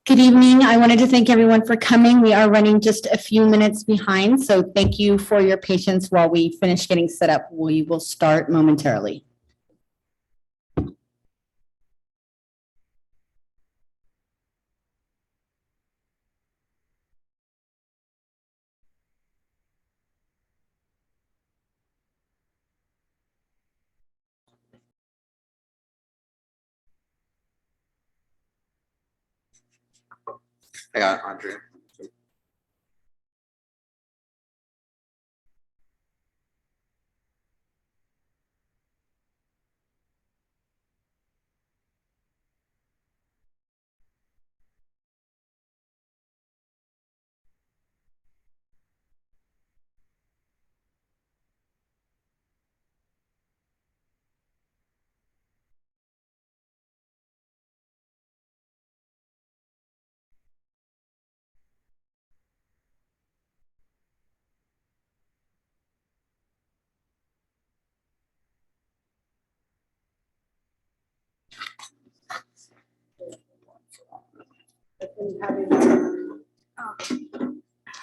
Good evening. I wanted to thank everyone for coming. We are running just a few minutes behind, so thank you for your patience while we finish getting set up. We will start momentarily. I got Andrea.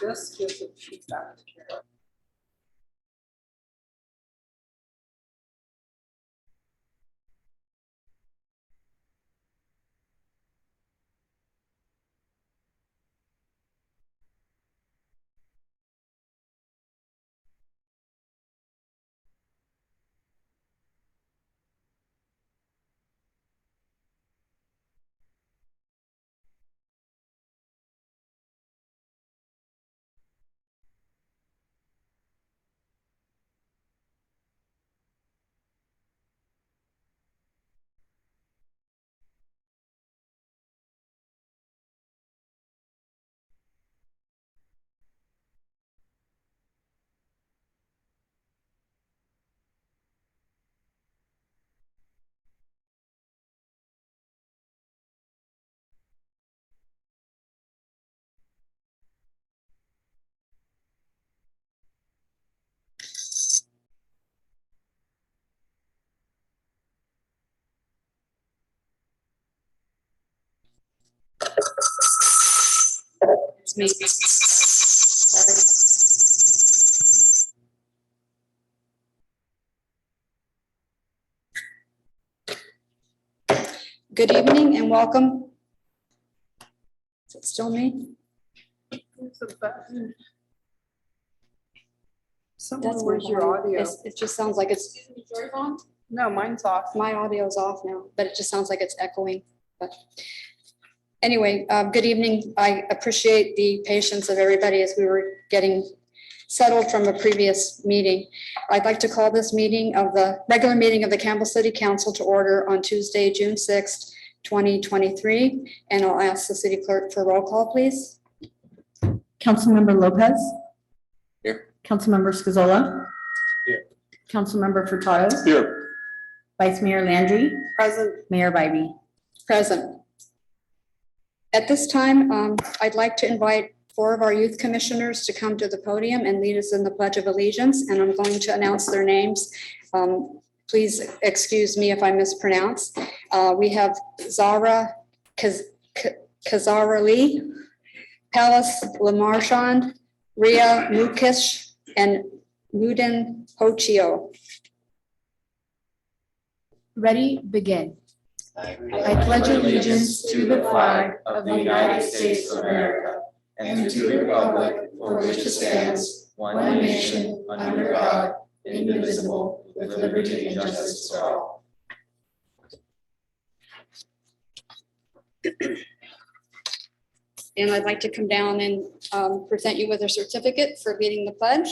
This gives it feedback to Kara. It's me. Good evening and welcome. Is it still me? There's a button. That's Someone, my where's your volume. audio? It just sounds like it's, No, mine's off. my audio's off now, but it just sounds like it's echoing. But anyway, good evening. I appreciate the patience of everybody as we were getting settled from a previous meeting. I'd like to call this meeting of the regular meeting of the Campbell City Council to order on Tuesday, June 6th, 2023. And I'll ask the city clerk for roll call, please. Councilmember Lopez. Here. Councilmember Scazola. Here. Councilmember Furtado. Here. Vice Mayor Landry. Present. Mayor Bybee. Present. At this time, I'd like to invite 4 of our youth commissioners to come to the podium and lead us in the Pledge of Allegiance, and I'm going to announce their names. Please excuse me if I mispronounce. We have Zara Kazarali, Palace Lamarchand, Ria Mukish, and Muden Pochio. Ready, begin. I pledge allegiance to the flag of the United States of America and to the republic for which it stands, one nation, under God, indivisible, with liberty and justice for all. And I'd like to come down and present you with a certificate for leading the pledge.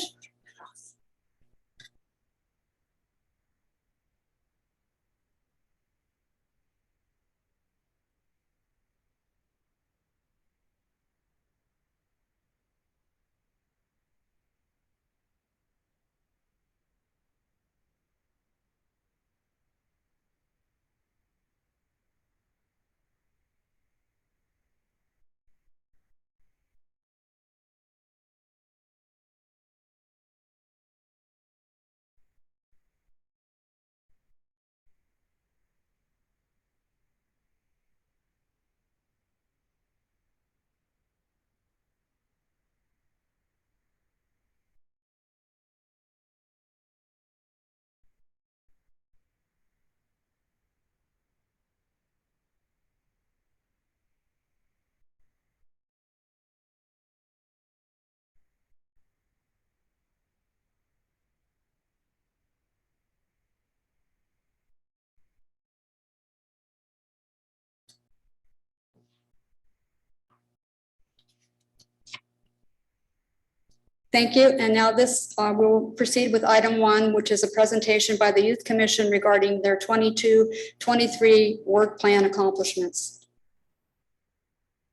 Thank you. And now this, we will proceed with item 1, which is a presentation by the Youth Commission regarding their 22-23 work plan accomplishments.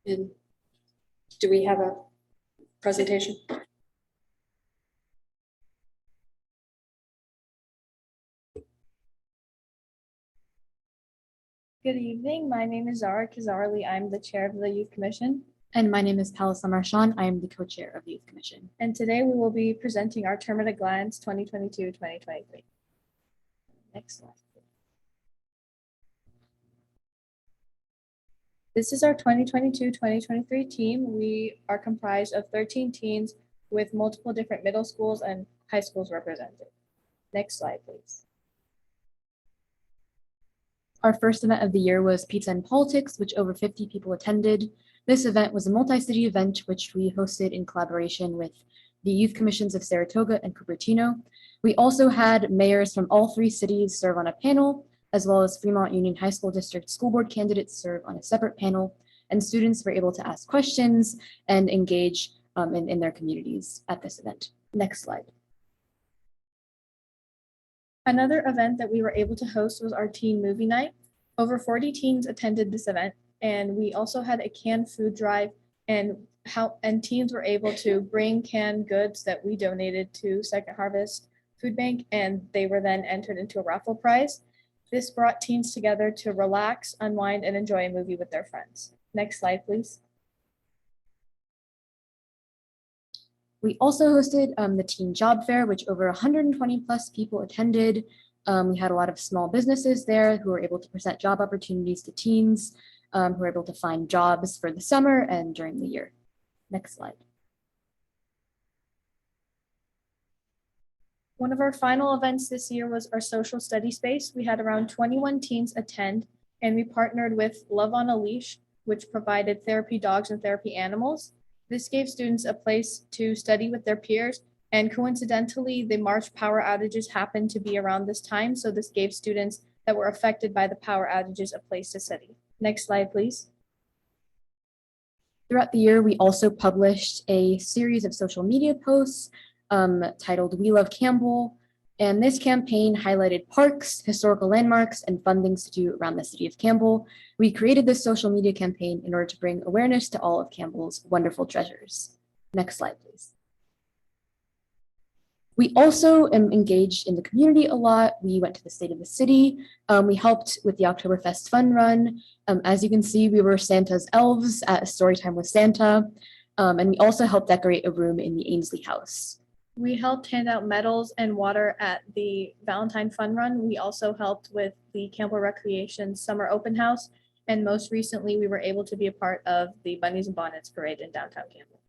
And do we have a presentation? Good evening. My name is Zara Kazarli. I'm the chair of the Youth Commission. And my name is Palisa Marshan. I am the co-chair of the Youth Commission. And today we will be presenting our term at a glance 2022-2023. Next slide. This is our 2022-2023 team. We are comprised of 13 teams with multiple different middle schools and high schools represented. Next slide, please. Our first event of the year was Pizza and Politics, which over 50 people attended. This event was a multi-city event, which we hosted in collaboration with the Youth Commissions of Saratoga and Cupertino. We also had mayors from all 3 cities serve on a panel, as well as Fremont Union High School District School Board candidates serve on a separate panel, and students were able to ask questions and engage in their communities at this event. Next slide. Another event that we were able to host was our teen movie night. Over 40 teens attended this event, and we also had a canned food drive, and teens were able to bring canned goods that we donated to Second Harvest Food Bank, and they were then entered into a raffle prize. This brought teens together to relax, unwind, and enjoy a movie with their friends. Next slide, please. We also hosted the Teen Job Fair, which over 120 plus people attended. We had a lot of small businesses there who were able to present job opportunities to teens who were able to find jobs for the summer and during the year. Next slide. One of our final events this year was our social study space. We had around 21 teens attend, and we partnered with Love on a Leash, which provided therapy dogs and therapy animals. This gave students a place to study with their peers, and coincidentally, the March power outages happened to be around this time, so this gave students that were affected by the power outages a place to study. Next slide, please. Throughout the year, we also published a series of social media posts titled We Love Campbell, and this campaign highlighted parks, historical landmarks, and fun things to do around the city of Campbell. We created this social media campaign in order to bring awareness to all of Campbell's wonderful treasures. Next slide, please. We also engaged in the community a lot. We went to the State of the City. We helped with the Oktoberfest Fun Run. As you can see, we were Santa's elves at Storytime with Santa. And we also helped decorate a room in the Ainsley House. We helped hand out medals and water at the Valentine Fun Run. We also helped with the Campbell Recreation Summer Open House. And most recently, we were able to be a part of the Bunnies and Bonnets Parade in downtown Campbell.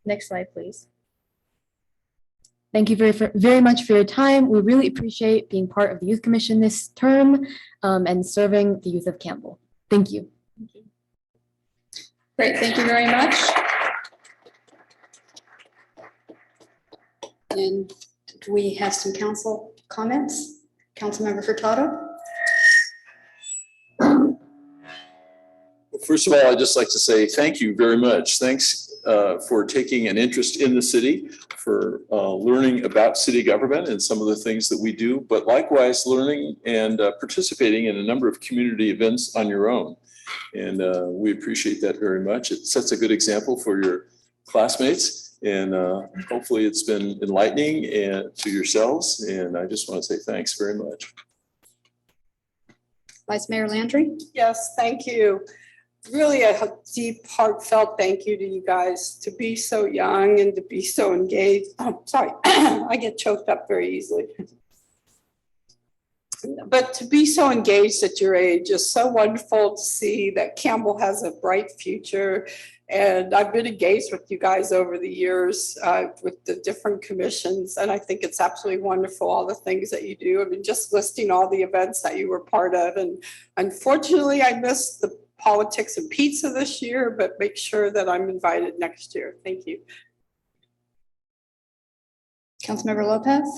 Next slide, please. Thank you very much for your time. We really appreciate being part of the Youth Commission this term and serving the youth of Campbell. Thank you. Thank you. Great, thank you very much. And do we have some council comments? Councilmember Furtado? First of all, I'd just like to say thank you very much. Thanks for taking an interest in the city, for learning about city government and some of the things that we do, but likewise learning and participating in a number of community events on your own. And we appreciate that very much. It sets a good example for your classmates, and hopefully it's been enlightening to yourselves. And I just want to say thanks very much. Vice Mayor Landry? Yes, thank you. Really a deep, heartfelt thank you to you guys to be so young and to be so engaged. Oh, sorry, I get choked up very easily. But to be so engaged at your age is so wonderful to see that Campbell has a bright future. And I've been engaged with you guys over the years with the different commissions. And I think it's absolutely wonderful, all the things that you do. I mean, just listing all the events that you were part of. And unfortunately, I missed the politics and pizza this year, but make sure that I'm invited next year. Thank you. Councilmember Lopez?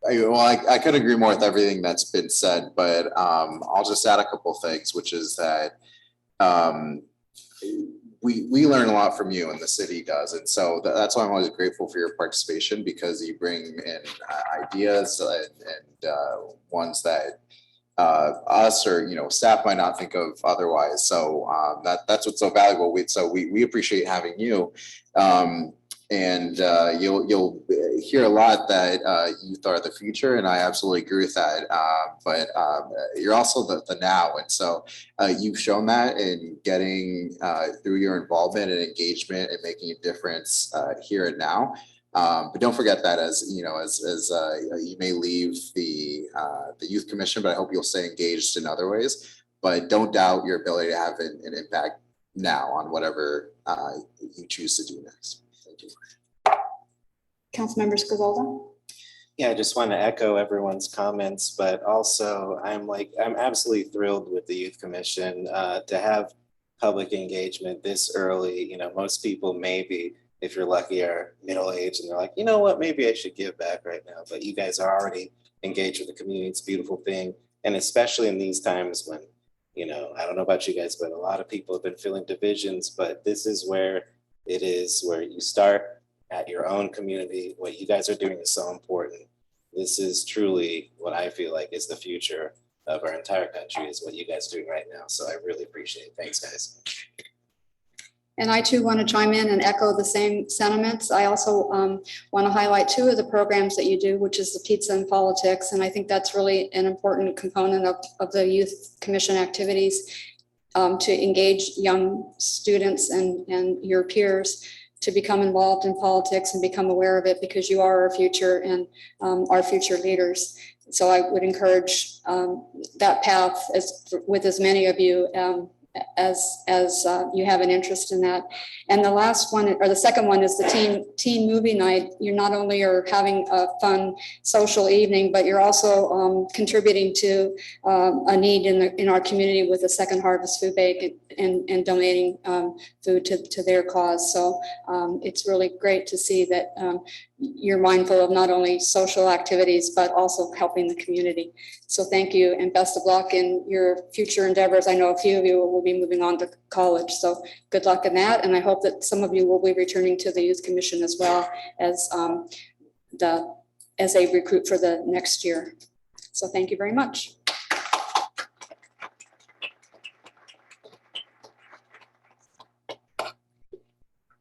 I could agree more with everything that's been said, but I'll just add a couple of things, which is that we learn a lot from you and the city does. And so that's why I'm always grateful for your participation, because you bring in ideas and ones that us or, staff might not think of otherwise. So that's what's so valuable. We appreciate having you. And you'll hear a lot that youth are the future, and I absolutely agree with that. But you're also the now, and so you've shown that in getting through your involvement and engagement and making a difference here and now. But don't forget that as you may leave the youth commission, but I hope you'll stay engaged in other ways. But don't doubt your ability to have an impact now on whatever you choose to do next. Councilmember Scazzola. Yeah, I just want to echo everyone's comments, but also I'm absolutely thrilled with the Youth Commission to have public engagement this early. Most people maybe, if you're lucky, are middle-aged and they're like, you know what, maybe I should give back right now. But you guys are already engaged with the community. It's a beautiful thing. And especially in these times when, I don't know about you guys, but a lot of people have been feeling divisions, but this is where it is, where you start at your own community. What you guys are doing is so important. This is truly what I feel like is the future of our entire country, is what you guys are doing right now. So I really appreciate it. Thanks, guys. And I too want to chime in and echo the same sentiments. I also want to highlight two of the programs that you do, which is the Pizza and Politics. And I think that's really an important component of the Youth Commission activities, to engage young students and your peers to become involved in politics and become aware of it, because you are our future and our future leaders. So I would encourage that path with as many of you as you have an interest in that. And the last one, or the second one, is the teen movie night. You not only are having a fun social evening, but you're also contributing to a need in our community with the Second Harvest Food Bank and donating food to their cause. So it's really great to see that you're mindful of not only social activities, but also helping the community. So thank you, and best of luck in your future endeavors. I know a few of you will be moving on to college, so good luck in that. And I hope that some of you will be returning to the Youth Commission as well as a recruit for the next year. So thank you very much.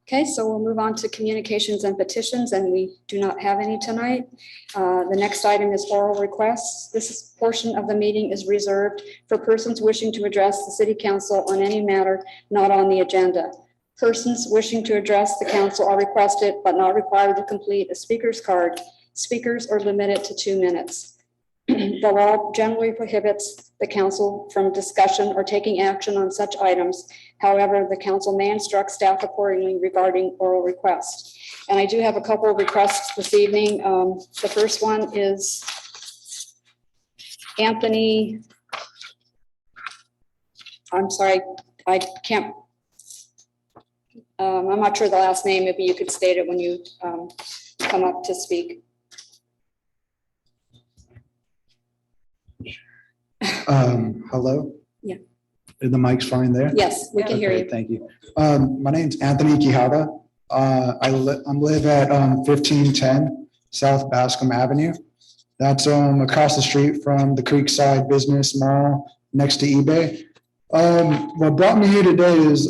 Okay, so we'll move on to communications and petitions, and we do not have any tonight. The next item is oral requests. This portion of the meeting is reserved for persons wishing to address the City Council on any matter not on the agenda. Persons wishing to address the council are requested but not required to complete a speaker's card. Speakers are limited to 2 minutes. The law generally prohibits the council from discussion or taking action on such items. However, the council may instruct staff accordingly regarding oral requests. And I do have a couple of requests this evening. The first one is Anthony. I'm sorry, I can't. I'm not sure the last name. Maybe you could state it when you come up to speak. Hello? Yeah. The mic's fine there? Yes, we can hear Okay, you. thank you. My name's Anthony Quijada. I live at 1510 South Bascom Avenue. That's across the street from the Creekside Business Mall next to eBay. What brought me here today is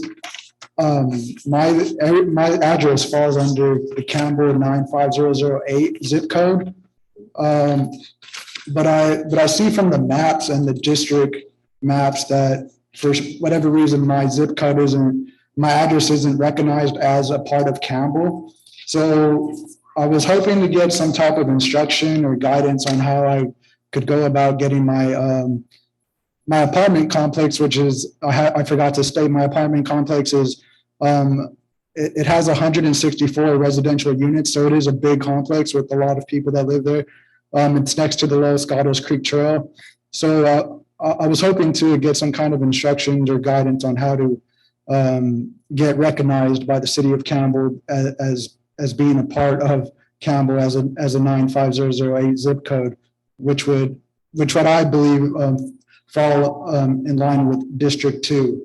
my address falls under the Campbell 95008 zip code. But I see from the maps and the district maps that for whatever reason, my zip code my address isn't recognized as a part of Campbell. So I was hoping to get some type of instruction or guidance on how I could go about getting my apartment complex, which is, I forgot to state, my apartment complex is, it has 164 residential units. So it is a big complex with a lot of people that live there. It's next to the Los Gatos Creek Trail. So I was hoping to get some kind of instructions or guidance on how to get recognized by the city of Campbell as being a part of Campbell as a 95008 zip code, which would I believe fall in line with District 2.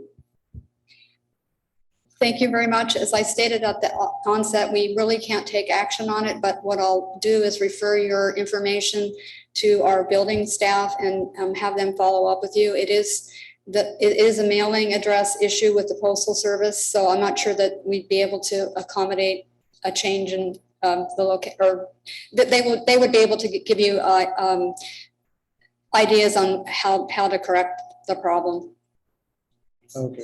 Thank you very much. As I stated at the onset, we really can't take action on it, but what I'll do is refer your information to our building staff and have them follow up with you. It is a mailing address issue with the Postal Service, so I'm not sure that we'd be able to accommodate a change in the location, or that they would be able to give you ideas on how to correct the problem. Okay.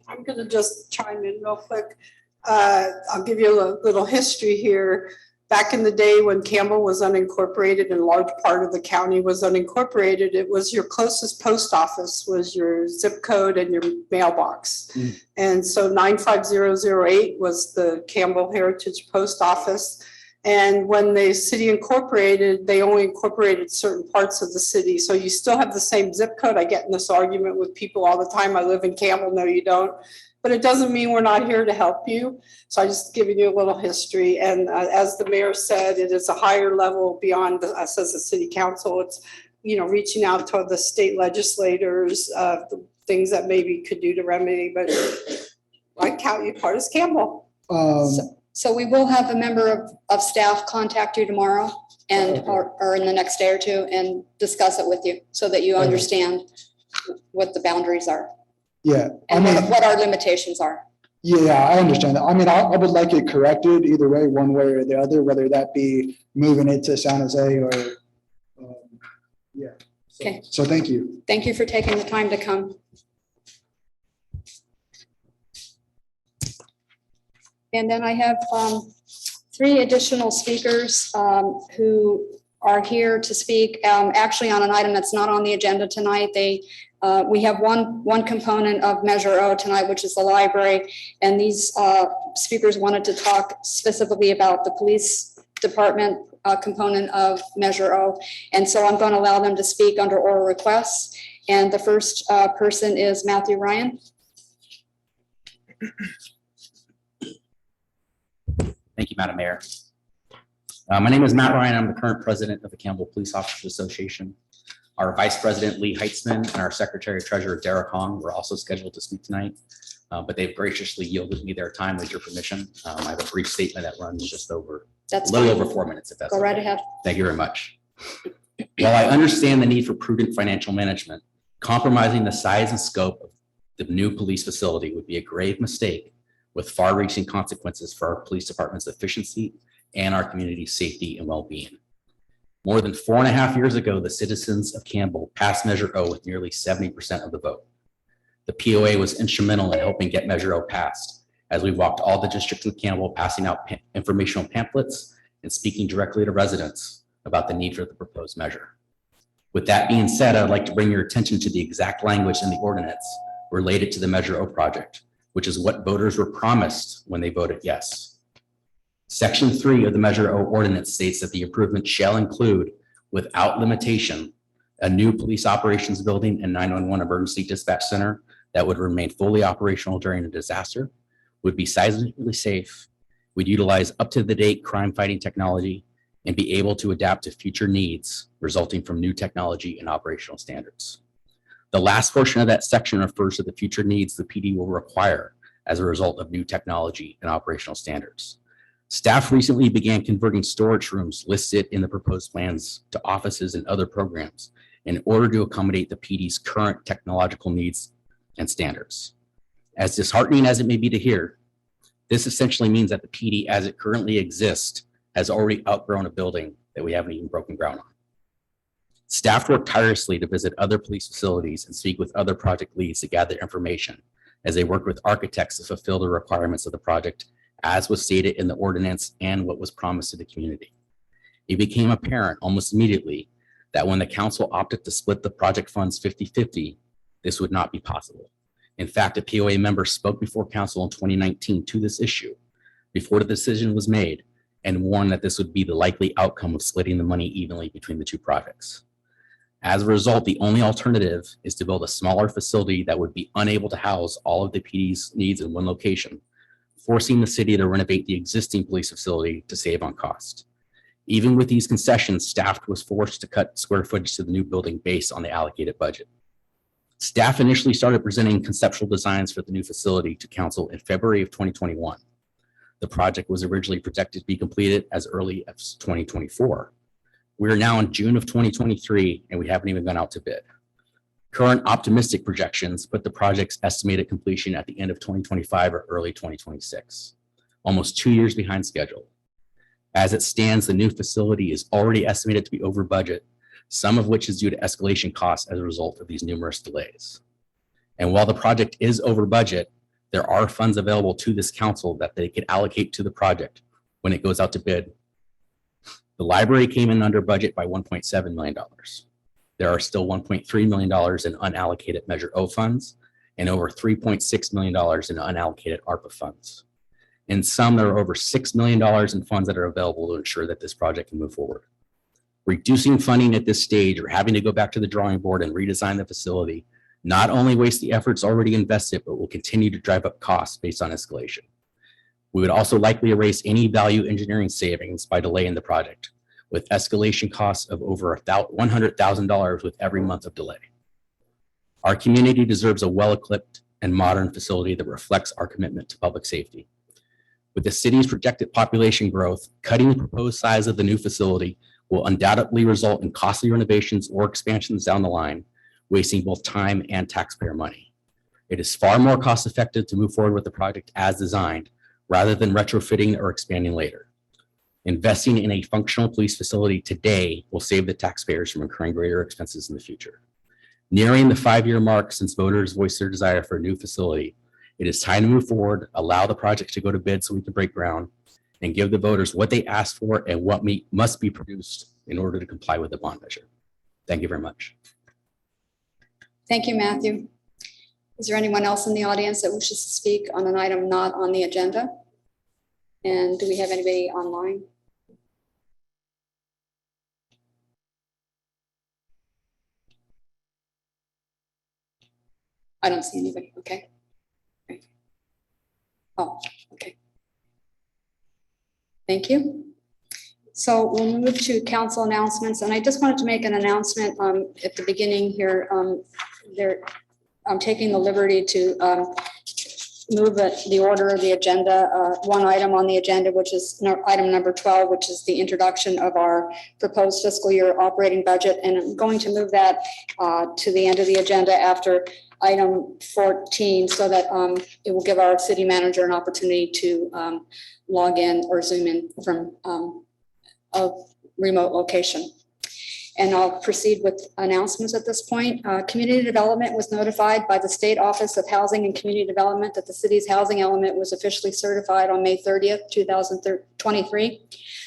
I'm going to just chime in real quick. I'll give you a little history here. Back in the day when Campbell was unincorporated and a large part of the county was unincorporated, it was your closest post office was your zip code and your mailbox. And so 95008 was the Campbell Heritage Post Office. And when the city incorporated, they only incorporated certain parts of the city. So you still have the same zip code. I get in this argument with people all the time. I live in Campbell. No, you don't. But it doesn't mean we're not here to help you. So I just giving you a little history. And as the mayor said, it is a higher level beyond us as a city council. It's, reaching out to the state legislators, the things that maybe could do to remedy. But I count you part as Campbell. So we will have a member of staff contact you tomorrow and or in the next day or two and discuss it with you so that you understand what the boundaries are. Yeah. And what our limitations are. Yeah, I understand that. I mean, I would like it corrected either way, one way or the other, whether that be moving it to San Jose or, yeah. Okay. So thank you. Thank you for taking the time to come. And then I have 3 additional speakers who are here to speak actually on an item that's not on the agenda tonight. We have one component of Measure O tonight, which is the library. And these speakers wanted to talk specifically about the police department component of Measure O. And so I'm going to allow them to speak under oral requests. And the first person is Matthew Ryan. Thank you, Madam Mayor. My name is Matt Ryan. I'm the current president of the Campbell Police Officers Association. Our Vice President, Lee Heitzman, and our Secretary Treasurer, Derek Hong, were also scheduled to speak tonight, but they've graciously yielded me their time with your permission. I have a brief statement that runs just over, a little over 4 minutes, if that's Go right okay. ahead. Thank you very much. While I understand the need for prudent financial management, compromising the size and scope of the new police facility would be a grave mistake with far-reaching consequences for our police department's efficiency and our community's safety and well-being. More than 4.5 years ago, the citizens of Campbell passed Measure O with nearly 70% of the vote. The POA was instrumental in helping get Measure O passed, as we walked all the districts in Campbell, passing out informational pamphlets and speaking directly to residents about the need for the proposed measure. With that being said, I'd like to bring your attention to the exact language in the ordinance related to the Measure O project, which is what voters were promised when they voted yes. Section 3 of the Measure O ordinance states that the improvement shall include, without limitation, a new police operations building and 911 emergency dispatch center that would remain fully operational during a disaster, would be seismically safe, would utilize up-to-the-date crime-fighting technology, and be able to adapt to future needs resulting from new technology and operational standards. The last portion of that section refers to the future needs the PD will require as a result of new technology and operational standards. Staff recently began converting storage rooms listed in the proposed plans to offices and other programs in order to accommodate the PD's current technological needs and standards. As disheartening as it may be to hear, this essentially means that the PD as it currently exists has already outgrown a building that we haven't even broken ground on. Staff worked tirelessly to visit other police facilities and speak with other project leads to gather information as they worked with architects to fulfill the requirements of the project as was stated in the ordinance and what was promised to the community. It became apparent almost immediately that when the council opted to split the project funds 50-50, this would not be possible. In fact, a POA member spoke before council in 2019 to this issue before the decision was made and warned that this would be the likely outcome of splitting the money evenly between the two projects. As a result, the only alternative is to build a smaller facility that would be unable to house all of the PD's needs in one location, forcing the city to renovate the existing police facility to save on cost. Even with these concessions, staff was forced to cut square footage to the new building based on the allocated budget. Staff initially started presenting conceptual designs for the new facility to council in February of 2021. The project was originally projected to be completed as early as 2024. We are now in June of 2023, and we haven't even gone out to bid. Current optimistic projections put the project's estimated completion at the end of 2025 or early 2026, almost 2 years behind schedule. As it stands, the new facility is already estimated to be over budget, some of which is due to escalation costs as a result of these numerous delays. And while the project is over budget, there are funds available to this council that they could allocate to the project when it goes out to bid. The library came in under budget by $1.7 million. There are still $1.3 million in unallocated Measure O funds and over $3.6 million in unallocated ARPA funds. In sum, there are over $6 million in funds that are available to ensure that this project can move forward. Reducing funding at this stage or having to go back to the drawing board and redesign the facility not only wastes the efforts already invested, but will continue to drive up costs based on escalation. We would also likely erase any value engineering savings by delaying the project, with escalation costs of over $100,000 with every month of delay. Our community deserves a well-equipped and modern facility that reflects our commitment to public safety. With the city's projected population growth, cutting the proposed size of the new facility will undoubtedly result in costly renovations or expansions down the line, wasting both time and taxpayer money. It is far more cost-effective to move forward with the project as designed, rather than retrofitting or expanding later. Investing in a functional police facility today will save the taxpayers from incurring greater expenses in the future. Nearing the 5-year mark since voters voiced their desire for a new facility, it is time to move forward, allow the project to go to bid so we can break ground, and give the voters what they asked for and what must be produced in order to comply with the bond measure. Thank you very much. Thank you, Matthew. Is there anyone else in the audience that wishes to speak on an item not on the agenda? And do we have anybody online? I don't see anybody. Okay. Oh, okay. Thank you. So we'll move to council announcements, and I just wanted to make an announcement at the beginning here. I'm taking the liberty to move the order of the agenda, one item on the agenda, which is item number 12, which is the introduction of our proposed fiscal year operating budget. And I'm going to move that to the end of the agenda after item 14, so that it will give our city manager an opportunity to log in or Zoom in from a remote location. And I'll proceed with announcements at this point. Community Development was notified by the State Office of Housing and Community Development that the city's housing element was officially certified on May 30th, 2023.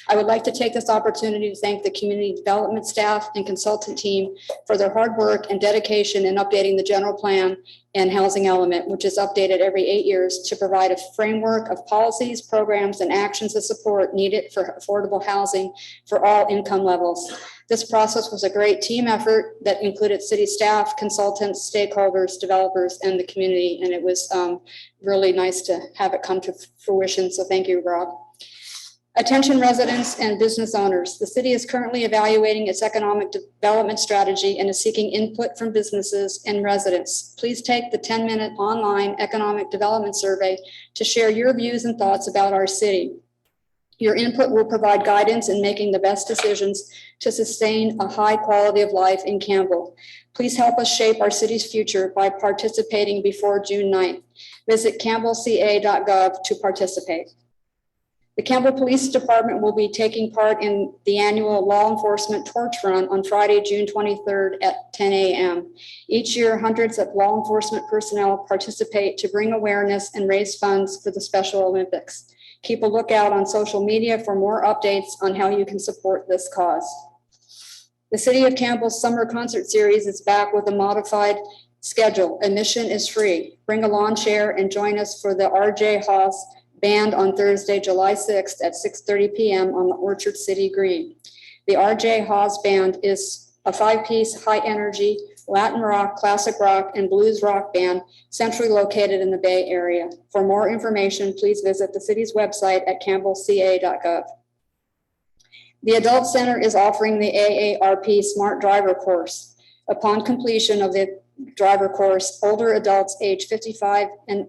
I would like to take this opportunity to thank the community development staff and consultant team for their hard work and dedication in updating the general plan and housing element, which is updated every 8 years to provide a framework of policies, programs, and actions of support needed for affordable housing for all income levels. This process was a great team effort that included city staff, consultants, stakeholders, developers, and the community. And it was really nice to have it come to fruition. So thank you, Rob. Attention residents and business owners. The city is currently evaluating its economic development strategy and is seeking input from businesses and residents. Please take the 10-minute online economic development survey to share your views and thoughts about our city. Your input will provide guidance in making the best decisions to sustain a high quality of life in Campbell. Please help us shape our city's future by participating before June 9th. Visit campbellca.gov to participate. The Campbell Police Department will be taking part in the annual Law Enforcement Torch Run on Friday, June 23rd at 10 a.m. Each year, hundreds of law enforcement personnel participate to bring awareness and raise funds for the Special Olympics. Keep a lookout on social media for more updates on how you can support this cause. The City of Campbell's Summer Concert Series is back with a modified schedule. Admission is free. Bring a lawn chair and join us for the R.J. Haas Band on Thursday, July 6th at 6:30 p.m. on the Orchard City Green. The R.J. Haas Band is a 5-piece high-energy Latin rock, classic rock, and blues rock band centrally located in the Bay Area. For more information, please visit the city's website at campbellca.gov. The Adult Center is offering the AARP Smart Driver course. Upon completion of the driver course, older adults age 55 and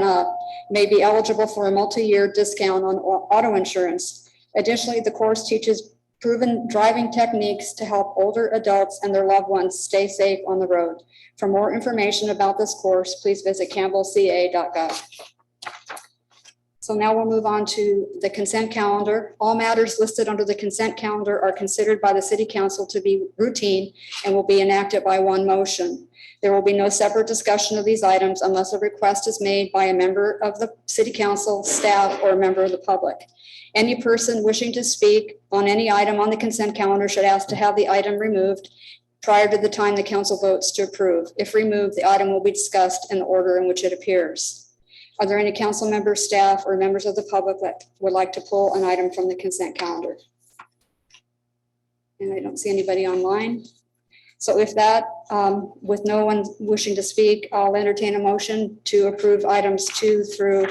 up may be eligible for a multi-year discount on auto insurance. Additionally, the course teaches proven driving techniques to help older adults and their loved ones stay safe on the road. For more information about this course, please visit campbellca.gov. So now we'll move on to the consent calendar. All matters listed under the consent calendar are considered by the City Council to be routine and will be enacted by one motion. There will be no separate discussion of these items unless a request is made by a member of the City Council, staff, or a member of the public. Any person wishing to speak on any item on the consent calendar should ask to have the item removed prior to the time the council votes to approve. If removed, the item will be discussed in the order in which it appears. Are there any council members, staff, or members of the public that would like to pull an item from the consent calendar? And I don't see anybody online. So if that, with no one wishing to speak, I'll entertain a motion to approve items 2 through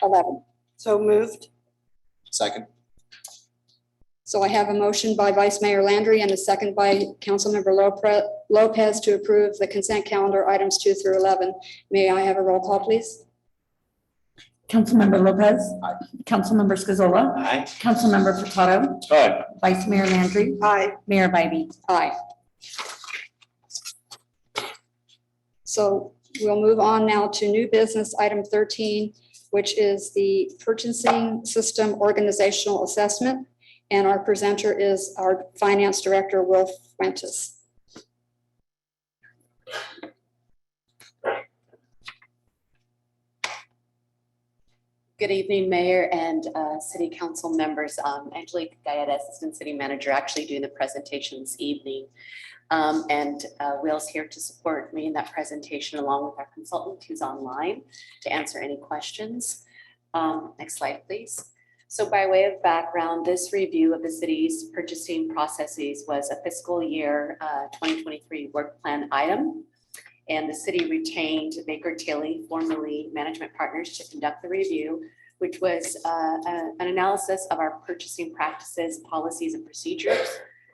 11. So moved. Second. So I have a motion by Vice Mayor Landry and a second by Councilmember Lopez to approve the consent calendar items 2 through 11. May I have a roll call, please? Councilmember Lopez. Aye. Councilmember Scazola. Aye. Councilmember Furtado. Aye. Vice Mayor Landry. Aye. Mayor Bybee. Aye. So we'll move on now to new business, item 13, which is the purchasing system organizational assessment. And our presenter is our Finance Director, Will Fuentes. Good evening, Mayor and City Council members. Angelique Gaeta, Assistant City Manager, actually doing the presentation this evening. Will's here to support me in that presentation along with our consultant who's online to answer any questions. Next slide, please. So by way of background, this review of the city's purchasing processes was a fiscal year 2023 work plan item. And the city retained Baker Tilly, formerly Management Partners, to conduct the review, which was an analysis of our purchasing practices, policies, and procedures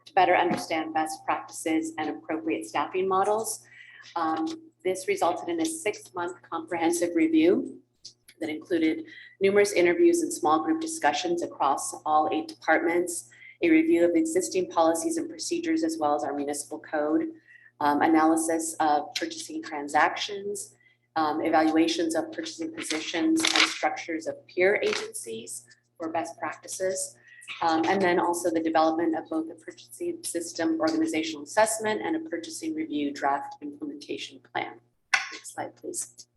to better understand best practices and appropriate staffing models. This resulted in a 6-month comprehensive review that included numerous interviews and small group discussions across all 8 departments, a review of existing policies and procedures, as well as our municipal code, analysis of purchasing transactions, evaluations of purchasing positions and structures of peer agencies for best practices, and then also the development of both a purchasing system organizational assessment and a purchasing review draft implementation plan. Next slide, please.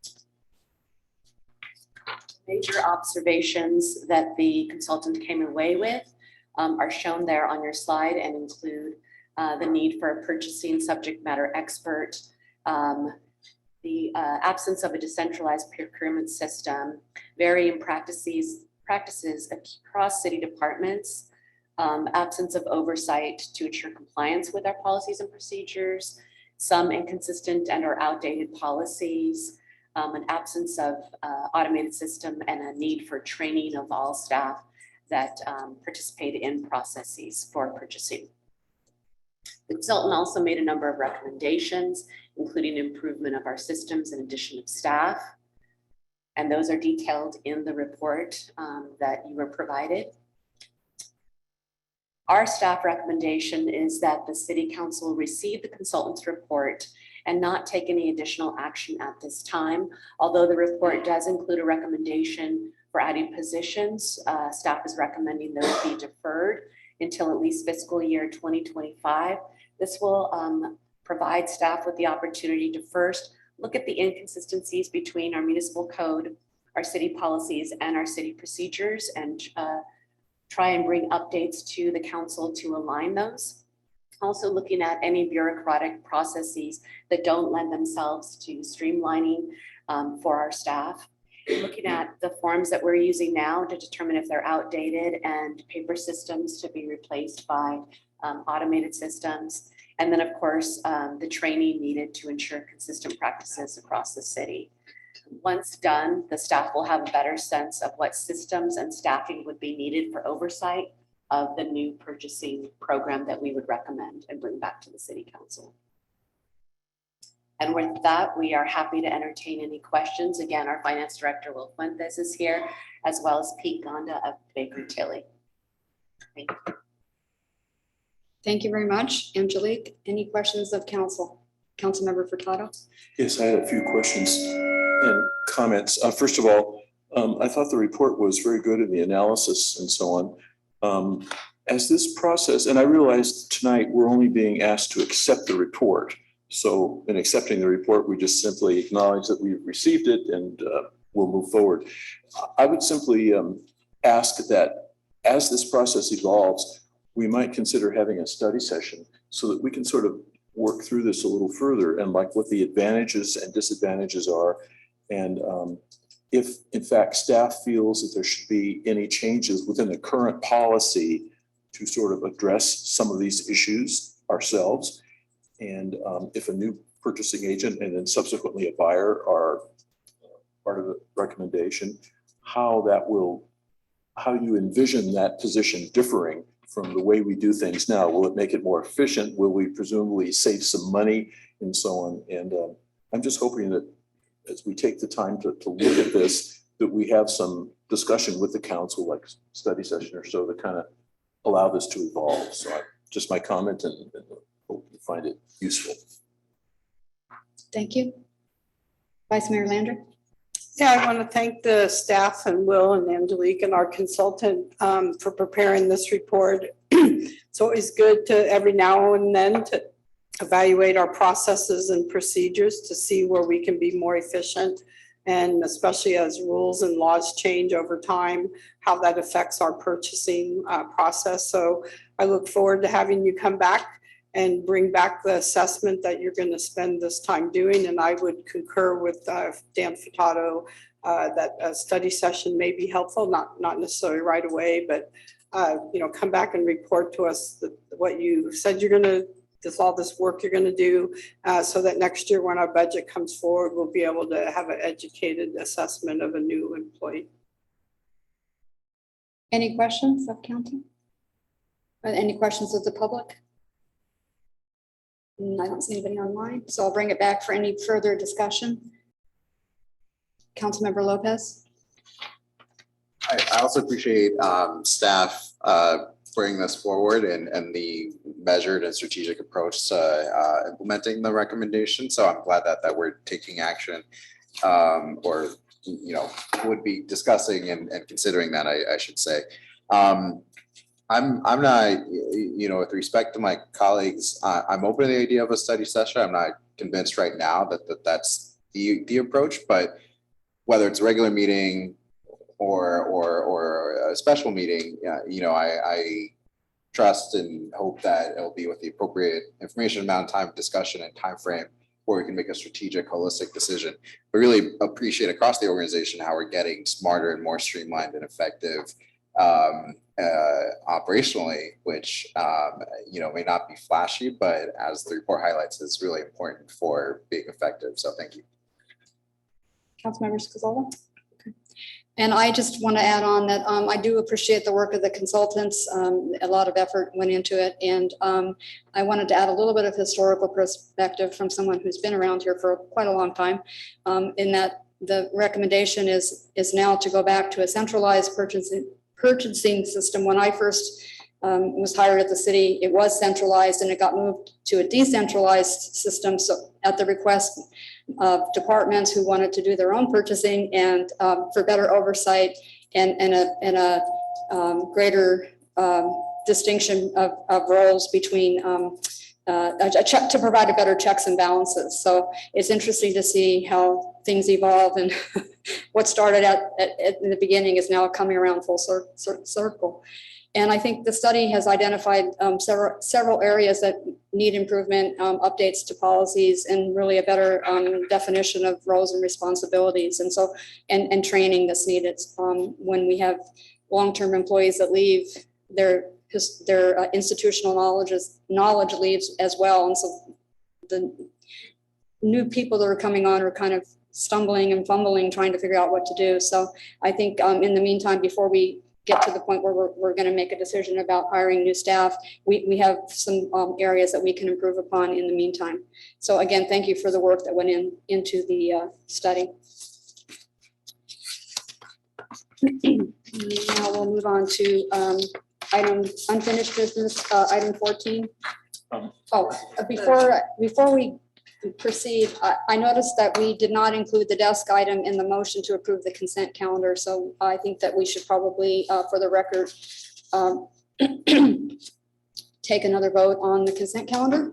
Major observations that the consultant came away with are shown there on your slide and include the need for a purchasing subject matter expert, the absence of a decentralized procurement system, varying practices across city departments, absence of oversight to ensure compliance with our policies and procedures, some inconsistent and or outdated policies, an absence of automated system, and a need for training of all staff that participate in processes for purchasing. The consultant also made a number of recommendations, including improvement of our systems and addition of staff. And those are detailed in the report that you were provided. Our staff recommendation is that the City Council receive the consultant's report and not take any additional action at this time. Although the report does include a recommendation for adding positions, staff is recommending those be deferred until at least fiscal year 2025. This will provide staff with the opportunity to first look at the inconsistencies between our municipal code, our city policies, and our city procedures, and try and bring updates to the council to align those. Also looking at any bureaucratic processes that don't lend themselves to streamlining for our staff. Looking at the forms that we're using now to determine if they're outdated and paper systems to be replaced by automated systems. And then of course, the training needed to ensure consistent practices across the city. Once done, the staff will have a better sense of what systems and staffing would be needed for oversight of the new purchasing program that we would recommend and bring back to the city council. And with that, we are happy to entertain any questions. Again, our finance director, Will Fuentes, is here, as well as Pete Gonda of Baker Tilly. Thank you. Thank you very much. Angelique, any questions of council? Councilmember Furtado? Yes, I had a few questions and comments. First of all, I thought the report was very good in the analysis and so on. As this process, and I realized tonight we're only being asked to accept the report. So in accepting the report, we just simply acknowledge that we've received it and we'll move forward. I would simply ask that as this process evolves, we might consider having a study session so that we can sort of work through this a little further and like what the advantages and disadvantages are. And if in fact staff feels that there should be any changes within the current policy to sort of address some of these issues ourselves. And if a new purchasing agent and then subsequently a buyer are part of the recommendation, how you envision that position differing from the way we do things now. Will it make it more efficient? Will we presumably save some money and so on? And I'm just hoping that as we take the time to look at this, that we have some discussion with the council, like study session or so, to kind of allow this to evolve. So just my comment and hope you find it useful. Thank you. Vice Mayor Landry? Yeah, I want to thank the staff and Will and Angelique and our consultant for preparing this report. It's always good to every now and then to evaluate our processes and procedures to see where we can be more efficient, and especially as rules and laws change over time, how that affects our purchasing process. So I look forward to having you come back and bring back the assessment that you're going to spend this time doing. And I would concur with Dan Furtado that a study session may be helpful, not necessarily right away, but come back and report to us what you said you're going to, all this work you're going to do, so that next year when our budget comes forward, we'll be able to have an educated assessment of a new employee. Any questions of council? Any questions of the public? I don't see anybody online, so I'll bring it back for any further discussion. Councilmember Lopez. I also appreciate staff bringing this forward and the measured and strategic approach to implementing the recommendation. So I'm glad that we're taking action or would be discussing and considering that, I should say. I'm not, with respect to my colleagues, I'm open to the idea of a study session. I'm not convinced right now that's the approach, but whether it's a regular meeting or a special meeting, I trust and hope that it'll be with the appropriate information, amount of time, discussion, and time frame where we can make a strategic, holistic decision. We really appreciate across the organization how we're getting smarter and more streamlined and effective operationally, which may not be flashy, but as the report highlights, is really important for being effective. So thank you. Councilmember Scozola. Okay. And I just want to add on that I do appreciate the work of the consultants. A lot of effort went into it. And I wanted to add a little bit of historical perspective from someone who's been around here for quite a long time, in that the recommendation is now to go back to a centralized purchasing system. When I first was hired at the city, it was centralized and it got moved to a decentralized system. So at the request of departments who wanted to do their own purchasing and for better oversight and a greater distinction of roles between to provide a better checks and balances. So it's interesting to see how things evolve, and what started in the beginning is now coming around full circle. And I think the study has identified several areas that need improvement, updates to policies, and really a better definition of roles and responsibilities. And so, and training that's needed when we have long-term employees that leave, their institutional knowledge leaves as well. And so the new people that are coming on are kind of stumbling and fumbling, trying to figure out what to do. So I think in the meantime, before we get to the point where we're going to make a decision about hiring new staff, we have some areas that we can improve upon in the meantime. So again, thank you for the work that went into the study. Now we'll move on to item unfinished business, item 14. Before we proceed, I noticed that we did not include the desk item in the motion to approve the consent calendar. So I think that we should probably, for the record, take another vote on the consent calendar.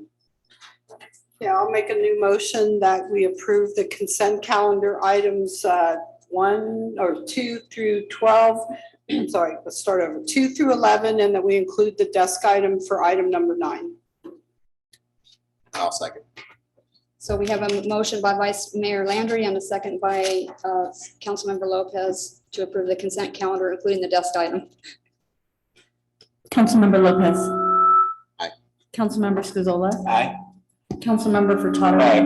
Yeah, I'll make a new motion that we approve the consent calendar items 2 through 12. Sorry, let's start over. 2 through 11, and that we include the desk item for item number 9. I'll second. So we have a motion by Vice Mayor Landry and a second by Councilmember Lopez to approve the consent calendar, including the desk item. Councilmember Lopez. Aye. Councilmember Scazola. Aye. Councilmember Furtado. Aye.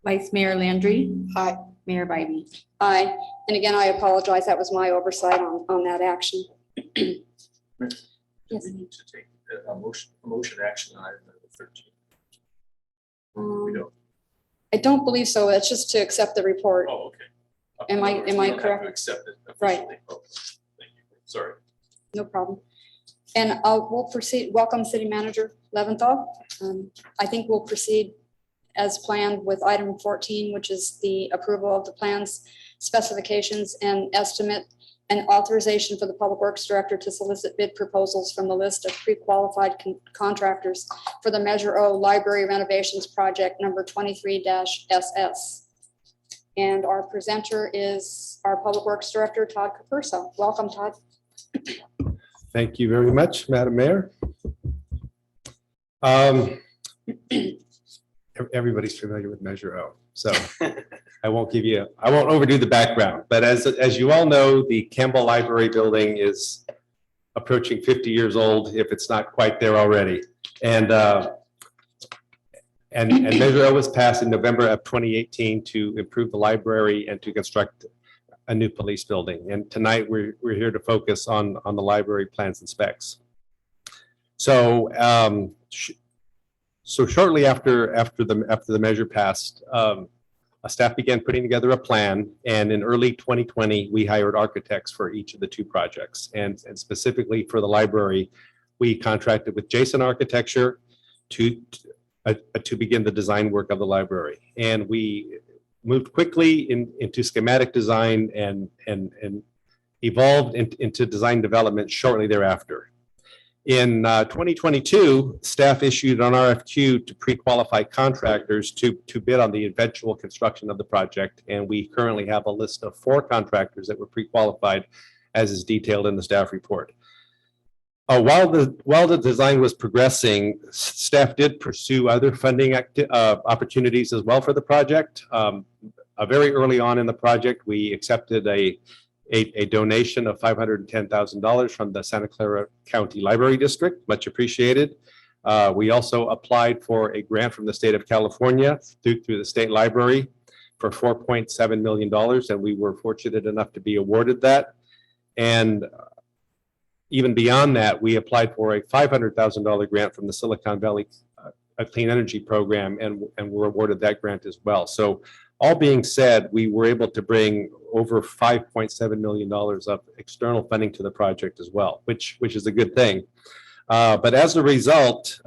Vice Mayor Landry. Aye. Mayor Bybee. Aye. And again, I apologize. That was my oversight on that action. Do Yes. we need to take a motion action on item number 13? We don't. I don't believe so. It's just to accept the report. Oh, okay. Am I We don't have to correct? accept it Right. officially. Oh, thank you. Sorry. No problem. And we'll proceed. Welcome, City Manager Leventhal. I think we'll proceed as planned with item 14, which is the approval of the plans, specifications, and estimate and authorization for the Public Works Director to solicit bid proposals from the list of pre-qualified contractors for the Measure O Library Renovations Project number 23-SS. And our presenter is our Public Works Director, Todd Capurso. Welcome, Todd. Thank you very much, Madam Mayor. Everybody's familiar with Measure O, so I won't overdo the background, but as you all know, the Campbell Library building is approaching 50 years old, if it's not quite there already. And Measure O was passed in November of 2018 to improve the library and to construct a new police building. And tonight we're here to focus on the library plans and specs. So shortly after the measure passed, staff began putting together a plan, and in early 2020 we hired architects for each of the 2 projects, and specifically for the library we contracted with Jason Architecture to begin the design work of the library, and we moved quickly into schematic design and evolved into design development shortly thereafter. In 2022, staff issued an RFQ to pre-qualify contractors to bid on the eventual construction of the project, and we currently have a list of 4 contractors that were pre-qualified, as is detailed in the staff report. While the design was progressing, staff did pursue other funding opportunities as well for the project. Very early on in the project, we accepted a donation of $510,000 from the Santa Clara County Library District, much appreciated. We also applied for a grant from the state of California through the state library for $4.7 million, and we were fortunate enough to be awarded that. And even beyond that, we applied for a $500,000 grant from the Silicon Valley Clean Energy Program, and were awarded that grant as well. So all being said, we were able to bring over $5.7 million of external funding to the project as well, which is a good thing. But as a result,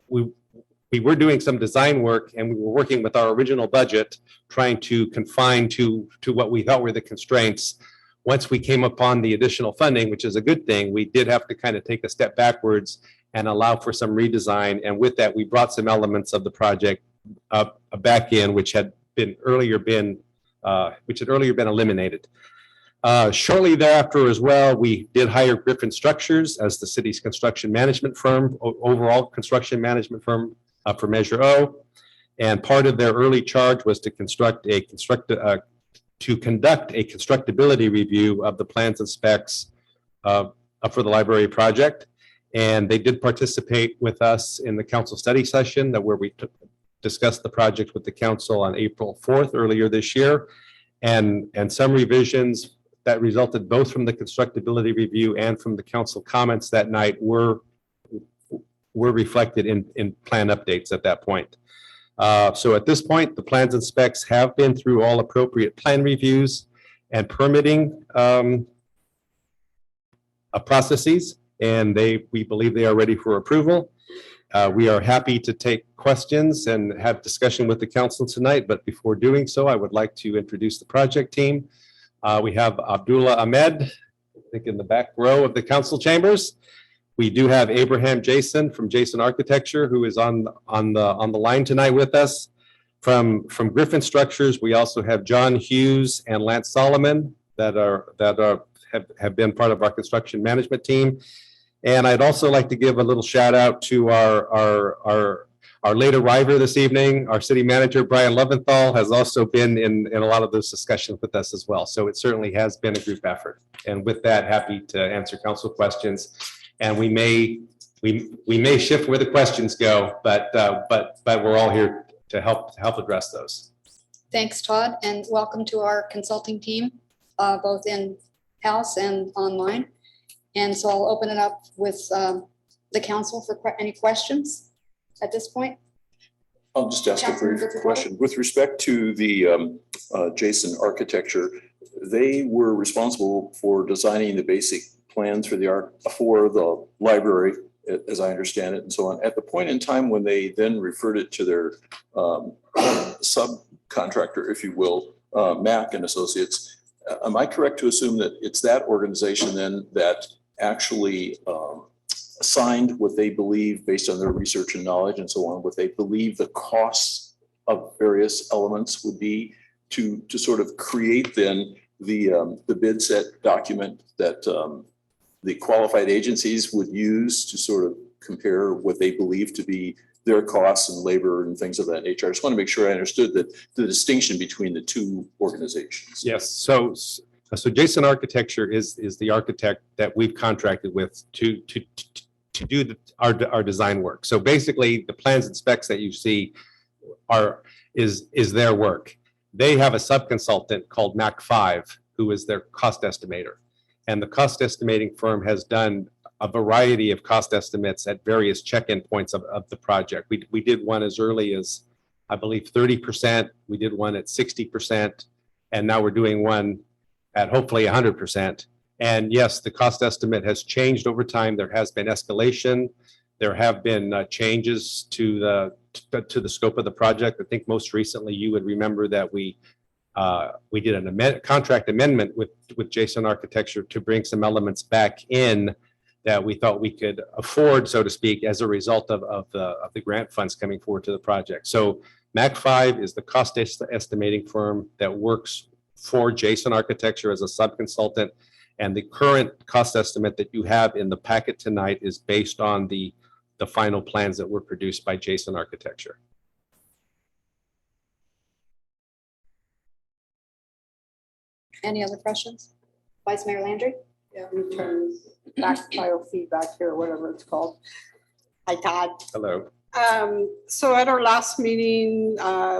we were doing some design work, and we were working with our original budget, trying to confine to what we thought were the constraints. Once we came upon the additional funding, which is a good thing, we did have to kind of take a step backwards and allow for some redesign. And with that, we brought some elements of the project back in, which had earlier been eliminated. Shortly thereafter as well, we did hire Griffin Structures as the city's construction management firm, overall construction management firm for Measure O. And part of their early charge was to conduct a constructability review of the plans and specs for the library project. And they did participate with us in the council study session where we discussed the project with the council on April 4th earlier this year. And some revisions that resulted both from the constructability review and from the council comments that night were reflected in plan updates at that point. So at this point, the plans and specs have been through all appropriate plan reviews and permitting processes, and we believe they are ready for approval. We are happy to take questions and have discussion with the council tonight, but before doing so, I would like to introduce the project team. We have Abdullah Ahmed, I think in the back row of the council chambers. We do have Abraham Jason from Jason Architecture, who is on the line tonight with us. From Griffin Structures, we also have John Hughes and Lance Solomon that have been part of our construction management team. And I'd also like to give a little shout out to our late arriver this evening. Our city manager, Brian Leventhal, has also been in a lot of those discussions with us as well. So it certainly has been a group effort. And with that, happy to answer council questions. And we may shift where the questions go, but we're all here to help address those. Thanks, Todd, and welcome to our consulting team, both in-house and online. And so I'll open it up with the council for any questions at this point. I'll just ask a brief question. With respect to the Jason Architecture, they were responsible for designing the basic plans for the library, as I understand it, and so on. At the point in time when they then referred it to their subcontractor, if you will, Mack and Associates, am I correct to assume that it's that organization then that actually assigned what they believe, based on their research and knowledge and so on, what they believe the costs of various elements would be to sort of create then the bid set document that the qualified agencies would use to sort of compare what they believe to be their costs and labor and things of that nature? I just want to make sure I understood that the distinction between the two organizations. Yes, so Jason Architecture is the architect that we've contracted with to do our design work. So basically, the plans and specs that you see is their work. They have a subconsultant called Mac 5, who is their cost estimator. And the cost estimating firm has done a variety of cost estimates at various check-in points of the project. We did one as early as, I believe, 30%. We did one at 60%. And now we're doing one at hopefully 100%. And yes, the cost estimate has changed over time. There has been escalation. There have been changes to the scope of the project. I think most recently you would remember that we did a contract amendment with Jason Architecture to bring some elements back in that we thought we could afford, so to speak, as a result of the grant funds coming forward to the project. So Mac 5 is the cost estimating firm that works for Jason Architecture as a sub-consultant. And the current cost estimate that you have in the packet tonight is based on the final plans that were produced by Jason Architecture. Any other questions? Vice Mayor Landry? Yeah, return back biofeedback here, whatever it's called. Hi, Todd. Hello. So at our last meeting,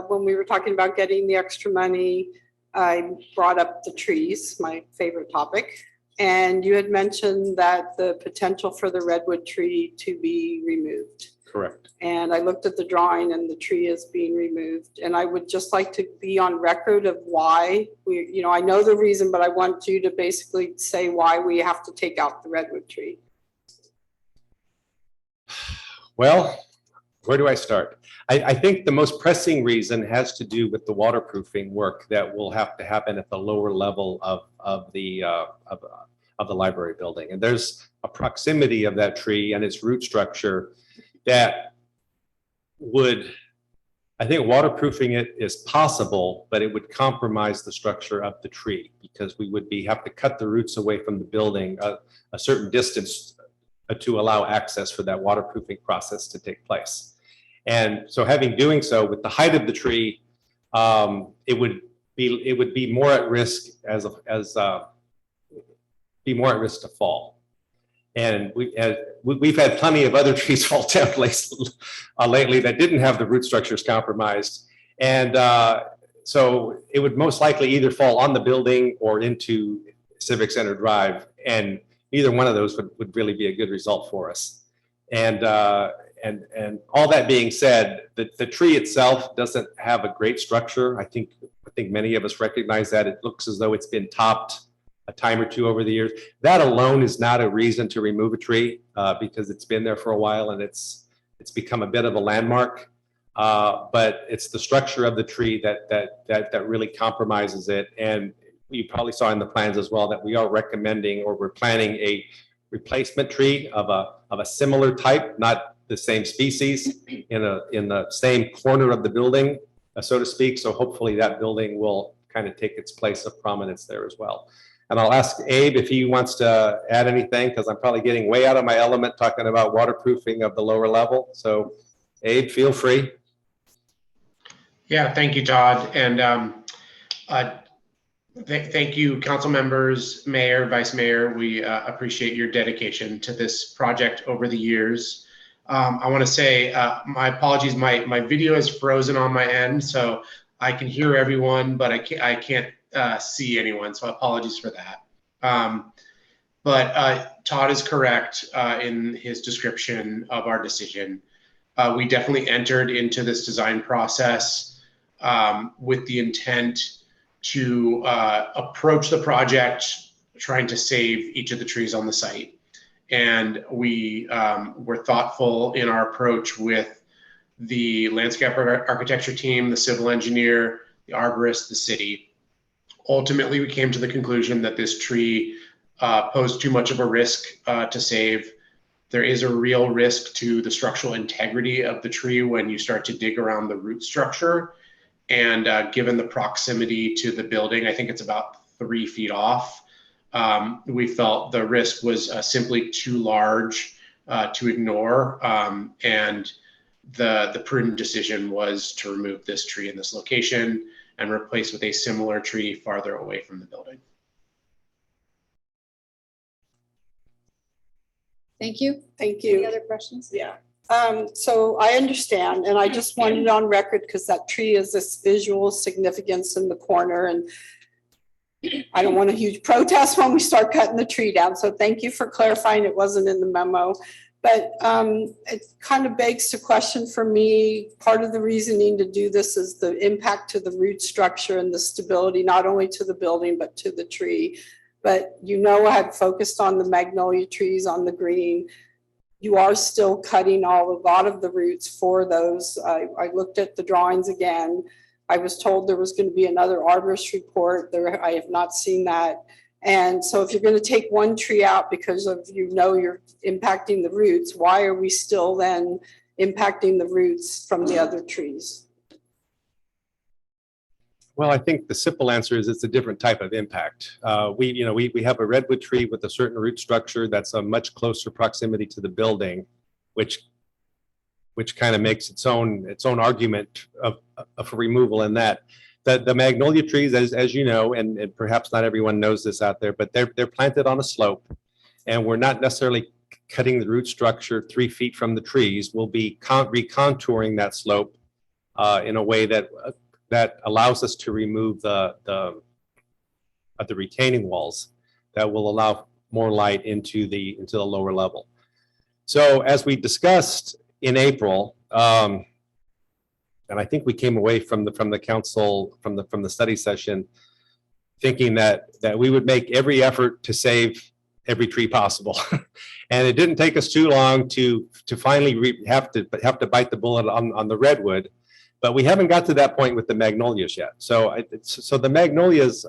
when we were talking about getting the extra money, I brought up the trees, my favorite topic. And you had mentioned that the potential for the redwood tree to be removed. Correct. And I looked at the drawing and the tree is being removed. And I would just like to be on record of why I know the reason, but I want you to basically say why we have to take out the redwood tree. Well, where do I start? I think the most pressing reason has to do with the waterproofing work that will have to happen at the lower level of the library building. And there's a proximity of that tree and its root structure that would, I think waterproofing it is possible, but it would compromise the structure of the tree because we would have to cut the roots away from the building a certain distance to allow access for that waterproofing process to take place. And so doing so with the height of the tree, it would be more at risk to fall. And we've had plenty of other trees fall down lately that didn't have the root structures compromised. And so it would most likely either fall on the building or into Civic Center Drive, and neither one of those would really be a good result for us. And all that being said, the tree itself doesn't have a great structure. I think many of us recognize that. It looks as though it's been topped a time or two over the years. That alone is not a reason to remove a tree because it's been there for a while and it's become a bit of a landmark. But it's the structure of the tree that really compromises it. And you probably saw in the plans as well that we are recommending, or we're planning a replacement tree of a similar type, not the same species, in the same corner of the building, so to speak. So hopefully that building will kind of take its place of prominence there as well. And I'll ask Abe if he wants to add anything, because I'm probably getting way out of my element talking about waterproofing of the lower level. So Abe, feel free. Yeah, thank you, Todd. And thank you, council members, mayor, vice mayor. We appreciate your dedication to this project over the years. I want to say my apologies. My video is frozen on my end, so I can hear everyone, but I can't see anyone. So apologies for that. But Todd is correct in his description of our decision. We definitely entered into this design process with the intent to approach the project trying to save each of the trees on the site. And we were thoughtful in our approach with the landscape architecture team, the civil engineer, the arborist, the city. Ultimately, we came to the conclusion that this tree posed too much of a risk to save. There is a real risk to the structural integrity of the tree when you start to dig around the root structure. And given the proximity to the building, I think it's about 3 feet off, we felt the risk was simply too large to ignore. And the prudent decision was to remove this tree in this location and replace with a similar tree farther away from the building. Thank you. Thank you. Any other questions? Yeah. So I understand, and I just wanted it on record because that tree is this visual significance in the corner, and I don't want a huge protest when we start cutting the tree down. So thank you for clarifying it wasn't in the memo. But it kind of begs the question for me, part of the reasoning to do this is the impact to the root structure and the stability, not only to the building, but to the tree. But I had focused on the magnolia trees on the green. You are still cutting a lot of the roots for those. I looked at the drawings again. I was told there was going to be another arborist report. I have not seen that. And so if you're going to take one tree out because of you're impacting the roots, why are we still then impacting the roots from the other trees? Well, I think the simple answer is it's a different type of impact. We have a redwood tree with a certain root structure that's a much closer proximity to the building, which kind of makes its own argument of removal in that. The magnolia trees, as you know, and perhaps not everyone knows this out there, but they're planted on a slope, and we're not necessarily cutting the root structure 3 feet from the trees. We'll be recontouring that slope in a way that allows us to remove the retaining walls that will allow more light into the lower level. So as we discussed in April, and I think we came away from the council, from the study session, thinking that we would make every effort to save every tree possible. And it didn't take us too long to finally have to bite the bullet on the redwood, but we haven't got to that point with the magnolias yet. So the magnolias,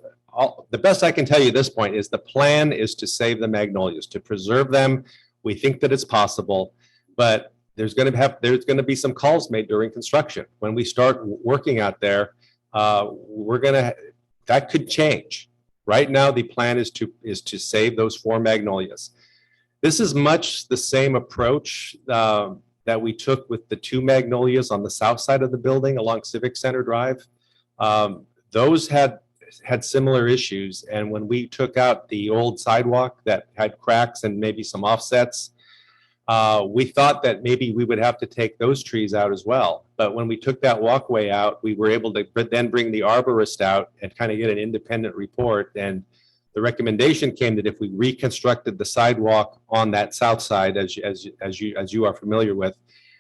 the best I can tell you at this point is the plan is to save the magnolias, to preserve them. We think that it's possible, but there's going to be some calls made during construction. When we start working out there, that could change. Right now, the plan is to save those 4 magnolias. This is much the same approach that we took with the 2 magnolias on the south side of the building along Civic Center Drive. Those had similar issues, and when we took out the old sidewalk that had cracks and maybe some offsets, we thought that maybe we would have to take those trees out as well. But when we took that walkway out, we were able to then bring the arborist out and kind of get an independent report. And The recommendation came that if we reconstructed the sidewalk on that south side, as you are familiar with,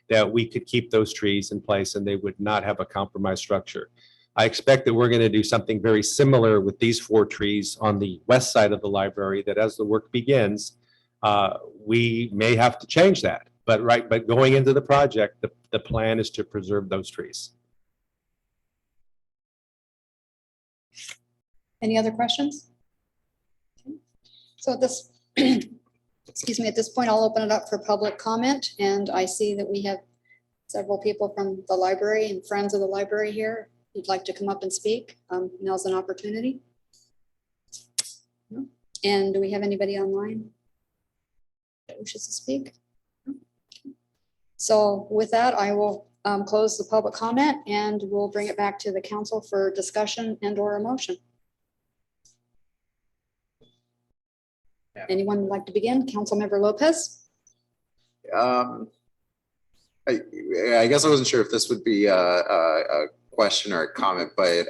that we could keep those trees in place and they would not have a compromised structure. I expect that we're going to do something very similar with these 4 trees on the west side of the library, that as the work begins, we may have to change that. But going into the project, the plan is to preserve those trees. Any other questions? So at this, excuse me, at this point, I'll open it up for public comment, and I see that we have several people from the library and friends of the library here who'd like to come up and speak. Now's an opportunity. No? And do we have anybody online that wishes to speak? No? So with that, I will close the public comment and we'll bring it back to the council for discussion and or a motion. Anyone would like to begin? Councilmember Lopez? I guess I wasn't sure if this would be a question or a comment, but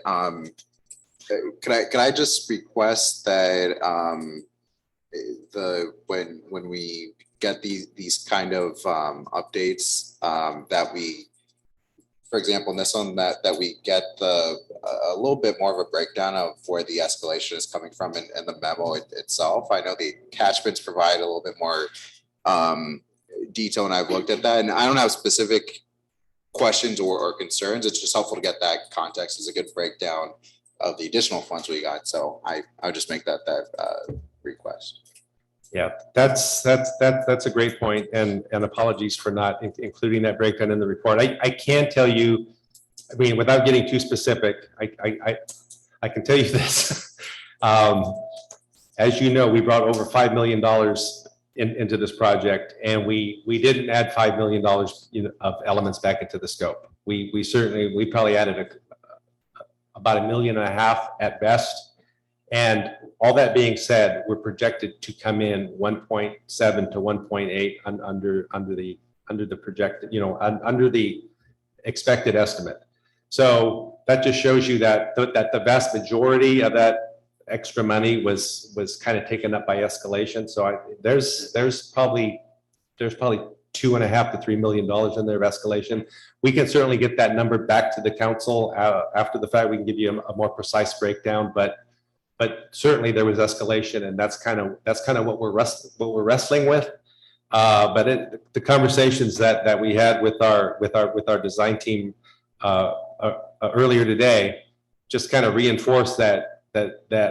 could I just request that when we get these kind of updates, that we, for example, in this one, that we get a little bit more of a breakdown of where the escalation is coming from in the memo itself. I know the attachments provide a little bit more detail, and I've looked at that, and I don't have specific questions or concerns. It's just helpful to get that context as a good breakdown of the additional funds we got. So I would just make that request. Yeah, that's a great point, and apologies for not including that breakdown in the report. I can tell you, I mean, without getting too specific, I can tell you this. As you know, we brought over $5 million into this project, and we didn't add $5 million of elements back into the scope. We probably added about $1.5 million at best. And all that being said, we're projected to come in 1.7 to 1.8 under the projected, under the expected estimate. So that just shows you that the vast majority of that extra money was kind of taken up by escalation. So there's probably $2.5 to $3 million in there of escalation. We can certainly get that number back to the council after the fact. We can give you a more precise breakdown, but certainly there was escalation, and that's kind of what we're wrestling with. But the conversations that we had with our design team earlier today just kind of reinforced that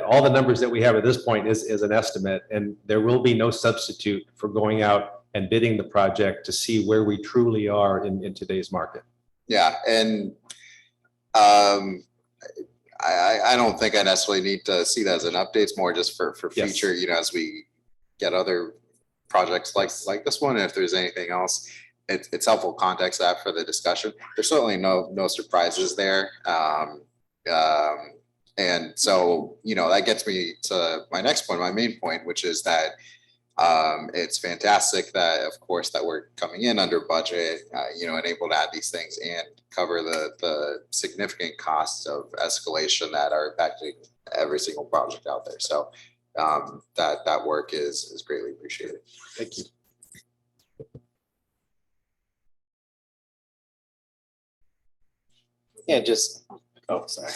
all the numbers that we have at this point is an estimate, and there will be no substitute for going out and bidding the project to see where we truly are in today's market. Yeah, and I don't think I necessarily need to see that as an update. It's more just for future, as we get other projects like this one, and if there's anything else, it's helpful context that for the discussion. There's certainly no surprises there. And so, that gets me to my next point, my main point, which is that it's fantastic that, of course, that we're coming in under budget, and able to add these things and cover the significant costs of escalation that are impacting every single project out there. So that work is greatly appreciated. Thank you. Yeah, sorry.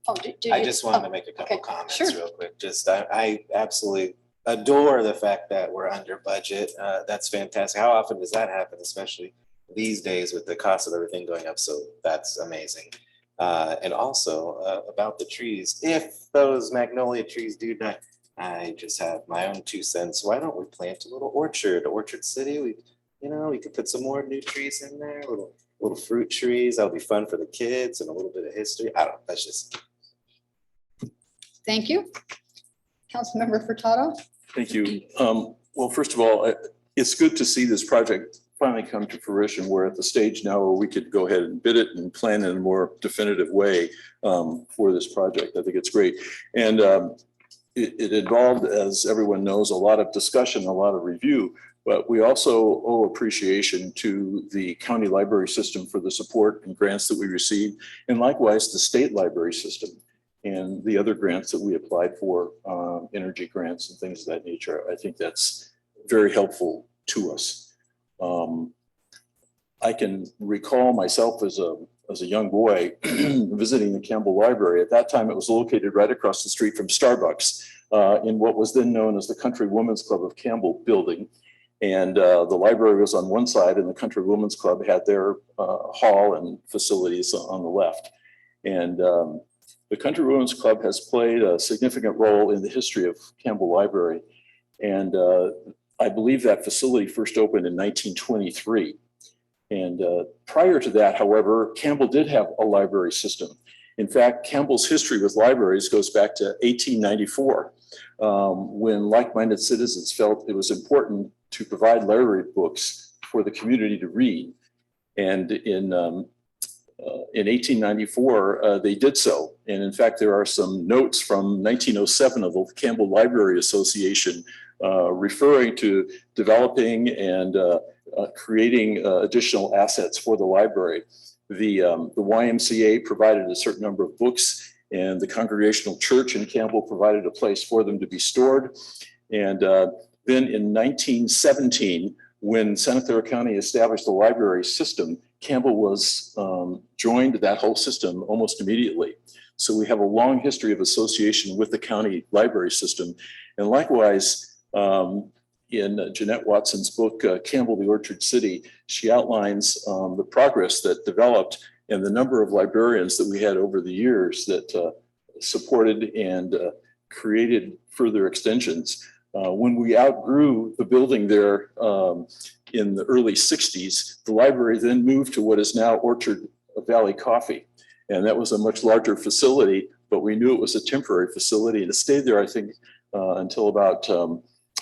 Oh, I just wanted to make a couple comments real quick. I absolutely adore the fact that we're under budget. That's fantastic. How often does that happen, especially these days with the cost of everything going up? So that's amazing. And also about the trees, if those magnolia trees do die, I just have my own 2 cents. Why don't we plant a little orchard city? We could put some more new trees in there, little fruit trees. That'll be fun for the kids and a little bit of history. I don't know. That's just. Thank you. Councilmember Furtado. Thank you. Well, first of all, it's good to see this project finally come to fruition. We're at the stage now where we could go ahead and bid it and plan in a more definitive way for this project. I think it's great. And it involved, as everyone knows, a lot of discussion, a lot of review, but we also owe appreciation to the county library system for the support and grants that we received, and likewise the state library system. and the other grants that we applied for, energy grants and things of that nature. I think that's very helpful to us. I can recall myself as a young boy visiting the Campbell Library. At that time, it was located right across the street from Starbucks in what was then known as the Country Women's Club of Campbell building. And the library was on one side and the Country Women's Club had their hall and facilities on the left. And the Country Women's Club has played a significant role in the history of Campbell Library. And I believe that facility first opened in 1923. And prior to that, however, Campbell did have a library system. In fact, Campbell's history with libraries goes back to 1894, when like-minded citizens felt it was important to provide library books for the community to read. And in 1894, they did so. And in fact, there are some notes from 1907 of the Campbell Library Association referring to developing and creating additional assets for the library. The YMCA provided a certain number of books, and the Congregational Church in Campbell provided a place for them to be stored. And then in 1917, when Santa Clara County established the library system, Campbell was joined that whole system almost immediately. So we have a long history of association with the county library system. And likewise, in Jeanette Watson's book, Campbell, the Orchard City, she outlines the progress that developed and the number of librarians that we had over the years that supported and created further extensions. When we outgrew the building there in the early 60s, the library then moved to what is now Orchard Valley Coffee. And that was a much larger facility, but we knew it was a temporary facility, and it stayed there, I think, until about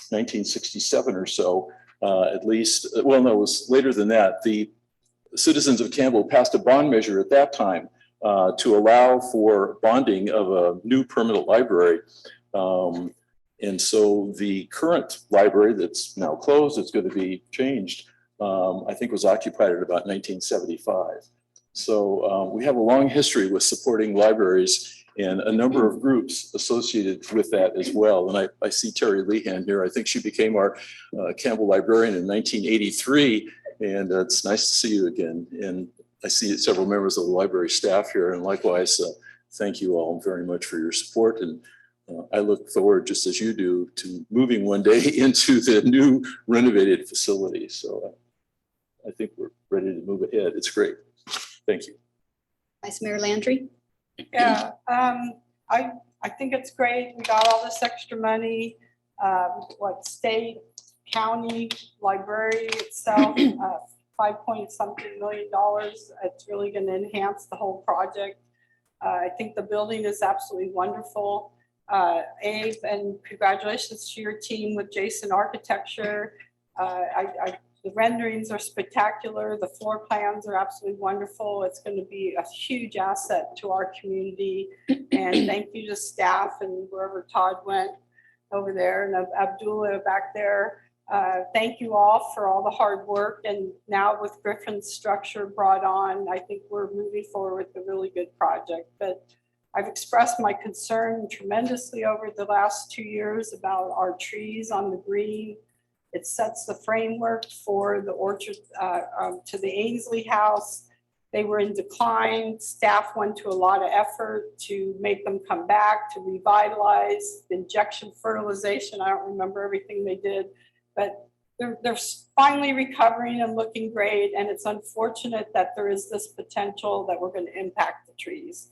1967 or so, at least. Well, no, it was later than that. The citizens of Campbell passed a bond measure at that time to allow for bonding of a new permanent library. And so the current library that's now closed, it's going to be changed, I think was occupied at about 1975. So we have a long history with supporting libraries and a number of groups associated with that as well. And I see Terry Lehan here. I think she became our Campbell librarian in 1983. And it's nice to see you again. And I see several members of the library staff here. And likewise, thank you all very much for your support. And I look forward, just as you do, to moving one day into the new renovated facility. So I think we're ready to move ahead. It's great. Thank you. Vice Mayor Landry. Yeah, I think it's great. We got all this extra money, state, county, library itself, $5.something million. It's really going to enhance the whole project. I think the building is absolutely wonderful. Abe, and congratulations to your team with Jason Architecture. The renderings are spectacular. The floor plans are absolutely wonderful. It's going to be a huge asset to our community. And thank you to staff and wherever Todd went over there and Abdullah back there. Thank you all for all the hard work. And now with Griffin's structure brought on, I think we're moving forward with a really good project. But I've expressed my concern tremendously over the last 2 years about our trees on the green. It sets the framework for the orchard to the Ainsley House. They were in decline. Staff went to a lot of effort to make them come back, to revitalize, injection fertilization. I don't remember everything they did, but they're finally recovering and looking great. And it's unfortunate that there is this potential that we're going to impact the trees.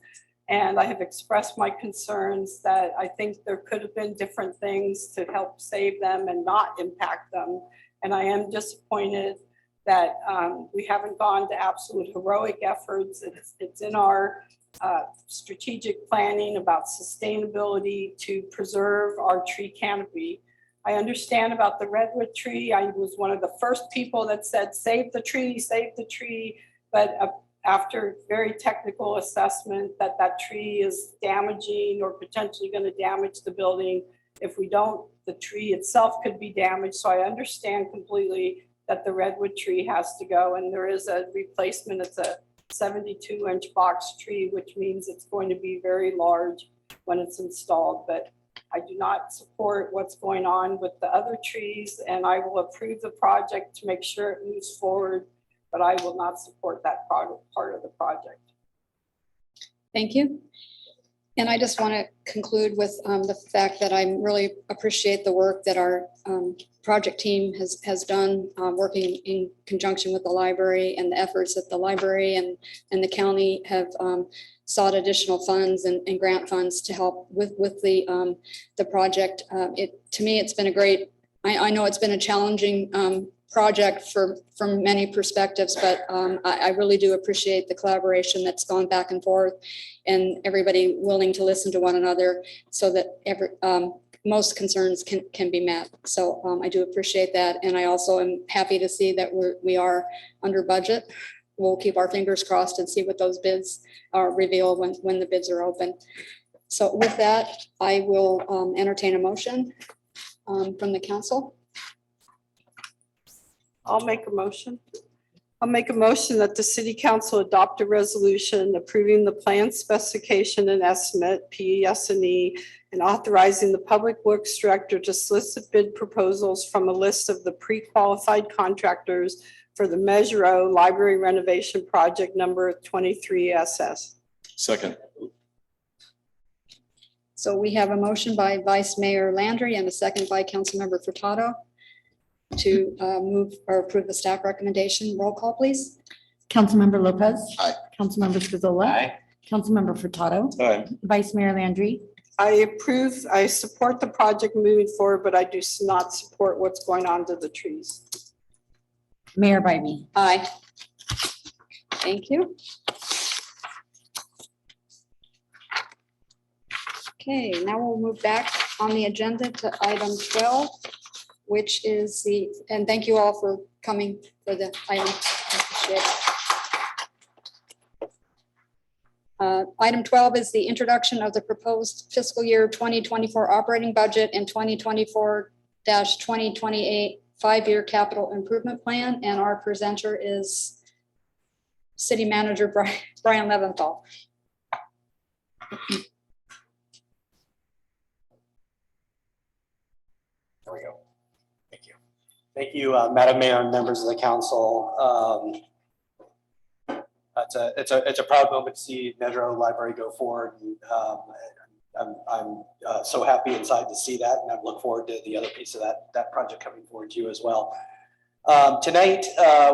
And I have expressed my concerns that I think there could have been different things to help save them and not impact them. And I am disappointed that we haven't gone to absolute heroic efforts. It's in our strategic planning about sustainability to preserve our tree canopy. I understand about the redwood tree. I was one of the first people that said, save the tree, but after very technical assessment that tree is damaging or potentially going to damage the building. If we don't, the tree itself could be damaged. So I understand completely that the redwood tree has to go, and there is a replacement. It's a 72-inch box tree, which means it's going to be very large. when it's installed, but I do not support what's going on with the other trees, and I will approve the project to make sure it moves forward, but I will not support that part of the project. Thank you. And I just want to conclude with the fact that I really appreciate the work that our project team has done, working in conjunction with the library, and the efforts that the library and the county have sought additional funds and grant funds to help with the project. To me, it's been a great, I know it's been a challenging project from many perspectives, but I really do appreciate the collaboration that's gone back and forth, and everybody willing to listen to one another so that most concerns can be met. So I do appreciate that. And I also am happy to see that we are under budget. We'll keep our fingers crossed and see what those bids reveal when the bids are open. So with that, I will entertain a motion from the council. I'll make a motion. I'll make a motion that the city council adopt a resolution approving the plan specification and estimate, PES&E, and authorizing the public works director to solicit bid proposals from a list of the pre-qualified contractors for the Measure O Library Renovation Project number 23SS. Second. So we have a motion by Vice Mayor Landry and a second by Councilmember Furtado to move or approve the staff recommendation. Roll call, please. Councilmember Lopez. Aye. Councilmember Scazola. Aye. Councilmember Furtado. Aye. Vice Mayor Landry. I support the project moving forward, but I do not support what's going on to the trees. Mayor Bybee. Aye. Thank you. Okay, now we'll move back on the agenda to item 12, which is and thank you all for coming for the item. I appreciate it. Item 12 is the introduction of the proposed fiscal year 2024 operating budget and 2024-2028 5-year capital improvement plan. And our presenter is City Manager Brian Leventhal. There we go. Thank you. Thank you, Madam Mayor and members of the council. It's a proud moment to see Measure O Library go forward. I'm so happy inside to see that, and I look forward to the other piece of that project coming forward to you as well. Tonight,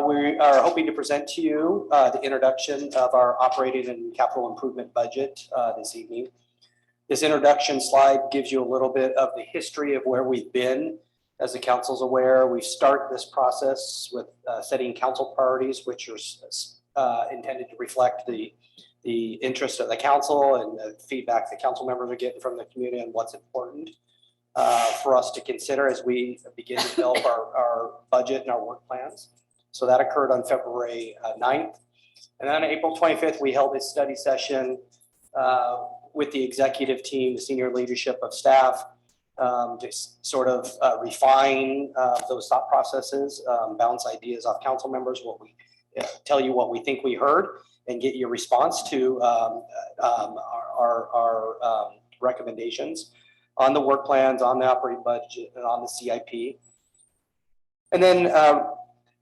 we are hoping to present to you the introduction of our operating and capital improvement budget this evening. This introduction slide gives you a little bit of the history of where we've been. As the council's aware, we start this process with setting council priorities, which are intended to reflect the interest of the council and the feedback the council members are getting from the community and what's important for us to consider as we begin to develop our budget and our work plans. So that occurred on February 9th. And then on April 25th, we held a study session with the executive team, the senior leadership of staff, to sort of refine those thought processes, bounce ideas off council members, tell you what we think we heard, and get your response to our recommendations on the work plans, on the operating budget, and on the CIP. And then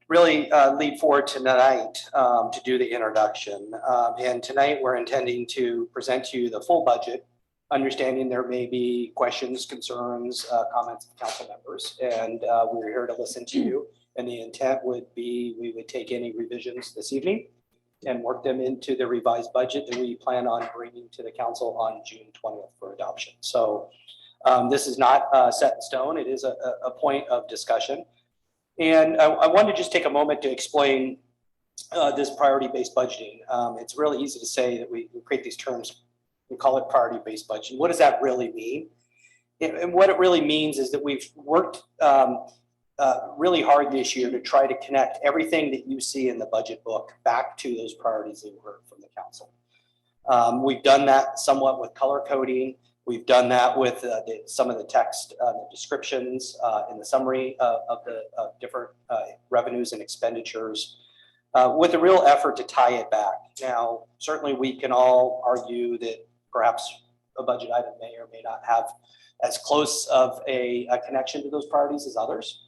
really lead forward tonight to do the introduction. And tonight we're intending to present to you the full budget, understanding there may be questions, concerns, comments of council members. And we're here to listen to you. And the intent would be we would take any revisions this evening and work them into the revised budget that we plan on bringing to the council on June 20th for adoption. So this is not set in stone. It is a point of discussion. And I wanted to just take a moment to explain this priority-based budgeting. It's really easy to say that we create these terms, we call it priority-based budgeting. What does that really mean? And what it really means is that we've worked really hard this year to try to connect everything that you see in the budget book back to those priorities that we heard from the council. We've done that somewhat with color coding. We've done that with some of the text, the descriptions in the summary of the different revenues and expenditures with a real effort to tie it back. Now, certainly we can all argue that perhaps a budget item may or may not have as close of a connection to those priorities as others.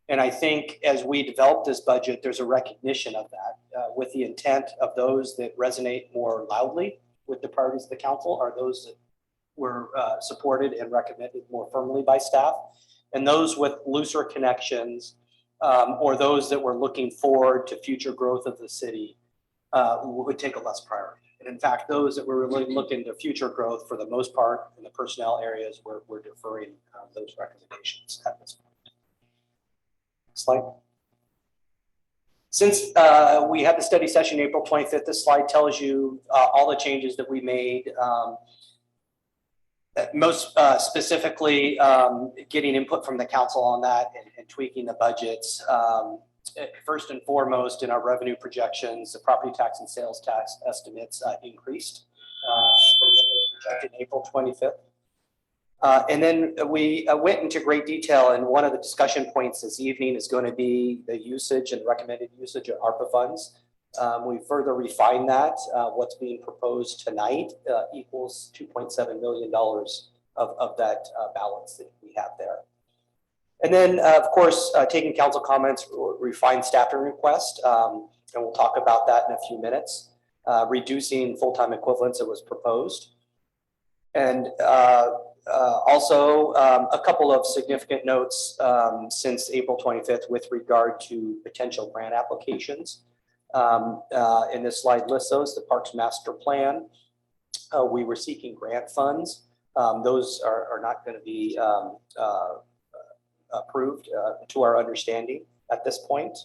And I think as we develop this budget, there's a recognition of that with the intent of those that resonate more loudly with the priorities of the council are those that were supported and recommended more firmly by staff. And those with looser connections or those that were looking forward to future growth of the city would take a less priority. And in fact, those that were really looking to future growth for the most part in the personnel areas, we're deferring those recommendations at this point. Slide. Since we had the study session April 25th, this slide tells you all the changes that we made. Most specifically, getting input from the council on that and tweaking the budgets. First and foremost, in our revenue projections, the property tax and sales tax estimates increased projected April 25th. And then we went into great detail, and one of the discussion points this evening is going to be the usage and recommended usage of ARPA funds. We further refined that. What's being proposed tonight equals $2.7 million of that balance that we have there. And then, of course, taking council comments, refined staffing request, and we'll talk about that in a few minutes. Reducing full-time equivalents that was proposed. And also a couple of significant notes since April 25th with regard to potential grant applications. And this slide lists those, the Parks Master Plan. We were seeking grant funds. Those are not going to be approved to our understanding at this point.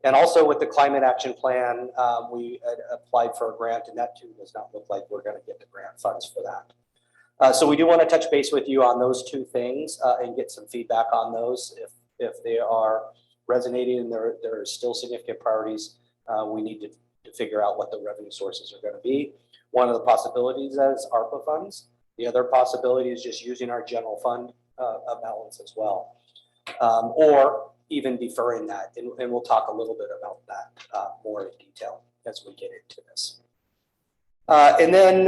And also with the Climate Action Plan, we had applied for a grant, and that too does not look like we're going to get the grant funds for that. So we do want to touch base with you on those two things and get some feedback on those. If they are resonating and there are still significant priorities, we need to figure out what the revenue sources are going to be. One of the possibilities is ARPA funds. The other possibility is just using our general fund balance as well. Or even deferring that. And we'll talk a little bit about that more in detail as we get into this. And then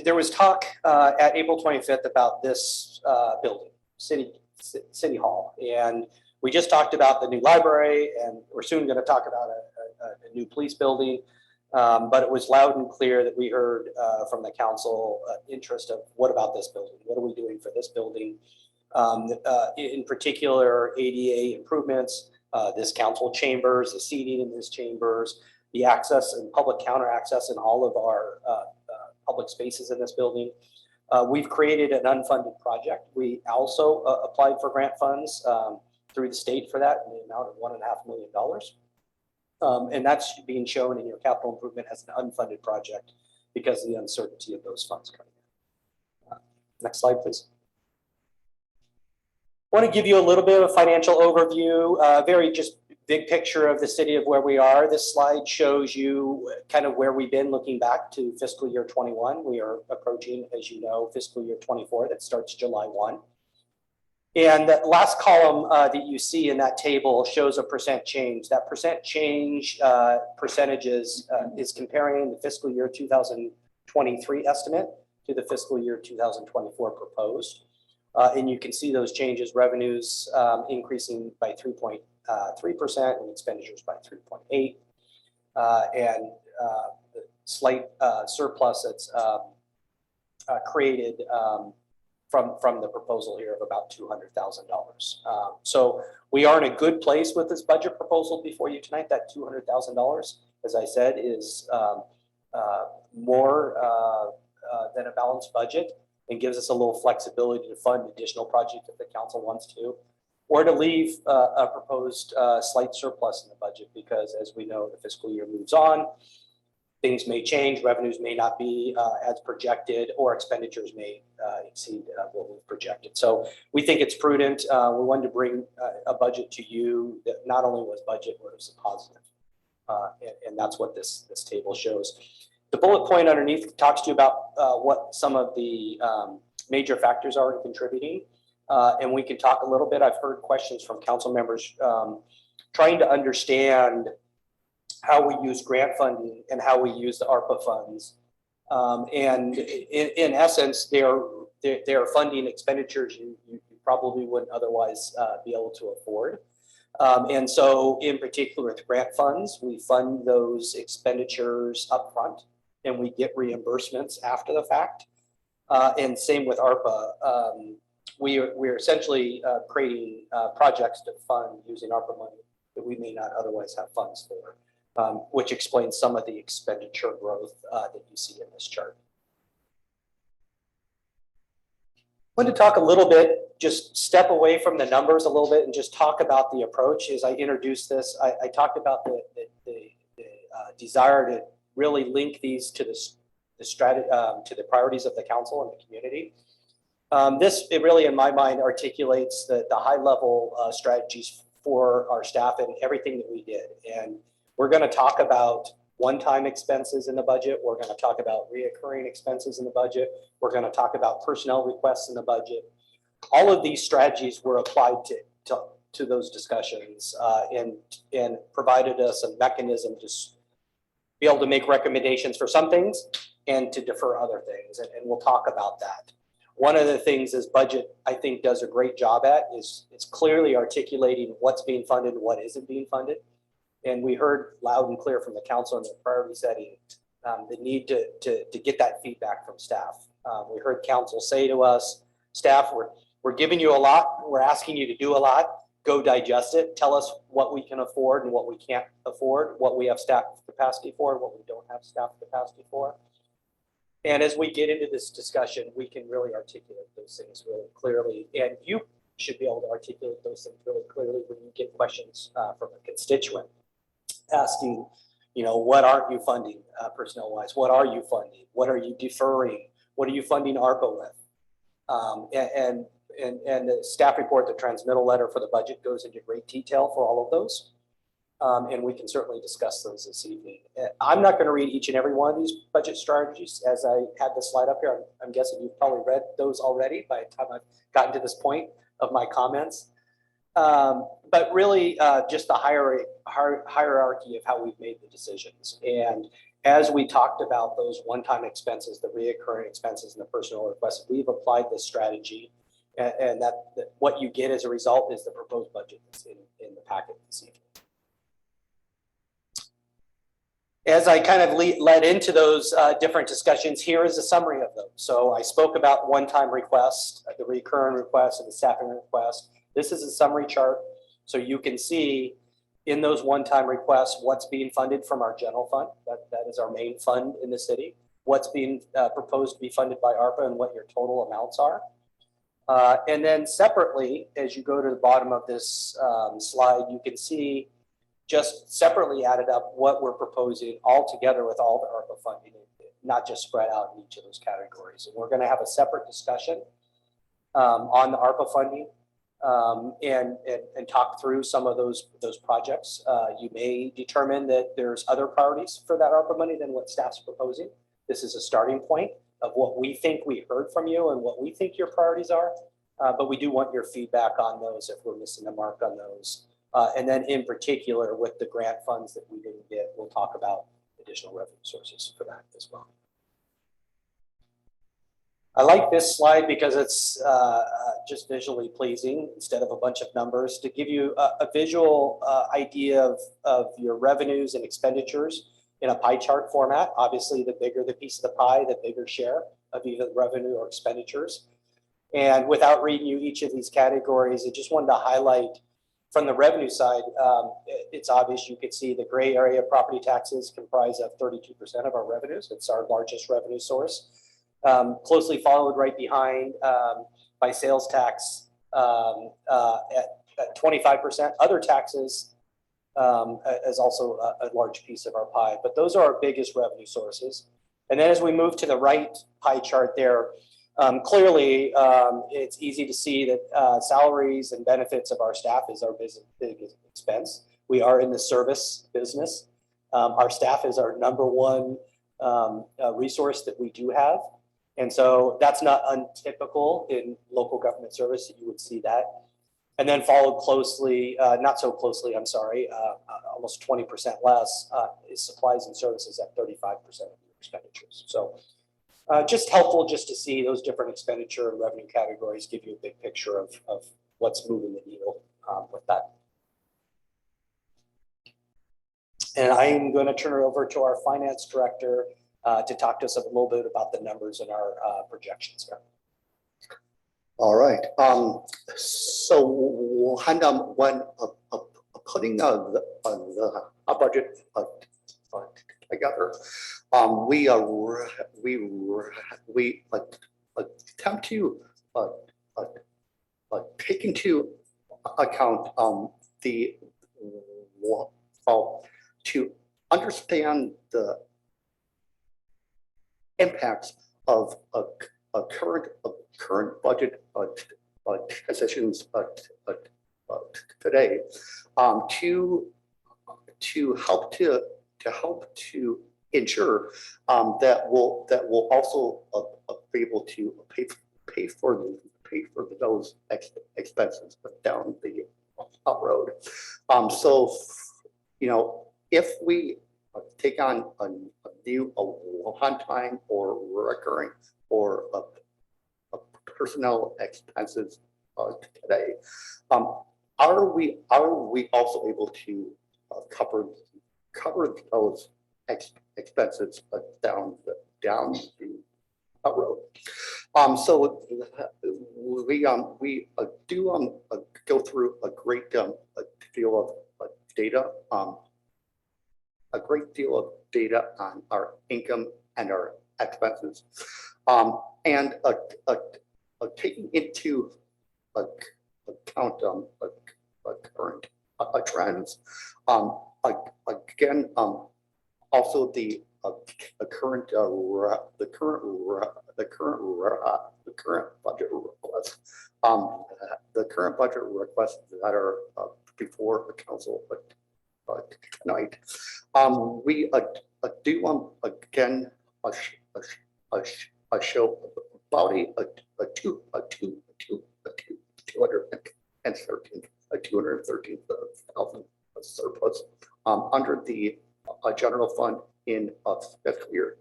there was talk at April 25th about this building, City Hall. And we just talked about the new library, and we're soon going to talk about a new police building. But it was loud and clear that we heard from the council interest of what about this building? What are we doing for this building? In particular, ADA improvements, this council chambers, the seating in this chambers, the access and public counter access in all of our public spaces in this building. We've created an unfunded project. We also applied for grant funds through the state for that in the amount of $1.5 million. And that's being shown in your capital improvement as an unfunded project because of the uncertainty of those funds coming in. Next slide, please. I want to give you a little bit of a financial overview, very just big picture of the city of where we are. This slide shows you kind of where we've been looking back to fiscal year 21. We are approaching, as you know, fiscal year 24 that starts July 1. And that last column that you see in that table shows a percent change. That percent change percentages is comparing the fiscal year 2023 estimate to the fiscal year 2024 proposed. And you can see those changes, revenues increasing by 3.3% and expenditures by 3.8%. And the slight surplus that's created from the proposal here of about $200,000. So we are in a good place with this budget proposal before you tonight. That $200,000, as I said, is more than a balanced budget and gives us a little flexibility to fund additional projects if the council wants to, or to leave a proposed slight surplus in the budget because, as we know, the fiscal year moves on. Things may change, revenues may not be as projected, or expenditures may exceed what we've projected. So we think it's prudent. We wanted to bring a budget to you that not only was budget, but was positive. And that's what this table shows. The bullet point underneath talks to you about what some of the major factors are in contributing. And we can talk a little bit. I've heard questions from council members trying to understand how we use grant funding and how we use the ARPA funds And in essence, they're funding expenditures you probably wouldn't otherwise be able to afford. And so in particular with grant funds, we fund those expenditures upfront and we get reimbursements after the fact. And same with ARPA. We're essentially creating projects to fund using ARPA money that we may not otherwise have funds for, which explains some of the expenditure growth that you see in this chart. I want to talk a little bit, just step away from the numbers a little bit and just talk about the approach. As I introduced this, I talked about the desire to really link these to the strategy, to the priorities of the council and the community. It really, in my mind, articulates the high level strategies for our staff and everything that we did. And we're going to talk about one-time expenses in the budget. We're going to talk about reoccurring expenses in the budget. We're going to talk about personnel requests in the budget. All of these strategies were applied to those discussions and provided us a mechanism to be able to make recommendations for some things and to defer other things. And we'll talk about that. One of the things this budget, I think, does a great job at is it's clearly articulating what's being funded and what isn't being funded. And we heard loud and clear from the council in the priority setting the need to get that feedback from staff. We heard council say to us, staff, we're giving you a lot. We're asking you to do a lot. Go digest it. Tell us what we can afford and what we can't afford, what we have staff capacity for, and what we don't have staff capacity for. And as we get into this discussion, we can really articulate those things really clearly. And you should be able to articulate those things really clearly when you get questions from a constituent asking, what aren't you funding personnel-wise? What are you funding? What are you deferring? What are you funding ARPA with? And the staff report, the transmittal letter for the budget goes into great detail for all of those. And we can certainly discuss those this evening. I'm not going to read each and every one of these budget strategies as I had the slide up here. I'm guessing you've probably read those already by the time I've gotten to this point of my comments. But really just the hierarchy of how we've made the decisions. And as we talked about those one-time expenses, the reoccurring expenses and the personnel requests, we've applied this strategy. And that what you get as a result is the proposed budget that's in the packet this evening. As I kind of led into those different discussions, here is a summary of them. So I spoke about one-time request, the recurring request, and the staffing request. This is a summary chart. So you can see in those one-time requests, what's being funded from our general fund. That is our main fund in the city. What's being proposed to be funded by ARPA and what your total amounts are. And then separately, as you go to the bottom of this slide, you can see just separately added up what we're proposing all together with all the ARPA funding, not just spread out in each of those categories. And we're going to have a separate discussion on the ARPA funding and talk through some of those projects. You may determine that there's other priorities for that ARPA money than what staff's proposing. This is a starting point of what we think we heard from you and what we think your priorities are. But we do want your feedback on those if we're missing the mark on those. And then in particular with the grant funds that we didn't get, we'll talk about additional revenue sources for that as well. I like this slide because it's just visually pleasing instead of a bunch of numbers to give you a visual idea of your revenues and expenditures in a pie chart format. Obviously, the bigger the piece of the pie, the bigger share of either revenue or expenditures. And without reading you each of these categories, I just wanted to highlight from the revenue side, it's obvious you could see the gray area property taxes comprise of 32% of our revenues. It's our largest revenue source. Closely followed right behind by sales tax at 25%. Other taxes is also a large piece of our pie, but those are our biggest revenue sources. And then as we move to the right pie chart there, clearly it's easy to see that salaries and benefits of our staff is our biggest expense. We are in the service business. Our staff is our number one resource that we do have. And so that's not untypical in local government service that you would see that. And then followed closely, not so closely, I'm sorry, almost 20% less is supplies and services at 35% of your expenditures. So just helpful just to see those different expenditure and revenue categories, give you a big picture of what's moving the needle with that. And I'm going to turn it over to our finance director to talk to us a little bit about the numbers and our projections here. All right. So when putting a budget together, we attempt to take into account to understand the impacts of current budget decisions today, to help to ensure that will also be able to pay for those expenses down the road. So, you know, if we take on a new one-time or recurring or personnel expenses today, are we also able to cover those expenses down the road? So we do go through a great deal of data, on our income and our expenses, and taking into account current trends. Again, also the current budget requests, that are before the council tonight. We do again show about a 213,000 surplus under the general fund in fiscal year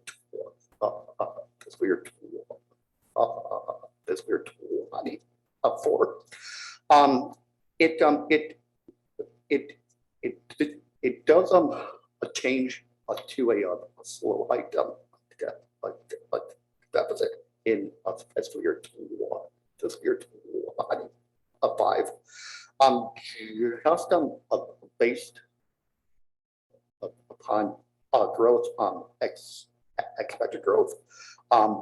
24. It does change to a slight deficit in fiscal year 25. Just based upon growth, expected growth, but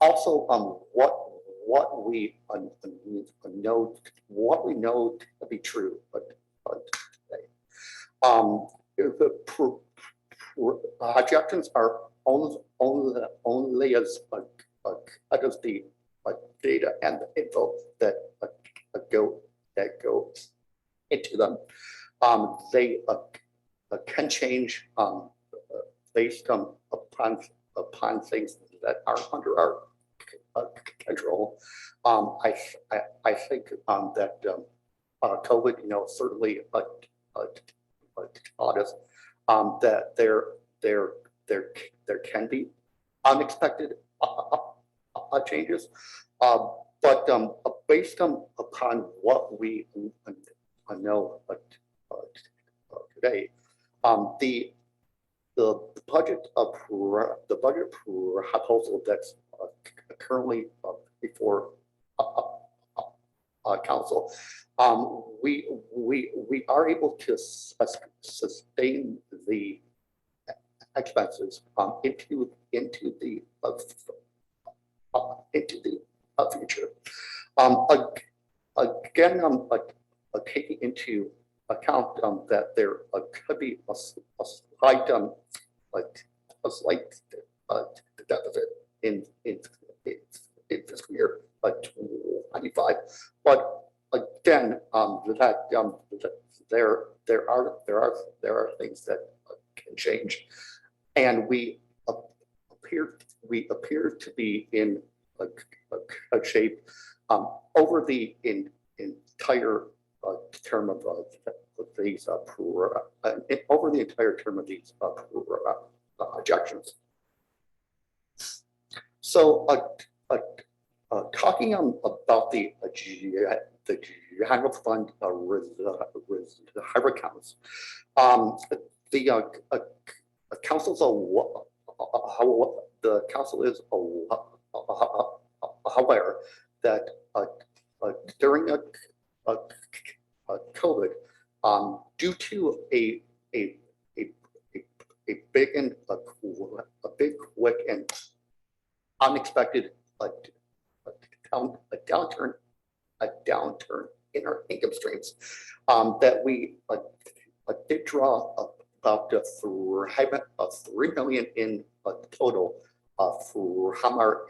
also what we know to be true, the projections are only as the data and the info that go into them. They can change based upon things that are under our control. I think that COVID, certainly taught us that there can be unexpected changes, but based upon what we know today, the budget proposal that's currently before council, we are able to sustain the expenses into the future. Again, taking into account that there could be a slight deficit in fiscal year 25, but again, there are things that can change, and we appear to be in a shape over the entire term of these over the entire term of these projections. So talking about the general fund reserve accounts, the council's the council is aware that during COVID, due to a big and a big, quick and unexpected downturn in our income streams, that we did draw about 3 million in total from our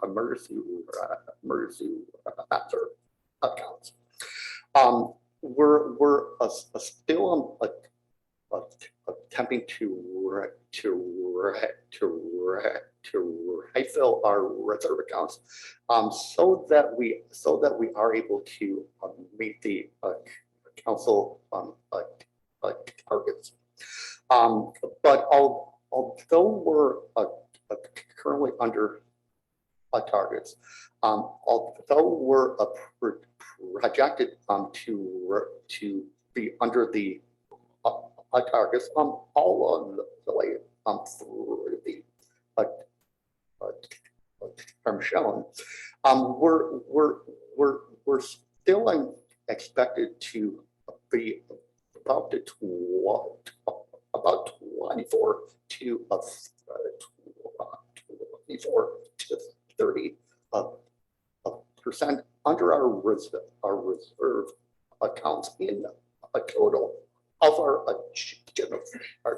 emergency matter accounts. We're still attempting to refill our reserve accounts, so that we are able to meet the council targets. But although we're currently under targets, although we're projected to be under the targets all of the way through the term shown, we're still expected to be about 24 to 30% under our reserve accounts in a total of our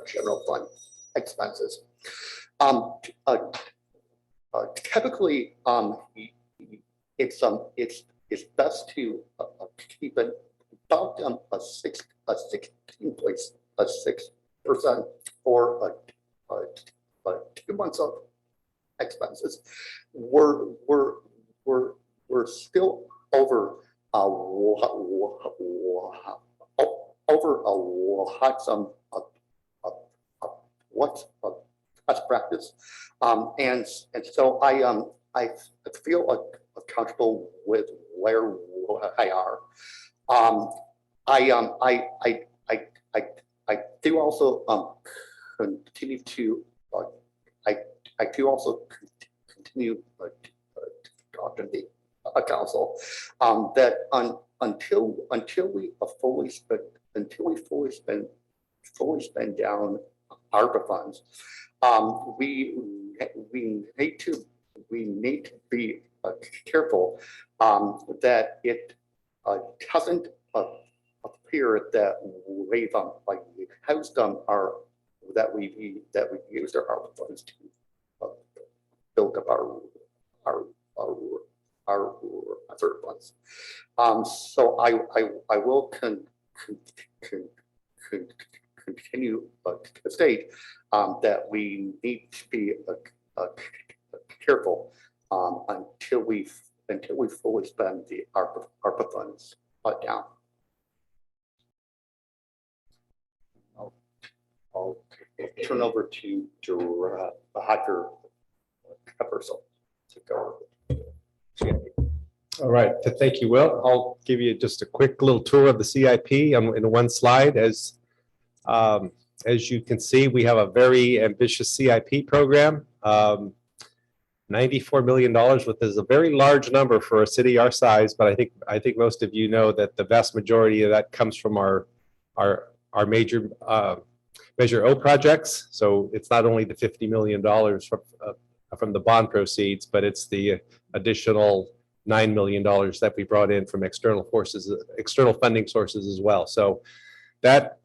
general fund expenses. Typically, it's best to keep it about a 16% for 2 months of expenses. We're still over what's best practice, and so I feel comfortable with where I are. I do also continue to I do also continue to talk to the council that until we fully spend down ARPA funds, we need to be careful that it doesn't appear that we've housed our that we used our ARPA funds to build up our reserve funds. So I will continue to state that we need to be careful until we fully spend the ARPA funds down. I'll turn over to Hacker Pepperson to go. All right, thank you, Will. I'll give you just a quick little tour of the CIP in one slide. As you can see, we have a very ambitious CIP program. $94 million, which is a very large number for a city our size, but I think most of you know that the vast majority of that comes from our major Measure O projects. So it's not only the $50 million from the bond proceeds, but it's the additional $9 million that we brought in from external funding sources as well. So that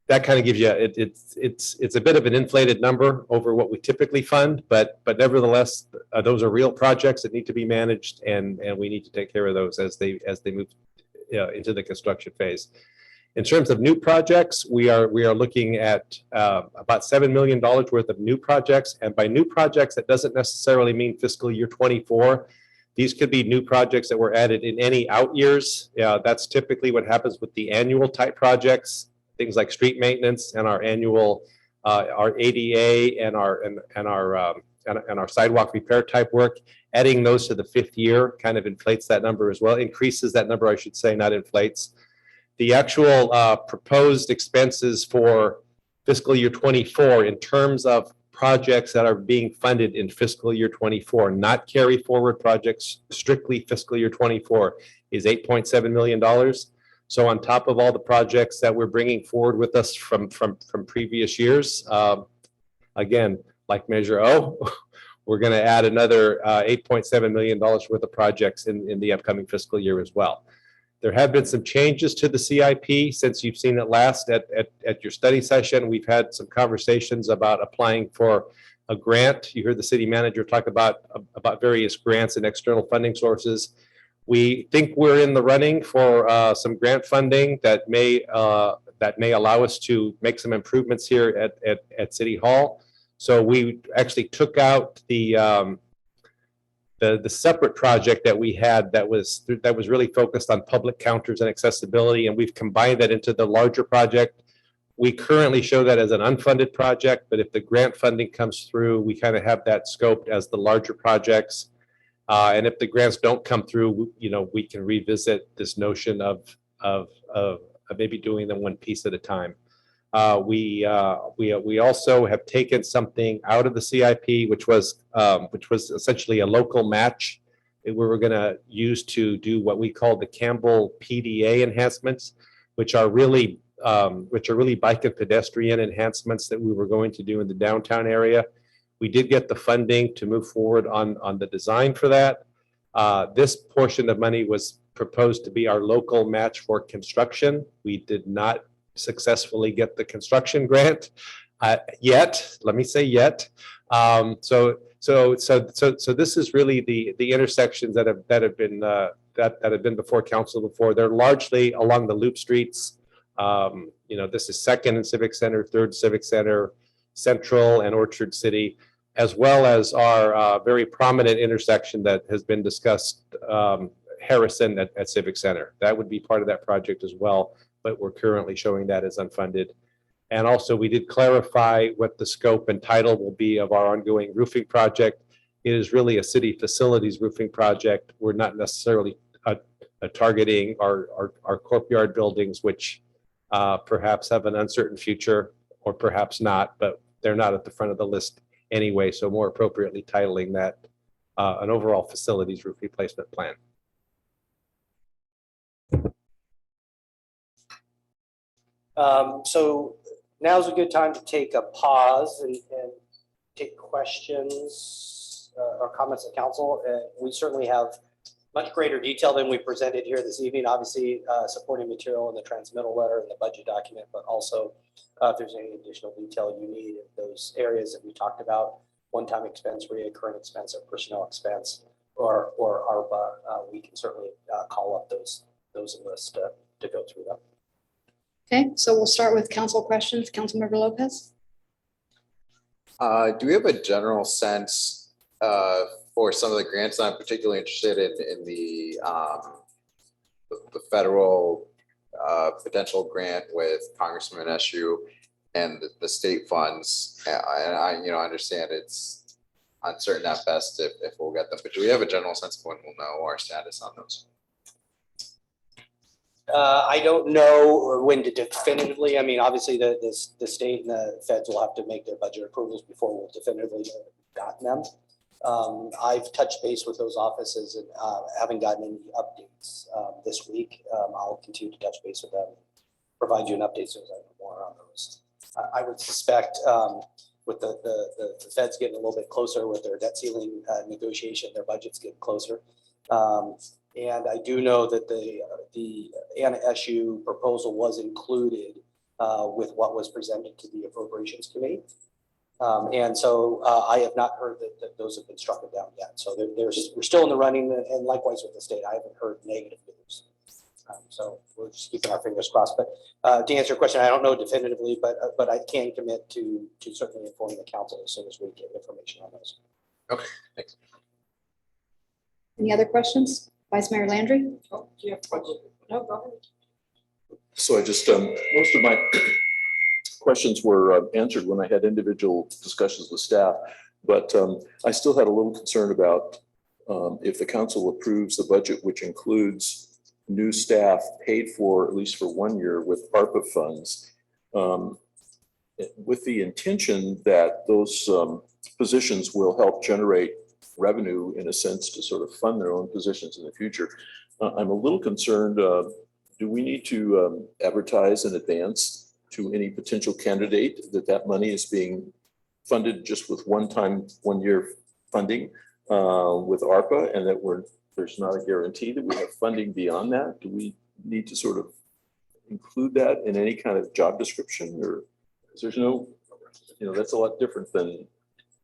kind of gives you it's a bit of an inflated number over what we typically fund, but nevertheless, those are real projects that need to be managed, and we need to take care of those as they move into the construction phase. In terms of new projects, we are looking at about $7 million worth of new projects, and by new projects, that doesn't necessarily mean fiscal year 24. These could be new projects that were added in any out years. That's typically what happens with the annual type projects, things like street maintenance and our annual our ADA and our sidewalk repair type work. Adding those to the 5th year kind of inflates that number as well, increases that number, I should say, not inflates. The actual proposed expenses for fiscal year 24 in terms of projects that are being funded in fiscal year 24, not carry forward projects, strictly fiscal year 24, is $8.7 million. So on top of all the projects that we're bringing forward with us from previous years, again, like Measure O, we're going to add another $8.7 million worth of projects in the upcoming fiscal year as well. There have been some changes to the CIP since you've seen it last at your study session. We've had some conversations about applying for a grant. You heard the city manager talk about various grants and external funding sources. We think we're in the running for some grant funding that may allow us to make some improvements here at City Hall. So we actually took out the separate project that we had that was really focused on public counters and accessibility, and we've combined that into the larger project. We currently show that as an unfunded project, but if the grant funding comes through, we kind of have that scoped as the larger projects. And if the grants don't come through, we can revisit this notion of maybe doing them one piece at a time. We also have taken something out of the CIP, which was essentially a local match that we were going to use to do what we call the Campbell PDA enhancements, which are really bike and pedestrian enhancements that we were going to do in the downtown area. We did get the funding to move forward on the design for that. This portion of money was proposed to be our local match for construction. We did not successfully get the construction grant yet. Let me say yet. So this is really the intersections that have been before council before. They're largely along the loop streets. This is 2nd and Civic Center, 3rd Civic Center, Central and Orchard City, as well as our very prominent intersection that has been discussed, Harrison at Civic Center. That would be part of that project as well, but we're currently showing that as unfunded. And also we did clarify what the scope and title will be of our ongoing roofing project. It is really a city facilities roofing project. We're not necessarily targeting our courtyard buildings, which perhaps have an uncertain future or perhaps not, but they're not at the front of the list anyway. So more appropriately titling that an overall facilities roof replacement plan. So now's a good time to take a pause and take questions or comments of council. We certainly have much greater detail than we presented here this evening. Obviously, supporting material in the transmittal letter and the budget document, but also if there's any additional detail you need in those areas that we talked about, one-time expense, recurring expense, or personnel expense, or ARPA, we can certainly call up those lists to go through them. Okay, so we'll start with council questions. Councilmember Lopez. Do we have a general sense for some of the grants? I'm particularly interested in the federal potential grant with Congressman Eshoo and the state funds. And I understand it's uncertain at best if we'll get them, but do we have a general sense of when we'll know our status on those? I don't know when to definitively. I mean, obviously the state and the feds will have to make their budget approvals before we'll definitively know we've gotten them. I've touched base with those offices and haven't gotten any updates this week. I'll continue to touch base with them, provide you an update as soon as I know more on those. I would suspect with the feds getting a little bit closer with their debt ceiling negotiation, their budget's getting closer. And I do know that the Anna Eshoo proposal was included with what was presented to the Appropriations Committee. And so I have not heard that those have been struck down yet. So we're still in the running, and likewise with the state, I haven't heard negative news. So we're just keeping our fingers crossed. But to answer your question, I don't know definitively, but I can commit to certainly informing the council as soon as we get information on those. Okay, thanks. Any other questions? Vice Mayor Landry? Oh, do you have questions? No, go ahead. So I just, most of my questions were answered when I had individual discussions with staff, but I still had a little concern about if the council approves the budget, which includes new staff paid for at least for 1 year with ARPA funds, with the intention that those positions will help generate revenue in a sense to sort of fund their own positions in the future. I'm a little concerned, do we need to advertise in advance to any potential candidate that that money is being funded just with one-time, 1 year funding with ARPA, and that there's not a guarantee that we have funding beyond that? Do we need to sort of include that in any kind of job description, or is there's no, that's a lot different than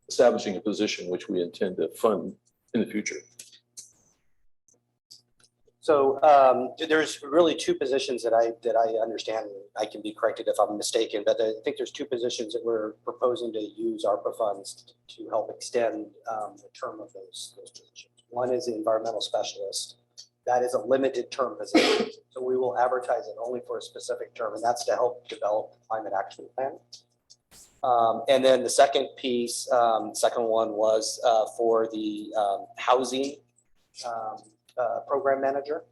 establishing a position which we intend to fund in the future? So there's really two positions that I understand. I can be corrected if I'm mistaken, but I think there's two positions that we're proposing to use ARPA funds to help extend the term of those positions. One is the environmental specialist. That is a limited term position. So we will advertise it only for a specific term, and that's to help develop the climate action plan. And then the second piece, second one was for the housing program manager.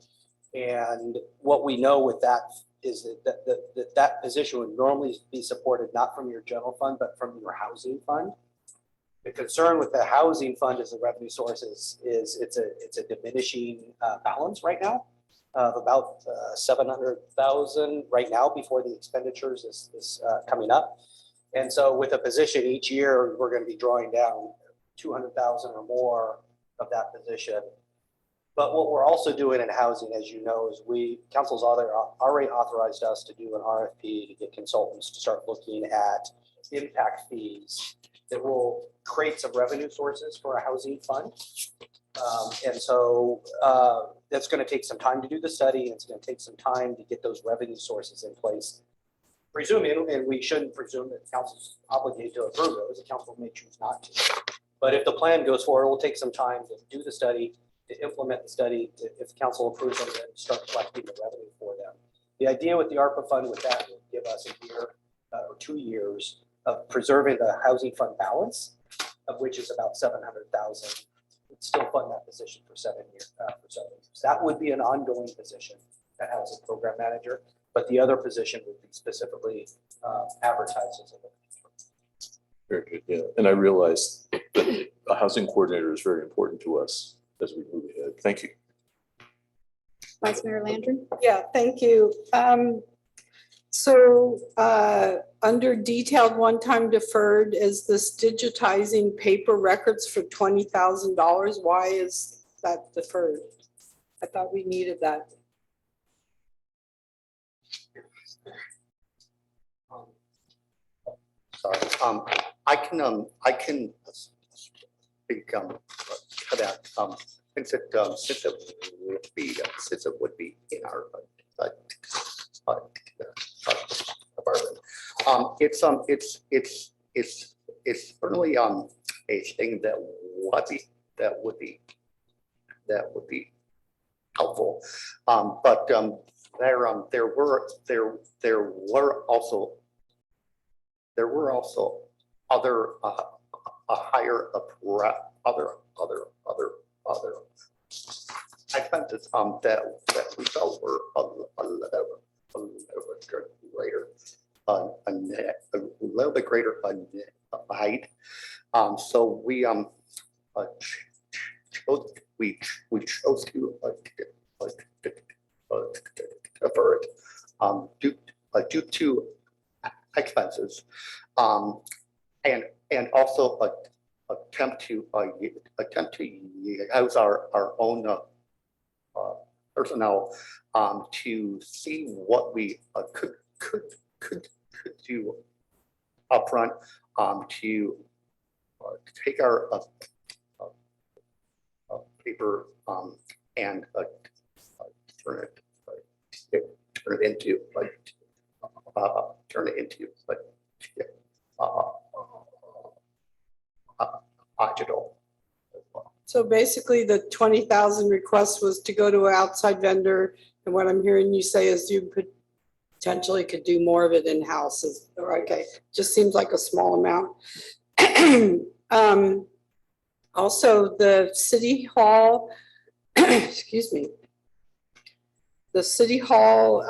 And what we know with that is that position would normally be supported not from your general fund, but from your housing fund. The concern with the housing fund as a revenue source is it's a diminishing balance right now of about 700,000 right now before the expenditures is coming up. And so with a position each year, we're going to be drawing down 200,000 or more of that position. But what we're also doing in housing, as you know, is council's already authorized us to do an RFP to get consultants to start looking at impact fees that will create some revenue sources for a housing fund. And so that's going to take some time to do the study. And it's going to take some time to get those revenue sources in place. Presuming, and we shouldn't presume that council's obligated to approve those, the council may choose not to. But if the plan goes forward, it will take some time to do the study, to implement the study, if the council approves them, then start collecting the revenue for them. The idea with the ARPA fund with that would give us a year or 2 years of preserving the housing fund balance, of which is about 700,000. We'd still fund that position for 7 years. That would be an ongoing position, that housing program manager. But the other position would be specifically advertised as a. Very good, yeah. And I realize that a housing coordinator is very important to us as we move ahead. Thank you. Vice Mayor Landry? Yeah, thank you. So under detailed one-time deferred is this digitizing paper records for $20,000. Why is that deferred? I thought we needed that. Sorry, I can speak to that. Since it would be in our department. It's certainly a thing that would be helpful. But there were also other expenses that we felt were a little bit greater height. So we chose to defer it due to expenses, and also attempt to use our own personnel to see what we could do upfront to take our paper and turn it into digital. So basically the 20,000 request was to go to an outside vendor. And what I'm hearing you say is you could potentially could do more of it in-house. Okay, just seems like a small amount. Also, the city hall, excuse me. The city hall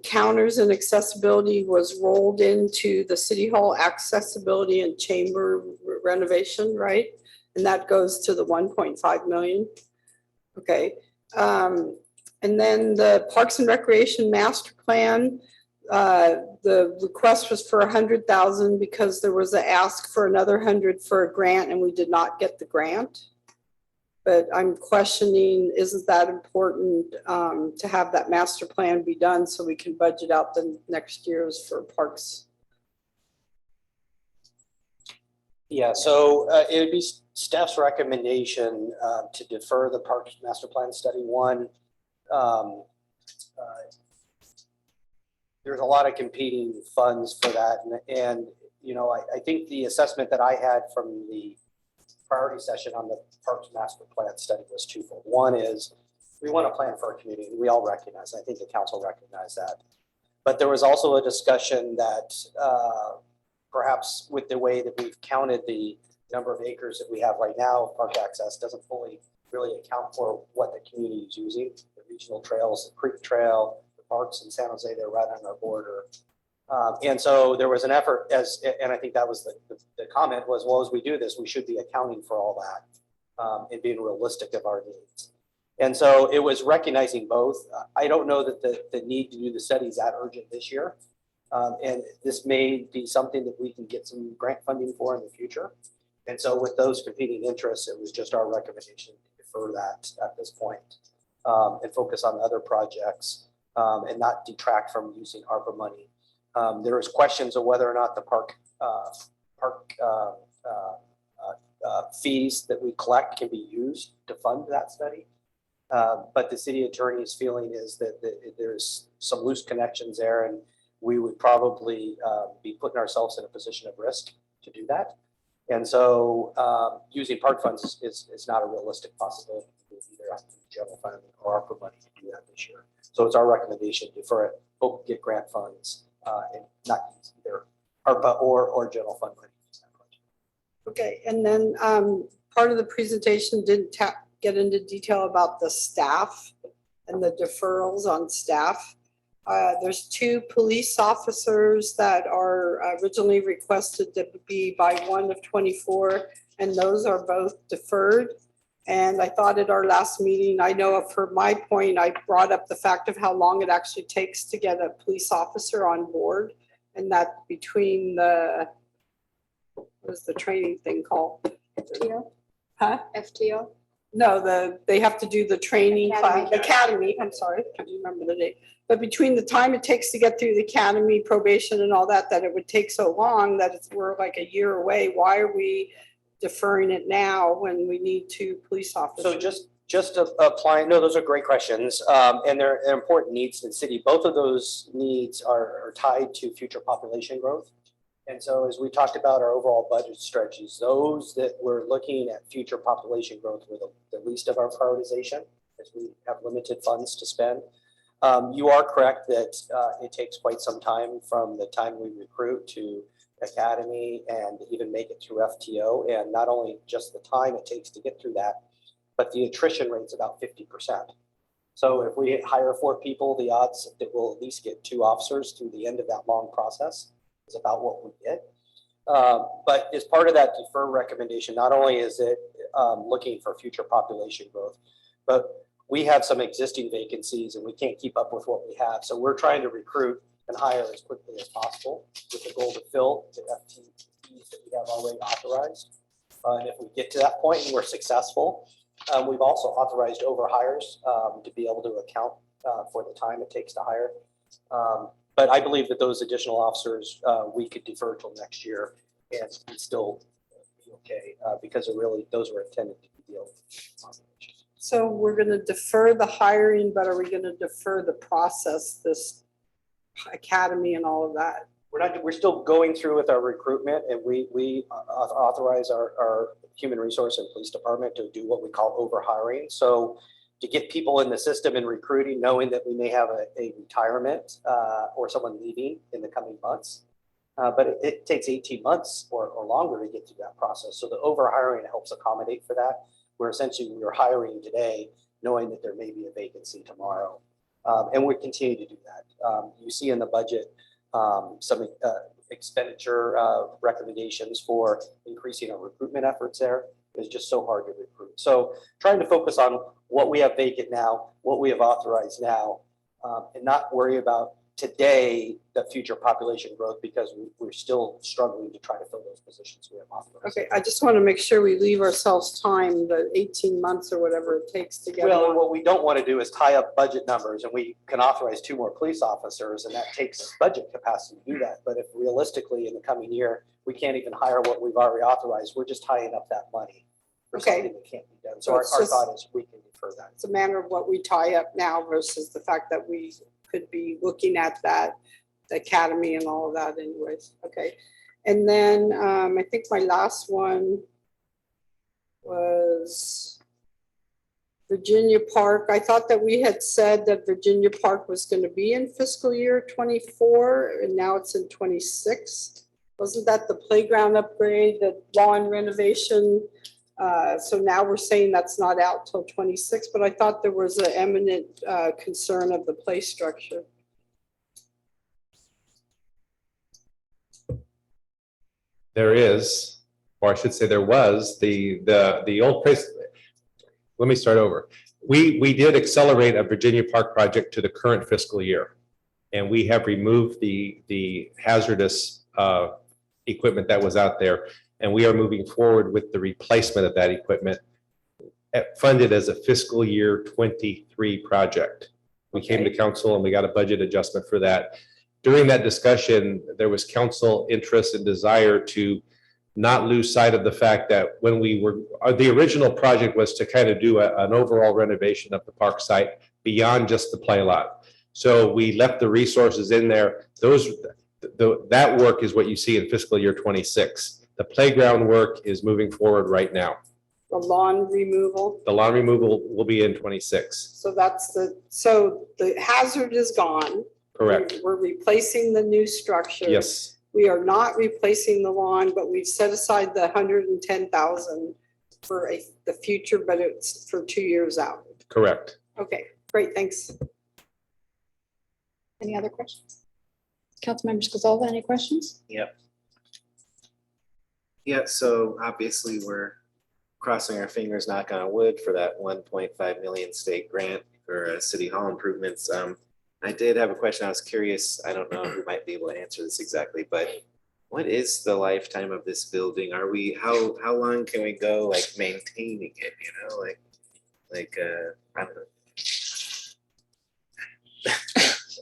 counters and accessibility was rolled into the city hall accessibility and chamber renovation, right? And that goes to the 1.5 million. Okay. And then the Parks and Recreation Master Plan, the request was for 100,000 because there was an ask for another 100 for a grant and we did not get the grant. But I'm questioning, isn't that important to have that master plan be done so we can budget out the next years for parks? Yeah, so it would be staff's recommendation to defer the Parks Master Plan Study 1. There's a lot of competing funds for that. And you know, I think the assessment that I had from the priority session on the Parks Master Plan Study was twofold. One is we want to plan for our community. We all recognize, I think the council recognized that. But there was also a discussion that perhaps with the way that we've counted the number of acres that we have right now, park access doesn't fully really account for what the community is using. The regional trails, the Creek Trail, the parks in San Jose, they're right on our border. And so there was an effort and I think that was the comment was, well, as we do this, we should be accounting for all that and being realistic of our needs. And so it was recognizing both. I don't know that the need to do the study is that urgent this year. And this may be something that we can get some grant funding for in the future. And so with those competing interests, it was just our recommendation to defer that at this point and focus on other projects and not detract from using ARPA money. There was questions of whether or not the park fees that we collect can be used to fund that study. But the city attorney's feeling is that there's some loose connections there and we would probably be putting ourselves in a position of risk to do that. And so using park funds is not a realistic possibility. Either general fund or ARPA money to do that this year. So it's our recommendation to defer it, hope to get grant funds and not use either ARPA or general fund money. Okay, and then part of the presentation didn't get into detail about the staff and the deferrals on staff. There's 2 police officers that are originally requested to be by 1 of 24, and those are both deferred. And I thought at our last meeting, I know for my point, I brought up the fact of how long it actually takes to get a police officer on board, and that between the, what is the training thing called? FTO? Huh? FTO? No, they have to do the training class, academy, I'm sorry, I do remember the date. But between the time it takes to get through the academy, probation and all that, that it would take so long that we're like a year away. Why are we deferring it now when we need 2 police officers? So just applying, no, those are great questions. And they're important needs in the city. Both of those needs are tied to future population growth. And so as we talked about our overall budget strategies, those that we're looking at future population growth were the least of our prioritization as we have limited funds to spend. You are correct that it takes quite some time from the time we recruit to academy and even make it through FTO. And not only just the time it takes to get through that, but the attrition rate's about 50%. So if we hire 4 people, the odds that we'll at least get 2 officers through the end of that long process is about what we get. But as part of that defer recommendation, not only is it looking for future population growth, but we have some existing vacancies and we can't keep up with what we have. So we're trying to recruit and hire as quickly as possible with the goal to fill the FTEs that we have already authorized. And if we get to that point and we're successful, we've also authorized overhires to be able to account for the time it takes to hire. But I believe that those additional officers, we could defer till next year and still be okay because those were intended to be dealt with. So we're going to defer the hiring, but are we going to defer the process, this academy and all of that? We're still going through with our recruitment, and we authorize our human resource and police department to do what we call overhiring. So to get people in the system and recruiting, knowing that we may have a retirement or someone leaving in the coming months. But it takes 18 months or longer to get through that process. So the overhiring helps accommodate for that, where essentially we are hiring today, knowing that there may be a vacancy tomorrow. And we continue to do that. You see in the budget some expenditure recommendations for increasing our recruitment efforts there. It's just so hard to recruit. So trying to focus on what we have vacant now, what we have authorized now, and not worry about today the future population growth, because we're still struggling to try to fill those positions we have authorized. Okay, I just want to make sure we leave ourselves time, the 18 months or whatever it takes to get. Well, one. what we don't want to do is tie up budget numbers, and we can authorize 2 more police officers, and that takes budget capacity to do that. But if realistically in the coming year, we can't even hire what we've already authorized, we're just tying up that money for Okay. something that can't be done. So So our it's just- thought is we can defer that. It's a matter of what we tie up now versus the fact that we could be looking at that, the academy and all of that anyways. Okay. And then I think my last one was Virginia Park. I thought that we had said that Virginia Park was going to be in fiscal year 24, and now it's in 26. Wasn't that the playground upgrade, the lawn renovation? So now we're saying that's not out till 26, but I thought there was an eminent concern of the play structure. There is, or I should say there was, the old place. Let me start over. We did accelerate a Virginia Park project to the current fiscal year. And we have removed the hazardous equipment that was out there. And we are moving forward with the replacement of that equipment funded as a fiscal year 23 project. We came to council and we got a budget adjustment for that. During that discussion, there was council interest and desire to not lose sight of the fact that when we were, the original project was to kind of do an overall renovation of the park site beyond just the play lot. So we left the resources in there. That work is what you see in fiscal year 26. The playground work is moving forward right now. The lawn removal. The lawn removal will be in 26. So so the hazard is gone. Correct. We're replacing the new structure. Yes. We are not replacing the lawn, but we've set aside the 110,000 for the future, but it's for 2 years out. Correct. Okay, great, thanks. Any other questions? Councilmember Scozzolva, any questions? Yep. Yeah, so obviously we're crossing our fingers, knock on wood, for that 1.5 million state grant for city hall improvements. I did have a question. I was curious. I don't know who might be able to answer this exactly, but what is the lifetime of this building? Are we, how long can we go like maintaining it, you know, I don't know.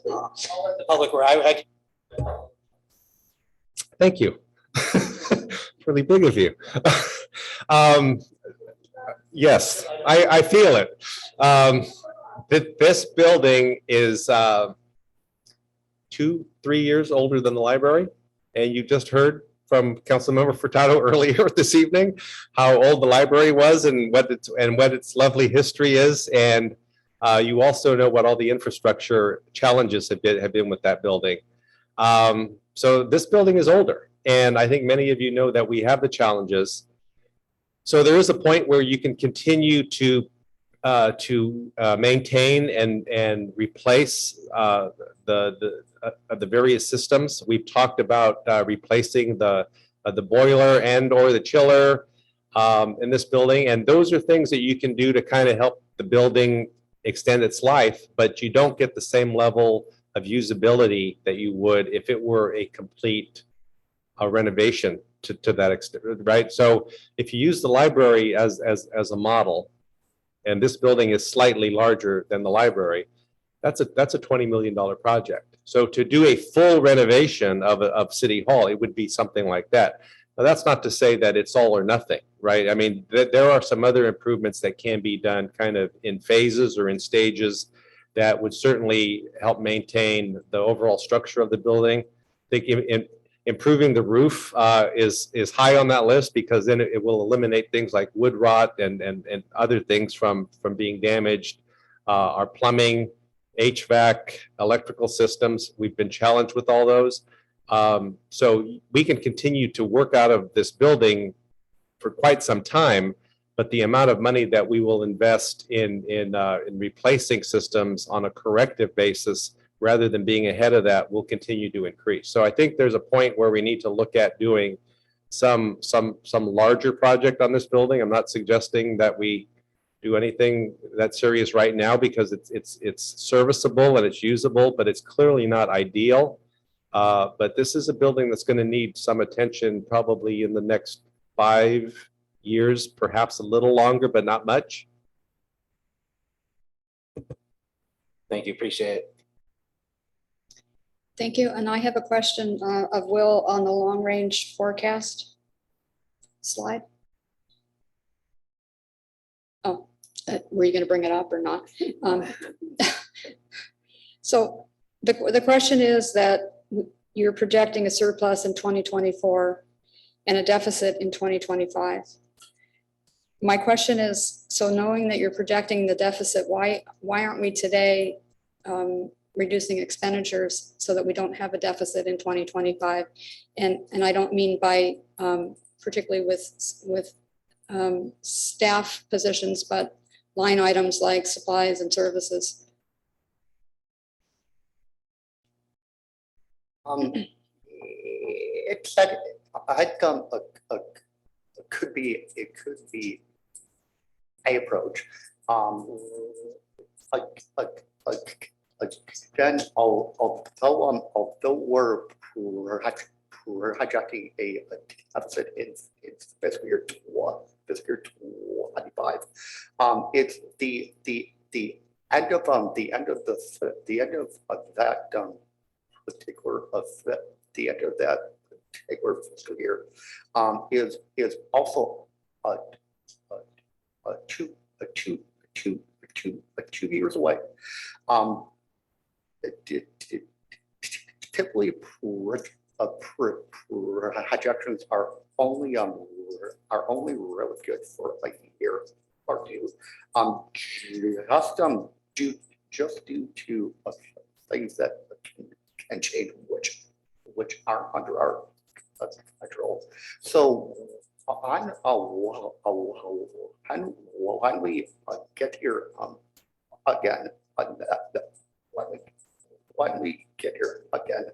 The public, where I Thank you. Really big of you. Yes, I feel it. This building is 2-3 years older than the library. And you just heard from Councilmember Furtado earlier this evening how old the library was and what its lovely history is. And you also know what all the infrastructure challenges have been with that building. So this building is older. And I think many of you know that we have the challenges. So there is a point where you can continue to maintain and replace the various systems. We've talked about replacing the boiler and or the chiller in this building. And those are things that you can do to kind of help the building extend its life, but you don't get the same level of usability that you would if it were a complete renovation to that extent, right? So if you use the library as a model, and this building is slightly larger than the library, that's a $20 million project. So to do a full renovation of City Hall, it would be something like that. Now, that's not to say that it's all or nothing, right? I mean, there are some other improvements that can be done kind of in phases or in stages that would certainly help maintain the overall structure of the building. I think improving the roof is high on that list, because then it will eliminate things like wood rot and other things from being damaged. our plumbing, HVAC, electrical systems. We've been challenged with all those. So we can continue to work out of this building for quite some time, but the amount of money that we will invest in replacing systems on a corrective basis, rather than being ahead of that, will continue to increase. So I think there's a point where we need to look at doing some larger project on this building. I'm not suggesting that we do anything that serious right now, because it's serviceable and it's usable, but it's clearly not ideal. But this is a building that's going to need some attention probably in the next 5 years, perhaps a little longer, but not much. Thank you, appreciate it. Thank you. And I have a question of Will on the long-range forecast slide. Oh, were you going to bring it up or not? So the question is that you're projecting a surplus in 2024 and a deficit in 2025. My question is, so knowing that you're projecting the deficit, why aren't we today reducing expenditures so that we don't have a deficit in 2025? And I don't mean by particularly with staff positions, but line items like supplies and services. It's that I could be a approach. Again, although we're projecting a deficit in fiscal year 25, it's the end of that particular the end of that particular fiscal year is also two years away. Typically, projections are only really good for like a year or two. Just due to things that can change, which aren't under our control. So when we get here again, when we get here again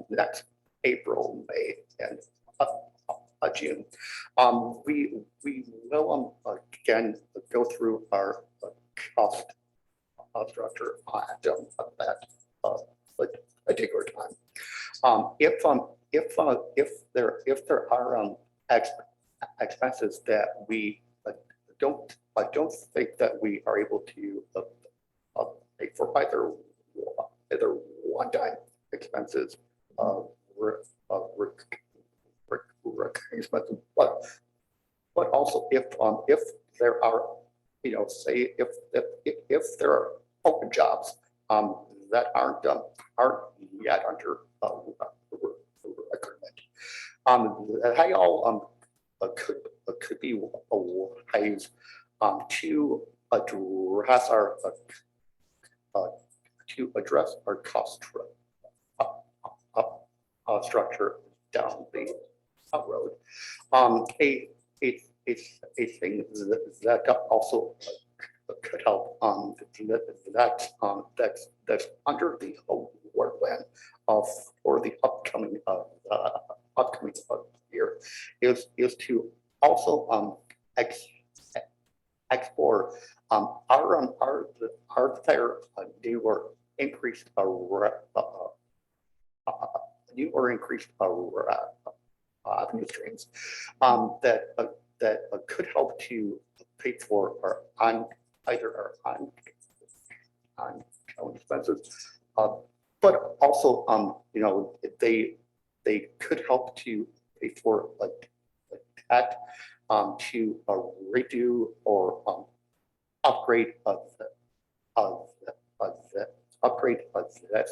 next April, May, and June, we will again go through our cost structure at that particular time. If there are expenses that we don't think that we are able to pay for, either one-time expenses, expenses, but also if there are, say if there are open jobs that aren't yet under agreement, they all could be ways to address our cost structure down the road. A thing that also could help that's under the award plan for the upcoming year is to also explore are there newer increased revenue streams that could help to pay for our either our expenses, but also they could help to pay for that to redo or upgrade that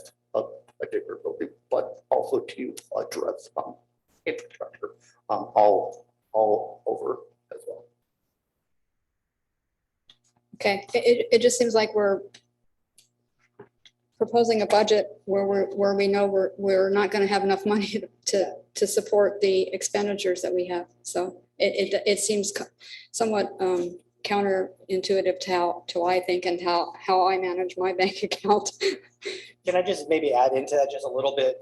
particular building, but also to address infrastructure all over as well. Okay, it just seems like we're proposing a budget where we know we're not going to have enough money to support the expenditures that we have. So it seems somewhat counterintuitive to I think and how I manage my bank account. Can I just maybe add into that just a little bit?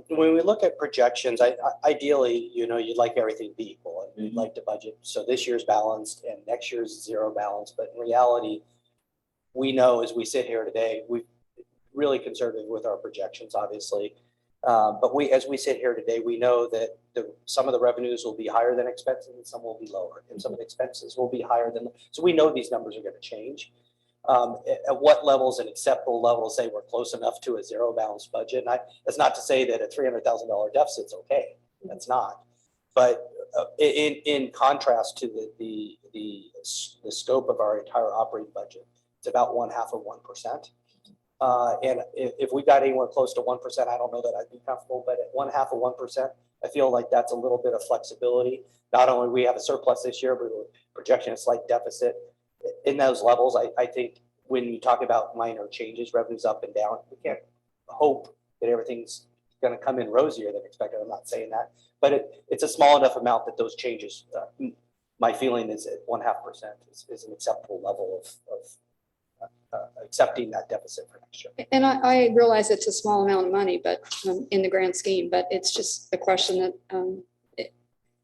When we look at projections, ideally, you'd like everything to be equal and you'd like to budget. So this year's balanced and next year's zero balance. But in reality, we know as we sit here today, we're really conservative with our projections, obviously. But as we sit here today, we know that some of the revenues will be higher than expenses and some will be lower. And some of the expenses will be higher than, so we know these numbers are going to change. At what levels, an acceptable level, say we're close enough to a zero balance budget. And that's not to say that a $300,000 deficit's okay. That's not. But in contrast to the scope of our entire operating budget, it's about 0.5%. And if we got anywhere close to 1%, I don't know that I'd be comfortable. But at 0.5%, I feel like that's a little bit of flexibility. Not only we have a surplus this year, but we're projecting a slight deficit. In those levels, I think when you talk about minor changes, revenues up and down, we can't hope that everything's going to come in rosier than expected. I'm not saying that, but it's a small enough amount that those changes, my feeling is at 0.5% is an acceptable level of accepting that deficit for next year. And I realize it's a small amount of money, but in the grand scheme, but it's just a question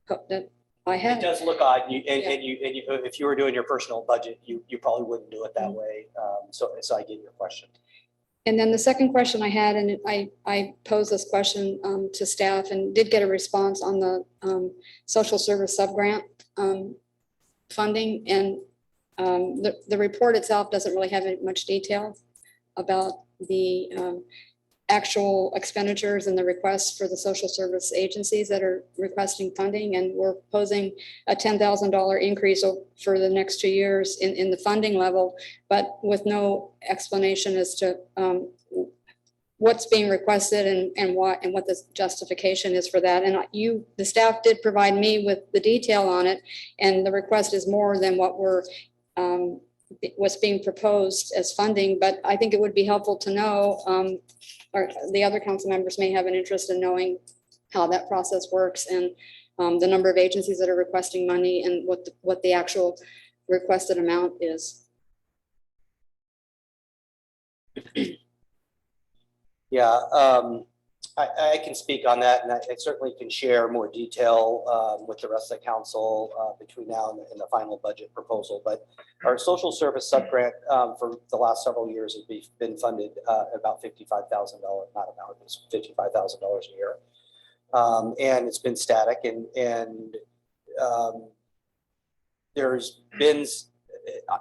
that I have. It does look odd, and if you were doing your personal budget, you probably wouldn't do it that way. So I get your question. And then the second question I had, and I posed this question to staff and did get a response on the social service subgrant funding. And the report itself doesn't really have much detail about the actual expenditures and the requests for the social service agencies that are requesting funding. And we're proposing a $10,000 increase for the next 2 years in the funding level, but with no explanation as to what's being requested and what the justification is for that. And the staff did provide me with the detail on it, and the request is more than what's being proposed as funding. But I think it would be helpful to know, or the other council members may have an interest in knowing how that process works and the number of agencies that are requesting money and what the actual requested amount is. Yeah, I can speak on that, and I certainly can share more detail with the rest of the council between now and the final budget proposal. But our social service subgrant for the last several years has been funded about $55,000, not about, it's $55,000 a year. And it's been static, and there's been,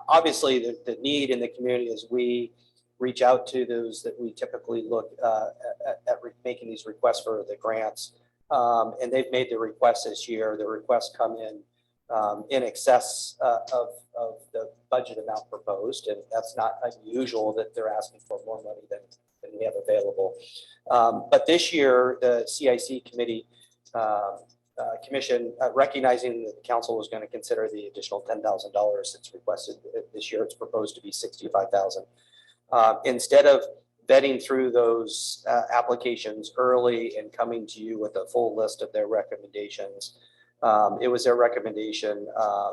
obviously the need in the community as we reach out to those that we typically look at making these requests for the grants. And they've made the requests this year. The requests come in excess of the budget amount proposed. And that's not unusual that they're asking for more money than we have available. But this year, the CIC committee commission, recognizing that the council was going to consider the additional $10,000 that's requested this year, it's proposed to be $65,000. Instead of vetting through those applications early and coming to you with a full list of their recommendations, it was their recommendation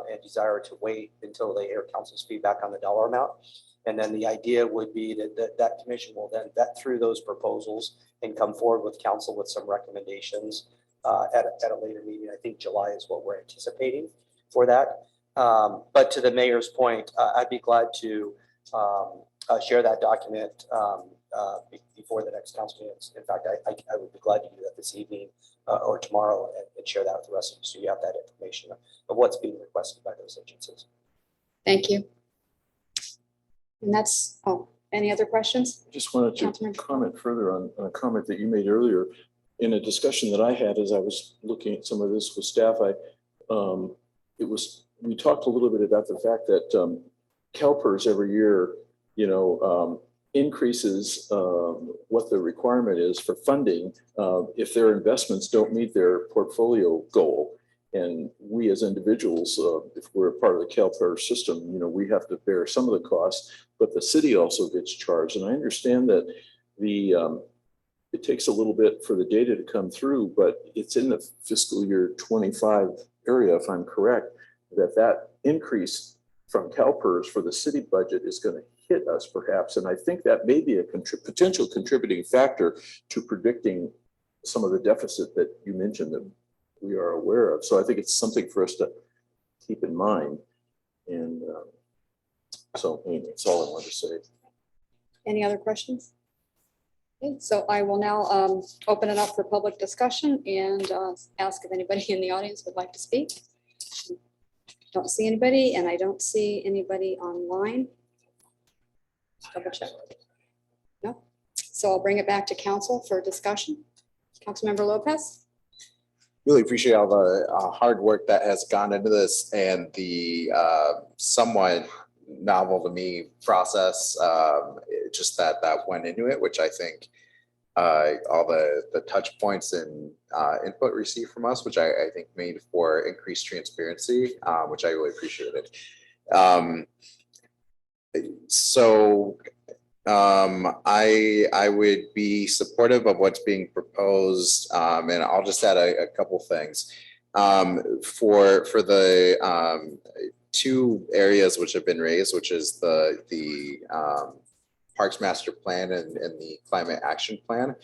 and desire to wait until they hear council's feedback on the dollar amount. And then the idea would be that commission will then vet through those proposals and come forward with council with some recommendations at a later meeting. I think July is what we're anticipating for that. But to the mayor's point, I'd be glad to share that document before the next council meeting. In fact, I would be glad to do that this evening or tomorrow and share that with the rest of you, so you have that information of what's being requested by those agencies. Thank you. And that's, any other questions? Just wanted to comment further on a comment that you made earlier. In a discussion that I had as I was looking at some of this with staff, we talked a little bit about the fact that CalPERS every year, increases what the requirement is for funding if their investments don't meet their portfolio goal. And we as individuals, if we're a part of the CalPERS system, we have to bear some of the costs, but the city also gets charged. And I understand that it takes a little bit for the data to come through, but it's in the fiscal year 25 area, if I'm correct, that increase from CalPERS for the city budget is going to hit us perhaps. And I think that may be a potential contributing factor to predicting some of the deficit that you mentioned that we are aware of. So I think it's something for us to keep in mind. And so anyway, that's all I wanted to say. Any other questions? Okay, so I will now open it up for public discussion and ask if anybody in the audience would like to speak. Don't see anybody, and I don't see anybody online. Double check. No. So I'll bring it back to council for discussion. Councilmember Lopez. Really appreciate all the hard work that has gone into this and the somewhat novel to me process, just that went into it, which I think all the touch points and input received from us, which I think made for increased transparency, which I really appreciated. I would be supportive of what's being proposed, and I'll just add a couple things. For the two areas which have been raised, which is the Parks Master Plan and the Climate Action Plan.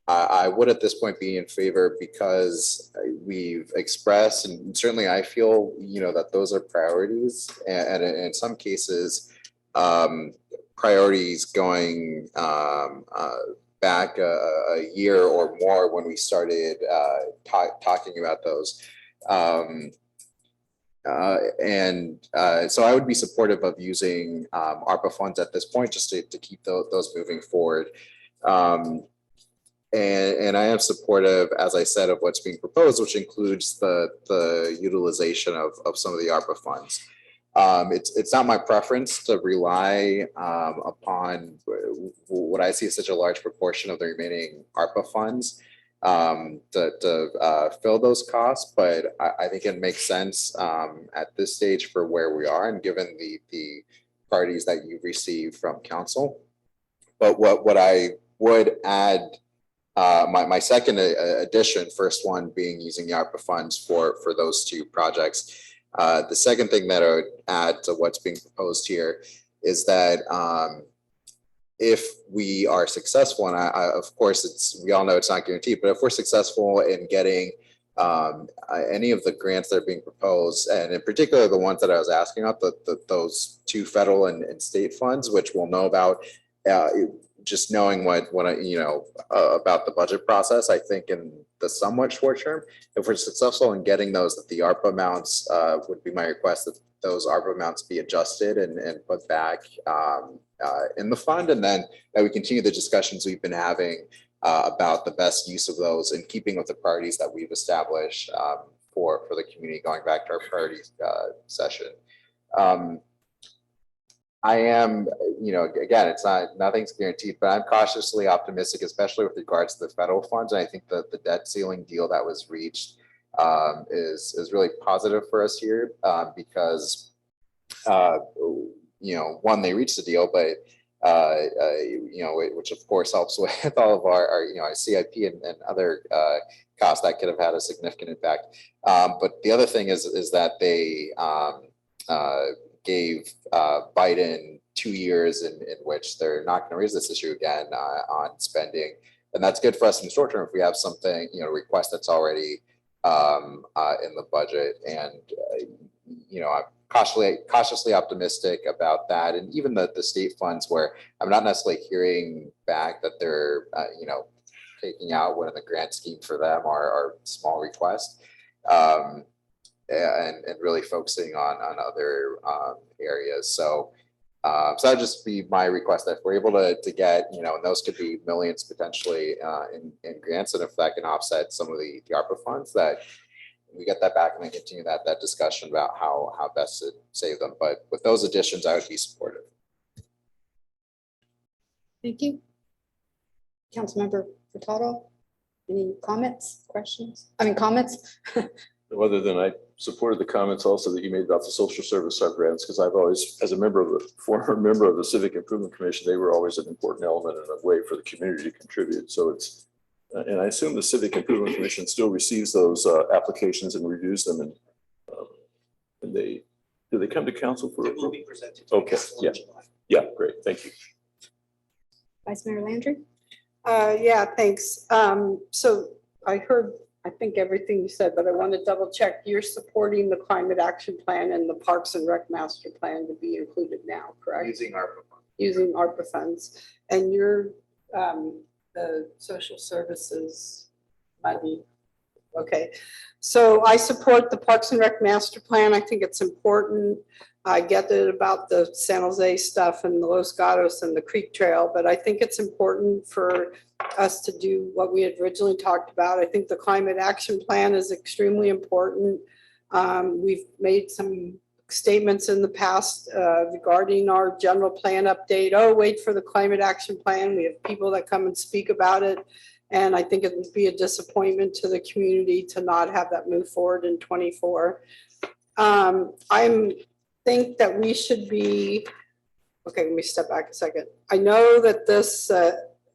I would at this point be in favor because we've expressed, and certainly I feel, that those are priorities, and in some cases, priorities going back a year or more when we started talking about those. So I would be supportive of using ARPA funds at this point, just to keep those moving forward. And I am supportive, as I said, of what's being proposed, which includes the utilization of some of the ARPA funds. It's not my preference to rely upon what I see as such a large proportion of the remaining ARPA funds to fill those costs, but I think it makes sense at this stage for where we are and given the priorities that you've received from council. But what I would add, my second addition, first one being using the ARPA funds for those two projects. The second thing that I would add to what's being proposed here is that if we are successful, and of course we all know it's not guaranteed, but if we're successful in getting any of the grants that are being proposed, and in particular the ones that I was asking about, those two federal and state funds, which we'll know about, just knowing what about the budget process, I think in the somewhat short term, if we're successful in getting those, that the ARPA amounts would be my request that those ARPA amounts be adjusted and put back in the fund, and then that we continue the discussions we've been having about the best use of those in keeping with the priorities that we've established for the community, going back to our priorities session. I am, again, nothing's guaranteed, but I'm cautiously optimistic, especially with regards to the federal funds. And I think that the debt ceiling deal that was reached is really positive for us here because, one, they reached the deal, but, which of course helps with all of our CIP and other costs that could have had a significant impact. But the other thing is that they gave Biden 2 years in which they're not going to raise this issue again on spending. And that's good for us in the short term if we have something, request that's already in the budget. And, I'm cautiously optimistic about that. And even the state funds where I'm not necessarily hearing back that they're, taking out one of the grant scheme for them are small requests. And really focusing on other areas. So that'd just be my request, that if we're able to get, and those could be millions potentially in grants, and if that can offset some of the ARPA funds, that we get that back and then continue that discussion about how best to save them. But with those additions, I would be supportive. Thank you. Councilmember Furtado, any comments, questions? Comments? other than I supported the comments also that you made about the social service sub-grants, because I've always, as a former member of the Civic Improvement Commission, they were always an important element and a way for the community to contribute. So it's, and I assume the Civic Improvement Commission still receives those applications and reviews them, and do they come to council for? It will be presented. Okay, yeah, yeah, great, thank you. Vice Mayor Landry? Yeah, thanks. So I heard, I think everything you said, but I want to double check. You're supporting the climate action plan and the Parks and Rec master plan to be included now, correct? Using ARPA funds. Using ARPA funds. And you're the social services money. Okay, so I support the Parks and Rec master plan. I think it's important. I get it about the San Jose stuff and the Los Gatos and the Creek Trail, but I think it's important for us to do what we had originally talked about. I think the climate action plan is extremely important. We've made some statements in the past regarding our general plan update. Oh, wait for the climate action plan. We have people that come and speak about it. And I think it would be a disappointment to the community to not have that move forward in 24. I think that we should be, okay, let me step back a second. I know that this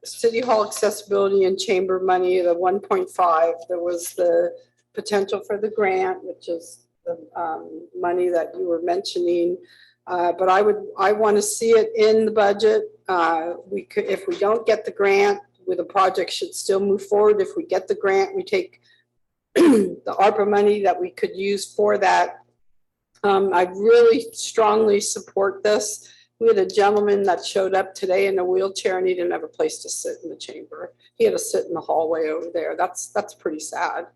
City Hall accessibility and chamber money, the 1.5, there was the potential for the grant, which is the money that you were mentioning. But I want to see it in the budget. We could, if we don't get the grant, the project should still move forward. If we get the grant, we take the ARPA money that we could use for that. I really strongly support this. We had a gentleman that showed up today in a wheelchair and he didn't have a place to sit in the chamber. He had to sit in the hallway over there. That's pretty sad.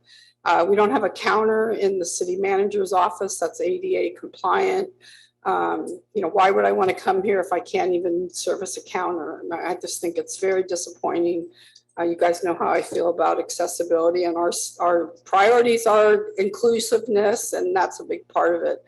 We don't have a counter in the city manager's office that's ADA compliant. Why would I want to come here if I can't even service a counter? And I just think it's very disappointing. You guys know how I feel about accessibility, and our priorities are inclusiveness, and that's a big part of it.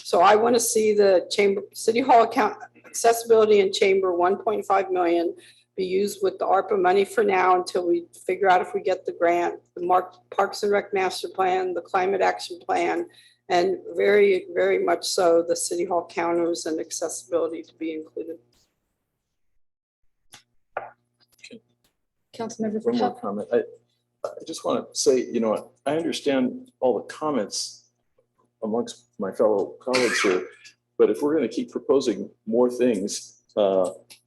So I want to see the chamber, City Hall account accessibility and chamber 1.5 million be used with the ARPA money for now until we figure out if we get the grant, the Parks and Rec master plan, the climate action plan, and very, very much so the City Hall counters and accessibility to be included. Councilmember One more Fruchop? comment. I just want to say, I understand all the comments amongst my fellow colleagues here, but if we're going to keep proposing more things,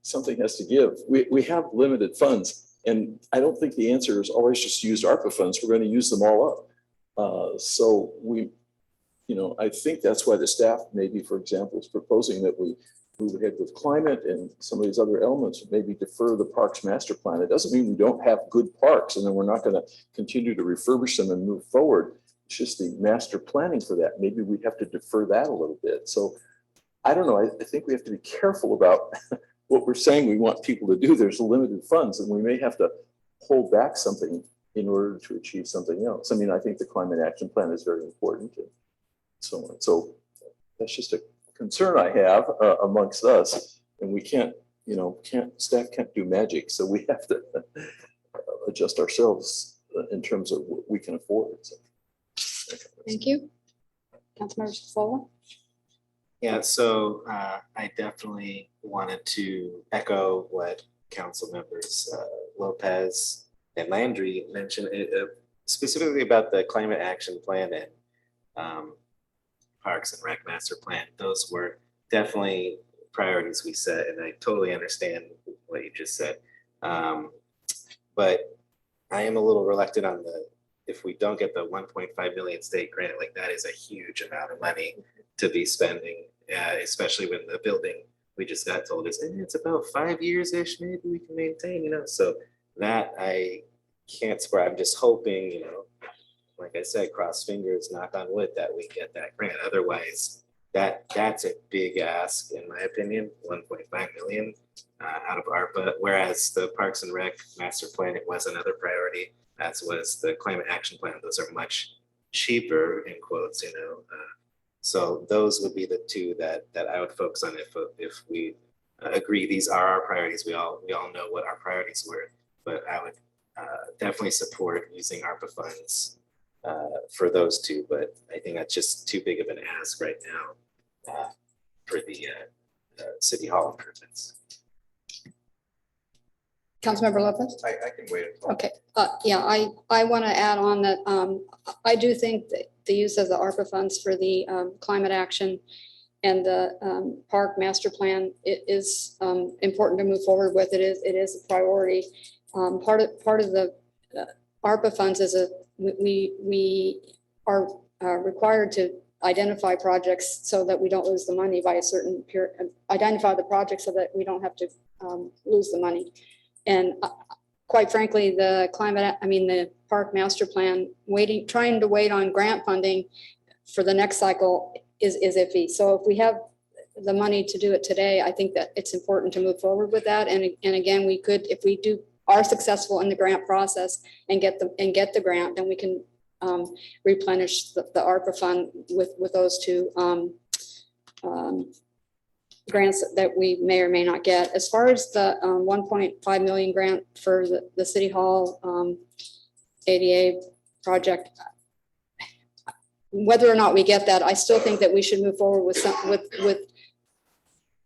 something has to give. We have limited funds, and I don't think the answer is always just use ARPA funds. We're going to use them all up. So I think that's why the staff maybe, for example, is proposing that we move ahead with climate and some of these other elements, maybe defer the parks master plan. It doesn't mean we don't have good parks and then we're not going to continue to refurbish them and move forward. It's just the master planning for that. Maybe we have to defer that a little bit. So I don't know. I think we have to be careful about what we're saying we want people to do. There's limited funds and we may have to hold back something in order to achieve something else. I mean, I think the climate action plan is very important and so on. So that's just a concern I have amongst us, and we can't staff can't do magic. So we have to adjust ourselves in terms of what we can afford. So. Thank you. Councilmember Scola? Yeah, so I definitely wanted to echo what council members Lopez and Landry mentioned, specifically about the climate action plan and Parks and Rec master plan. Those were definitely priorities we set, and I totally understand what you just said. But I am a little reluctant on if we don't get the 1.5 million state grant, like that is a huge amount of money to be spending, especially when the building we just got told is it's about 5 years-ish, maybe we can maintain, so that I can't support. I'm just hoping, like I said, cross fingers, knock on wood, that we get that grant. Otherwise, that's a big ask, in my opinion, 1.5 million out of ARPA, whereas the Parks and Rec master plan, it was another priority, as was the climate action plan. Those are much cheaper, in quotes, so those would be the two that I would focus on if we agree these are our priorities. We all know what our priorities were, but I would definitely support using ARPA funds for those two, but I think that's just too big of an ask right now for the city hall improvements. Councilmember Lopez? I can wait. Okay, yeah, I want to add on that I do think that the use of the ARPA funds for the climate action and the park master plan is important to move forward with. It is a priority. Part of the ARPA funds is we are required to identify projects so that we don't lose the money by a certain period. Identify the projects so that we don't have to lose the money. And quite frankly, the park master plan, trying to wait on grant funding for the next cycle is iffy. So if we have the money to do it today, I think that it's important to move forward with that. And again, we could, if we are successful in the grant process and get the grant, then we can replenish the ARPA fund with those two grants that we may or may not get. As far as the 1.5 million grant for the City Hall ADA project, whether or not we get that, I still think that we should move forward with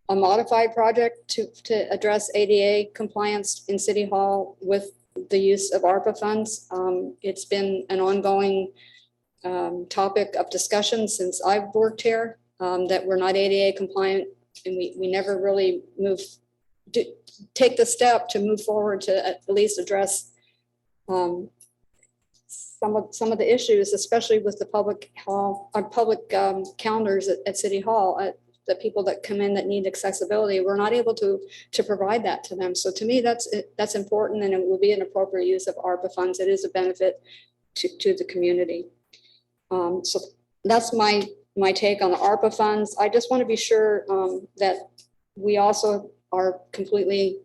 a modified project to address ADA compliance in City Hall with the use of ARPA funds. It's been an ongoing topic of discussion since I've worked here, that we're not ADA compliant, and we never really take the step to move forward to at least address some of the issues, especially with the public calendars at City Hall. The people that come in that need accessibility, we're not able to provide that to them. So to me, that's important, and it will be an appropriate use of ARPA funds. It is a benefit to the community. So that's my take on the ARPA funds. I just want to be sure that we also are completely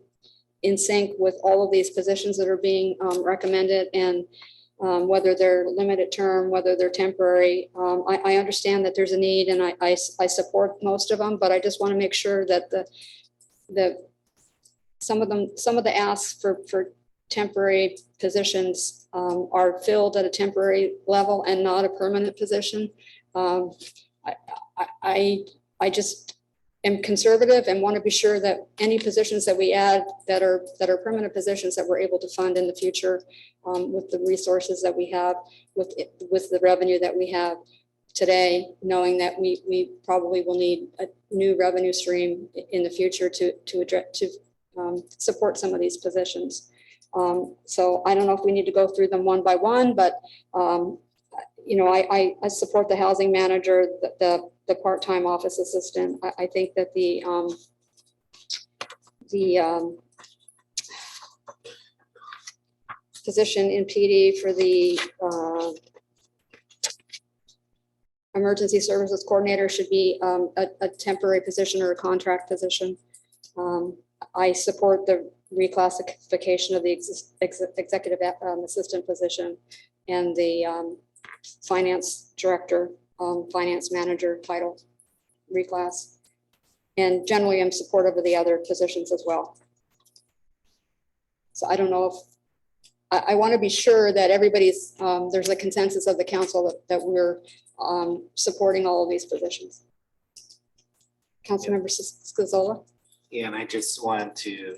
in sync with all of these positions that are being recommended, and whether they're limited term, whether they're temporary. I understand that there's a need, and I support most of them, but I just want to make sure that some of the asks for temporary positions are filled at a temporary level and not a permanent position. I just am conservative and want to be sure that any positions that we add that are permanent positions that we're able to fund in the future with the resources that we have, with the revenue that we have today, knowing that we probably will need a new revenue stream in the future to support some of these positions. So I don't know if we need to go through them one by one, but I support the housing manager, the part-time office assistant. I think that the position in PD for the emergency services coordinator should be a temporary position or a contract position. I support the reclassification of the executive assistant position and the finance director, finance manager title reclass. And generally I'm supportive of the other positions as well. So I don't know if, I want to be sure that everybody's, there's a consensus of the council that we're supporting all of these positions. Councilmember Scazola. Yeah, and I just wanted to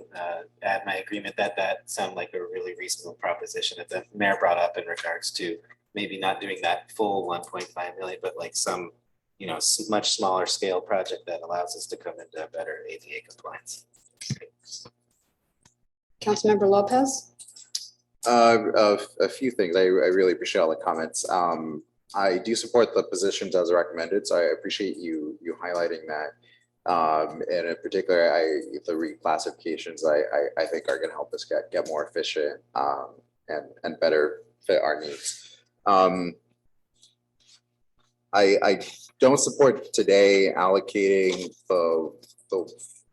add my agreement that sounded like a really reasonable proposition that the mayor brought up in regards to maybe not doing that full 1.5 million, but like some, much smaller scale project that allows us to come into better ADA compliance. Councilmember Lopez. A few things. I really appreciate all the comments. I do support the positions as recommended, so I appreciate you highlighting that. And in particular, the reclassifications I think are going to help us get more efficient and better fit our needs. I don't support today allocating the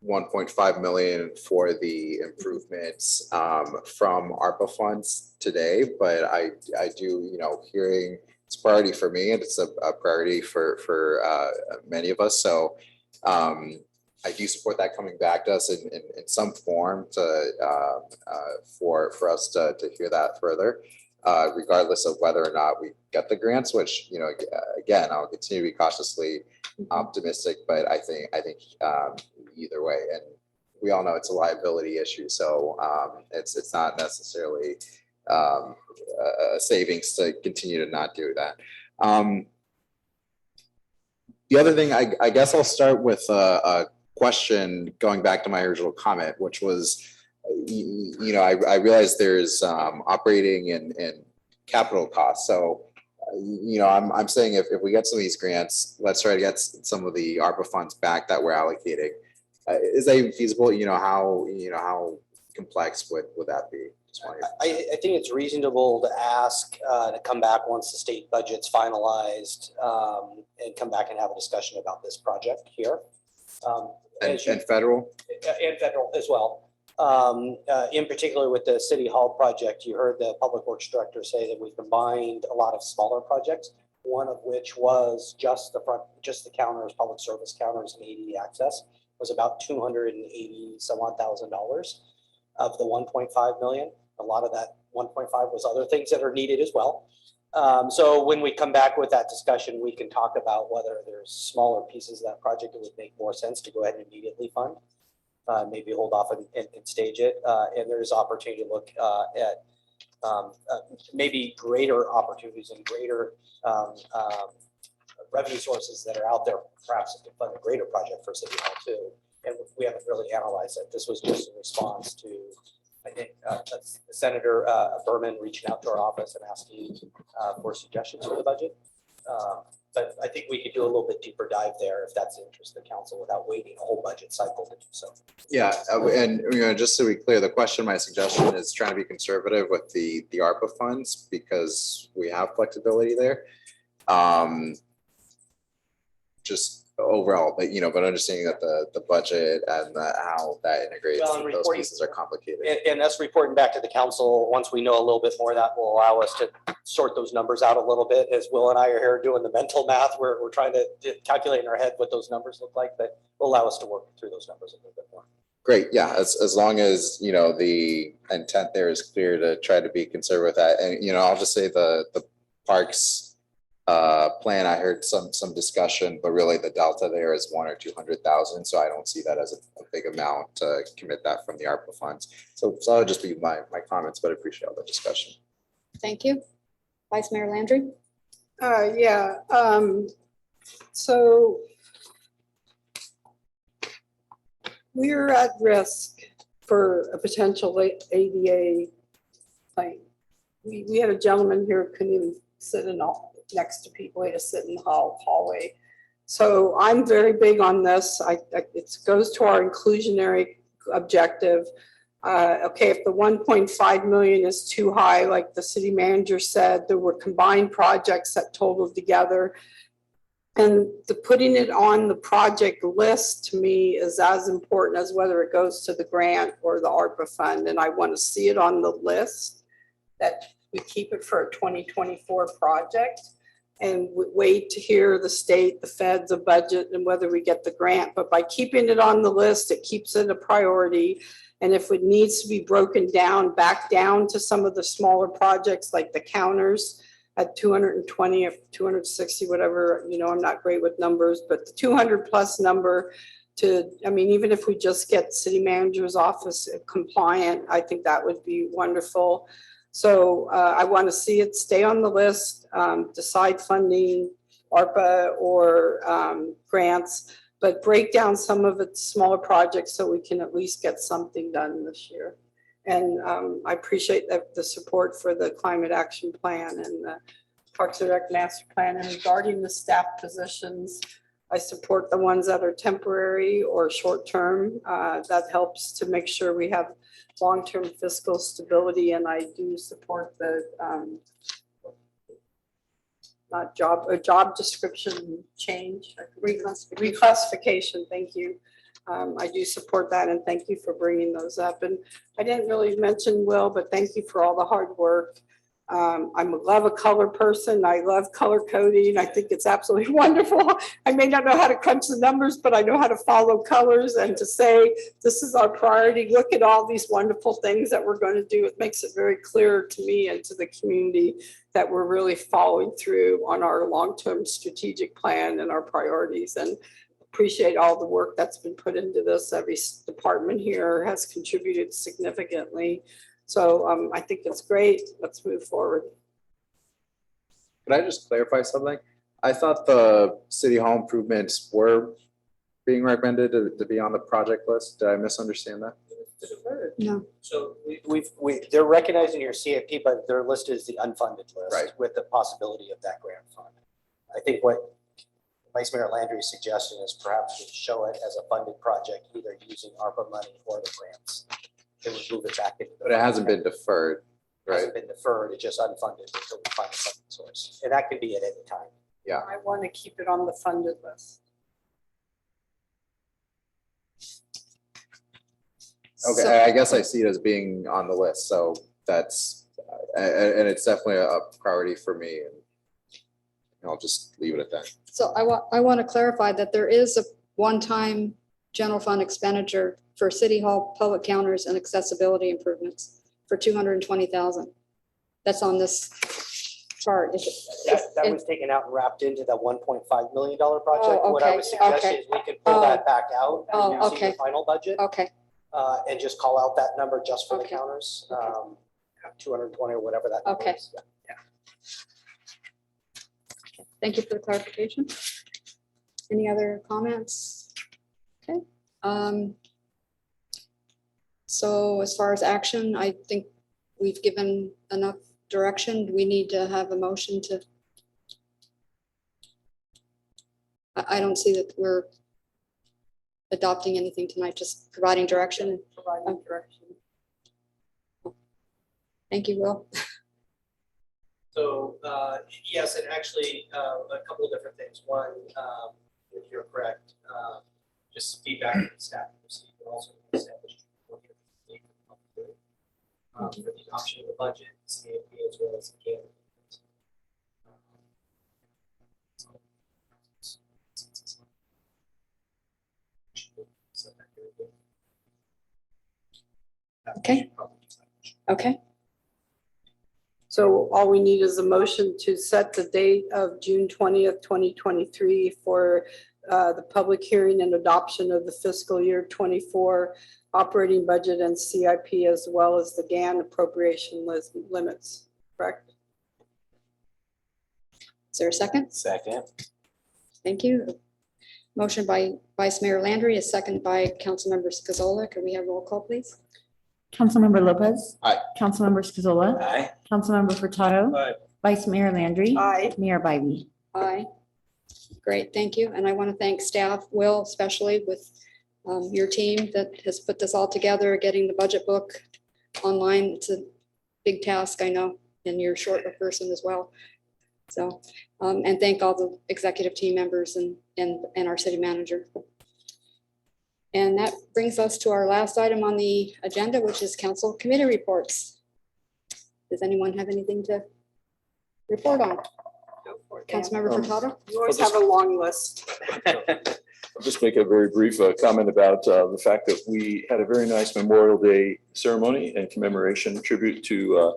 1.5 million for the improvements from ARPA funds today, but I do, hearing it's a priority for me, and it's a priority for many of us. So I do support that coming back to us in some form for us to hear that further. regardless of whether or not we get the grants, which, again, I'll continue to be cautiously optimistic, but I think either way, and we all know it's a liability issue, so it's not necessarily a savings to continue to not do that. The other thing, I guess I'll start with a question going back to my original comment, which was, I realize there's operating and capital costs. So, I'm saying if we get some of these grants, let's try to get some of the ARPA funds back that we're allocating. Is that even feasible? How complex would that be? I think it's reasonable to ask to come back once the state budget's finalized and come back and have a discussion about this project here. And federal? And federal as well. In particular with the City Hall project, you heard the Public Works Director say that we combined a lot of smaller projects, one of which was just the counters, public service counters and ADA access, was about $280 some odd thousand of the 1.5 million. A lot of that 1.5 was other things that are needed as well. So when we come back with that discussion, we can talk about whether there's smaller pieces of that project that would make more sense to go ahead and immediately fund. Maybe hold off and stage it. And there's opportunity to look at maybe greater opportunities and greater revenue sources that are out there, perhaps to fund a greater project for City Hall too. And we haven't really analyzed it. This was just a response to, I think, Senator Berman reaching out to our office and asking for suggestions for the budget. But I think we could do a little bit deeper dive there if that's the interest of the council without waiting a whole budget cycle to do so. Yeah, and just so we clear the question, my suggestion is trying to be conservative with the ARPA funds because we have flexibility there. Just overall, but but understanding that the budget and how that integrates, those pieces are complicated. And us reporting back to the council, once we know a little bit more, that will allow us to sort those numbers out a little bit. As Will and I are here doing the mental math, we're trying to calculate in our head what those numbers look like, but will allow us to work through those numbers a little bit more. Great, yeah, as long as the intent there is clear to try to be conservative with that. And I'll just say the parks plan, I heard some discussion, but really the delta there is 100,000 or 200,000. So I don't see that as a big amount to commit that from the ARPA funds. So that'll just be my comments, but I appreciate all the discussion. Thank you. Vice Mayor Landry. So we're at risk for a potential ADA claim. We had a gentleman here who couldn't even sit next to people. He had to sit in the hallway. So I'm very big on this. It goes to our inclusionary objective. Okay, if the 1.5 million is too high, like the city manager said, there were combined projects that totaled together. And putting it on the project list to me is as important as whether it goes to the grant or the ARPA fund. And I want to see it on the list that we keep it for a 2024 project and wait to hear the state, the feds, the budget, and whether we get the grant. But by keeping it on the list, it keeps it a priority. And if it needs to be broken down, back down to some of the smaller projects like the counters at 220 or 260, whatever, I'm not great with numbers, but the 200 plus number even if we just get city manager's office compliant, I think that would be wonderful. So I want to see it stay on the list, decide funding, ARPA or grants, but break down some of its smaller projects so we can at least get something done this year. And I appreciate the support for the climate action plan and the Parks and Rec master plan. And regarding the staff positions, I support the ones that are temporary or short-term. That helps to make sure we have long-term fiscal stability. And I do support the job description change, reclassification. Thank you. I do support that, and thank you for bringing those up. And I didn't really mention Will, but thank you for all the hard work I love a color person. I love color coding. I think it's absolutely wonderful. I may not know how to crunch the numbers, but I know how to follow colors and to say, this is our priority. Look at all these wonderful things that we're going to do. It makes it very clear to me and to the community that we're really following through on our long-term strategic plan and our priorities, and appreciate all the work that's been put into this. Every department here has contributed significantly. So I think it's great. Let's move forward. Could I just clarify something? I thought the city hall improvements were being recommended to be on the project list. Did I misunderstand that? No. So they're recognizing your CIP, but they're listed as the unfunded list. Right. With the possibility of that grant fund. I think what Vice Mayor Landry's suggestion is perhaps to show it as a funded project, either using ARPA money or the grants. It would move it back into. But it hasn't been deferred, right? Hasn't been deferred, it's just unfunded until we find a funding source. And that can be at any time. Yeah. I want to keep it on the funded list. Okay, So- I guess I see it as being on the list, so that's, and it's definitely a priority for me, and I'll just leave it at that. So I want to clarify that there is a one-time general fund expenditure for City Hall public counters and accessibility improvements for $220,000. That's on this chart. That was taken out and wrapped into that $1.5 million project. Oh, What I okay, was suggesting okay. is we can pull that back out Oh, and using okay. the final budget. Okay, And just call out that number just for the Okay. counters, Okay. 220 or whatever that number Okay. is. Yeah. thank you for the clarification. Any other comments? Okay. So as far as action, I think we've given enough direction. Do we need to have a motion to? I don't see that we're adopting anything tonight, just providing direction. Providing direction. Thank you, Will. So, yes, and actually, a couple of different things. One, if you're correct, just feedback from the staff received, but also established for the adoption of the budget, CAP, as well as the candidate. Okay. Okay, So all we need is a motion to set the date of June 20th, 2023 for the public hearing and adoption of the fiscal year 24 operating budget and CIP, as well as the GAN appropriation limits, correct? is there a second? Second. Thank you. Motion by Vice Mayor Landry, a second by Councilmember Scazola. Can we have roll call, please? Councilmember Lopez. Aye. Councilmember Scazola. Aye. Councilmember Furtado. Aye. Vice Mayor Landry. Aye. Mayor Bybee. Aye. Great, thank you. And I want to thank staff, Will, especially with your team that has put this all together, getting the budget book online. It's a big task, I know, and you're short a person as well. So, and thank all the executive team members and our city manager. And that brings us to our last item on the agenda, which is council committee reports. Does anyone have anything to report on? Go for it, Dan. Councilmember Furtado? You always have a long list. I'll just make a very brief comment about the fact that we had a very nice Memorial Day ceremony and commemoration tribute to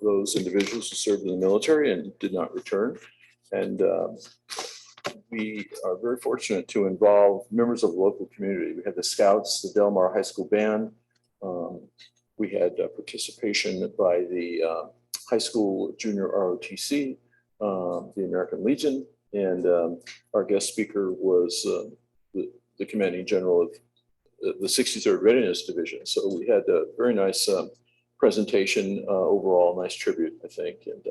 those individuals who served in the military and did not return. And we are very fortunate to involve members of the local community. We had the Scouts, the Del Mar High School Band. We had participation by the high school junior ROTC, the American Legion, and our guest speaker was the commanding general of the 63rd Readiness Division. So we had a very nice presentation, overall, nice tribute, I think. And I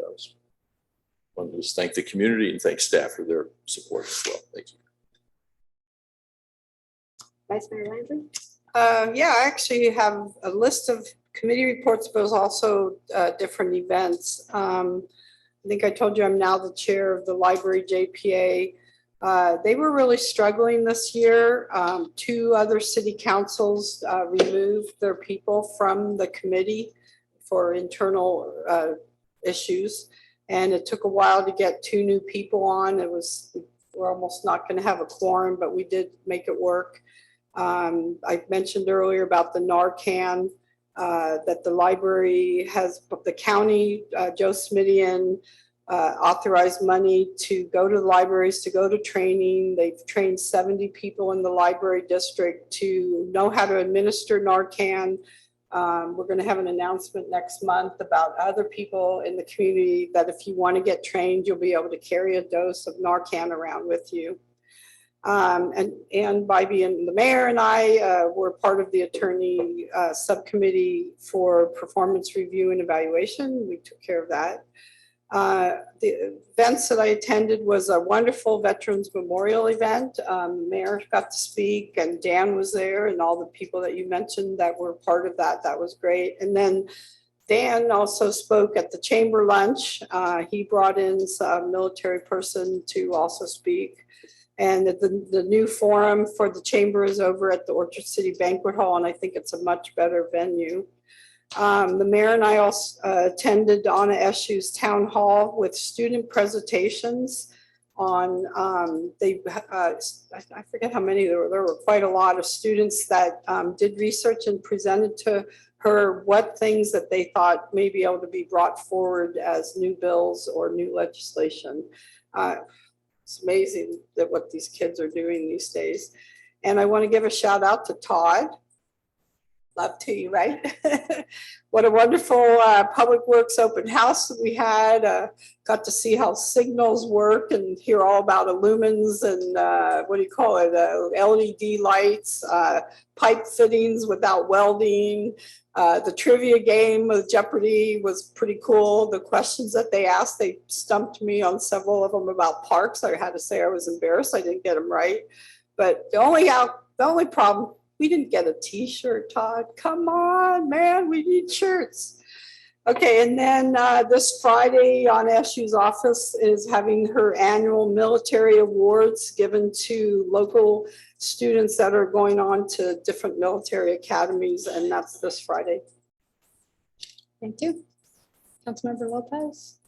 want to just thank the community and thank staff for their support as well. Thank you. Vice Mayor Landry? Yeah, I actually have a list of committee reports, but also different events. I think I told you I'm now the chair of the library JPA. They were really struggling this year. Two other city councils removed their people from the committee for internal issues. And it took a while to get 2 new people on. We're almost not going to have a quorum, but we did make it work. I mentioned earlier about the Narcan, that the library has, the county, Joe Smithian, authorized money to go to the libraries, to go to training. They've trained 70 people in the library district to know how to administer Narcan. We're going to have an announcement next month about other people in the community that if you want to get trained, you'll be able to carry a dose of Narcan around with you. And by being the mayor and I were part of the attorney subcommittee for performance review and evaluation. We took care of that. The events that I attended was a wonderful Veterans Memorial event. The mayor got to speak and Dan was there and all the people that you mentioned that were part of that. That was great. And then Dan also spoke at the chamber lunch. He brought in some military person to also speak. And the new forum for the chamber is over at the Orchard City Banquet Hall, and I think it's a much better venue. The mayor and I also attended Donna Eshu's town hall with student presentations on, I forget how many there were quite a lot of students that did research and presented to her what things that they thought may be able to be brought forward as new bills or new legislation. It's amazing that what these kids are doing these days. And I want to give a shout out to Todd. Love to you, right? What a wonderful Public Works open house that we had. Got to see how signals work and hear all about illumins and what do you call it? LED lights, pipe fittings without welding. The trivia game with Jeopardy was pretty cool. The questions that they asked, they stumped me on several of them about parks. I had to say I was embarrassed. I didn't get them right. But the only problem, we didn't get a t-shirt, Todd. Come on, man, we need shirts. Okay, and then this Friday on SU's office is having her annual military awards given to local students that are going on to different military academies, and that's this Friday. Thank you. Councilmember Lopez.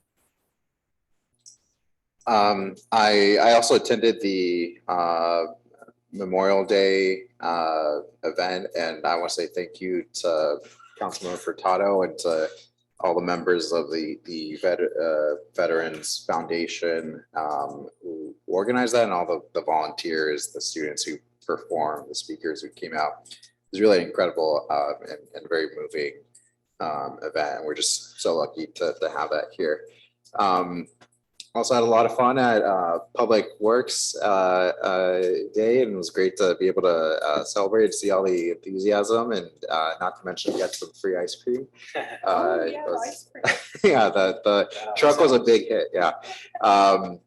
I also attended the Memorial Day event, and I want to say thank you to Councilmember Furtado and to all the members of the Veterans Foundation who organized that, and all the volunteers, the students who performed, the speakers who came out. It was really incredible and very moving event, and we're just so lucky to have that here. Also had a lot of fun at Public Works Day, and it was great to be able to celebrate and see all the enthusiasm, and not to mention get some free ice cream. Ice cream. Yeah, the truck was a big hit. Yeah. So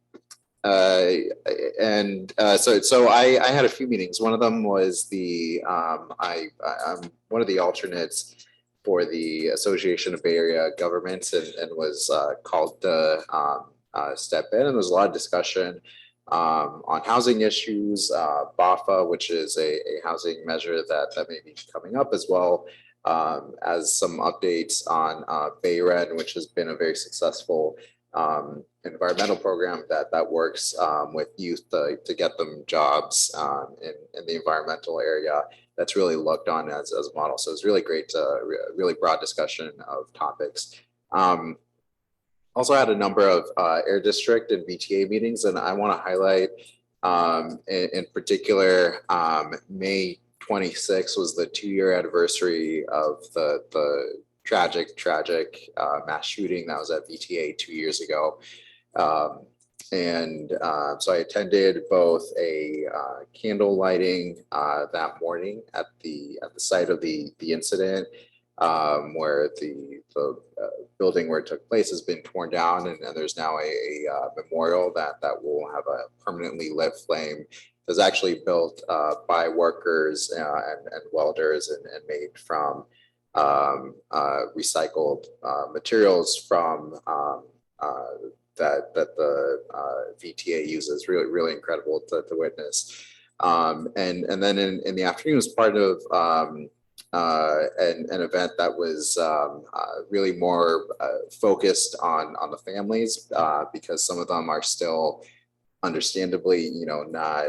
I had a few meetings. One of them was I'm one of the alternates for the Association of Bay Area Governments, and was called to step in, and there's a lot of discussion on housing issues, BAFA, which is a housing measure that may be coming up, as well as some updates on BayREN, which has been a very successful environmental program that works with youth to get them jobs in the environmental area. That's really looked on as a model. So it's really great to really broad discussion of topics. Also had a number of Air District and VTA meetings, and I want to highlight in particular, May 26th was the 2-year anniversary of the tragic mass shooting that was at VTA 2 years ago. So I attended both a candle lighting that morning at the site of the incident, where the building where it took place has been torn down, and there's now a memorial that will have a permanently lit flame. It was actually built by workers and welders and made from recycled materials from that the VTA uses. Really incredible to witness. And then in the afternoon, as part of an event that was really more focused on the families because some of them are still understandably, not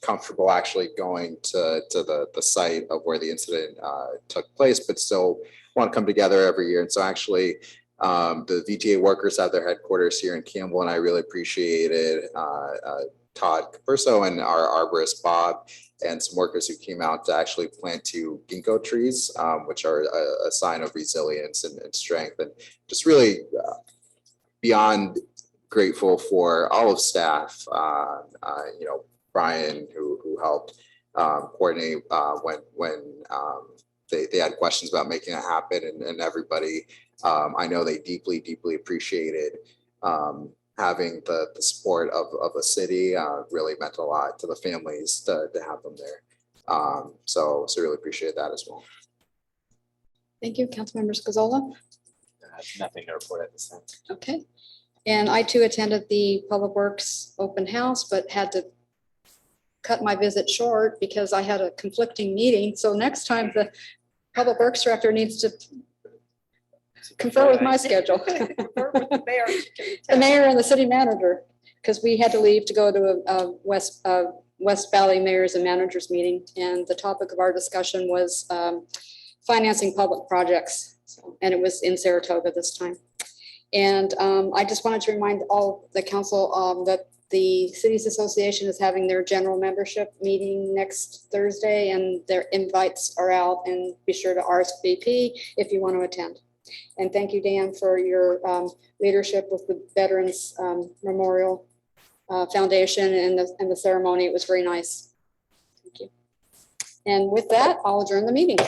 comfortable actually going to the site of where the incident took place, but still want to come together every year. And so actually the VTA workers have their headquarters here in Campbell, and I really appreciated Todd Caperso and our arborist Bob and some workers who came out to actually plant 2 ginkgo trees, which are a sign of resilience and strength, and just really beyond grateful for all of staff, Brian, who helped coordinate when they had questions about making it happen, and everybody. I know they deeply appreciated having the support of the city. Really meant a lot to the families to have them there. So really appreciate that as well. Thank you, Councilmember Scazola. Nothing to report at this time. Okay. And I too attended the Public Works open house, but had to cut my visit short because I had a conflicting meeting. So next time the Public Works Director needs to confer with my schedule. The mayor and the city manager, because we had to leave to go to a West Valley Mayors and Managers meeting. And the topic of our discussion was financing public projects. And it was in Saratoga this time. And I just wanted to remind all the council that the Cities Association is having their general membership meeting next Thursday, and their invites are out, and be sure to RSVP if you want to attend. And thank you, Dan, for your leadership with the Veterans Memorial Foundation and the ceremony. It was very nice. Thank you. And with that, I'll adjourn the meeting.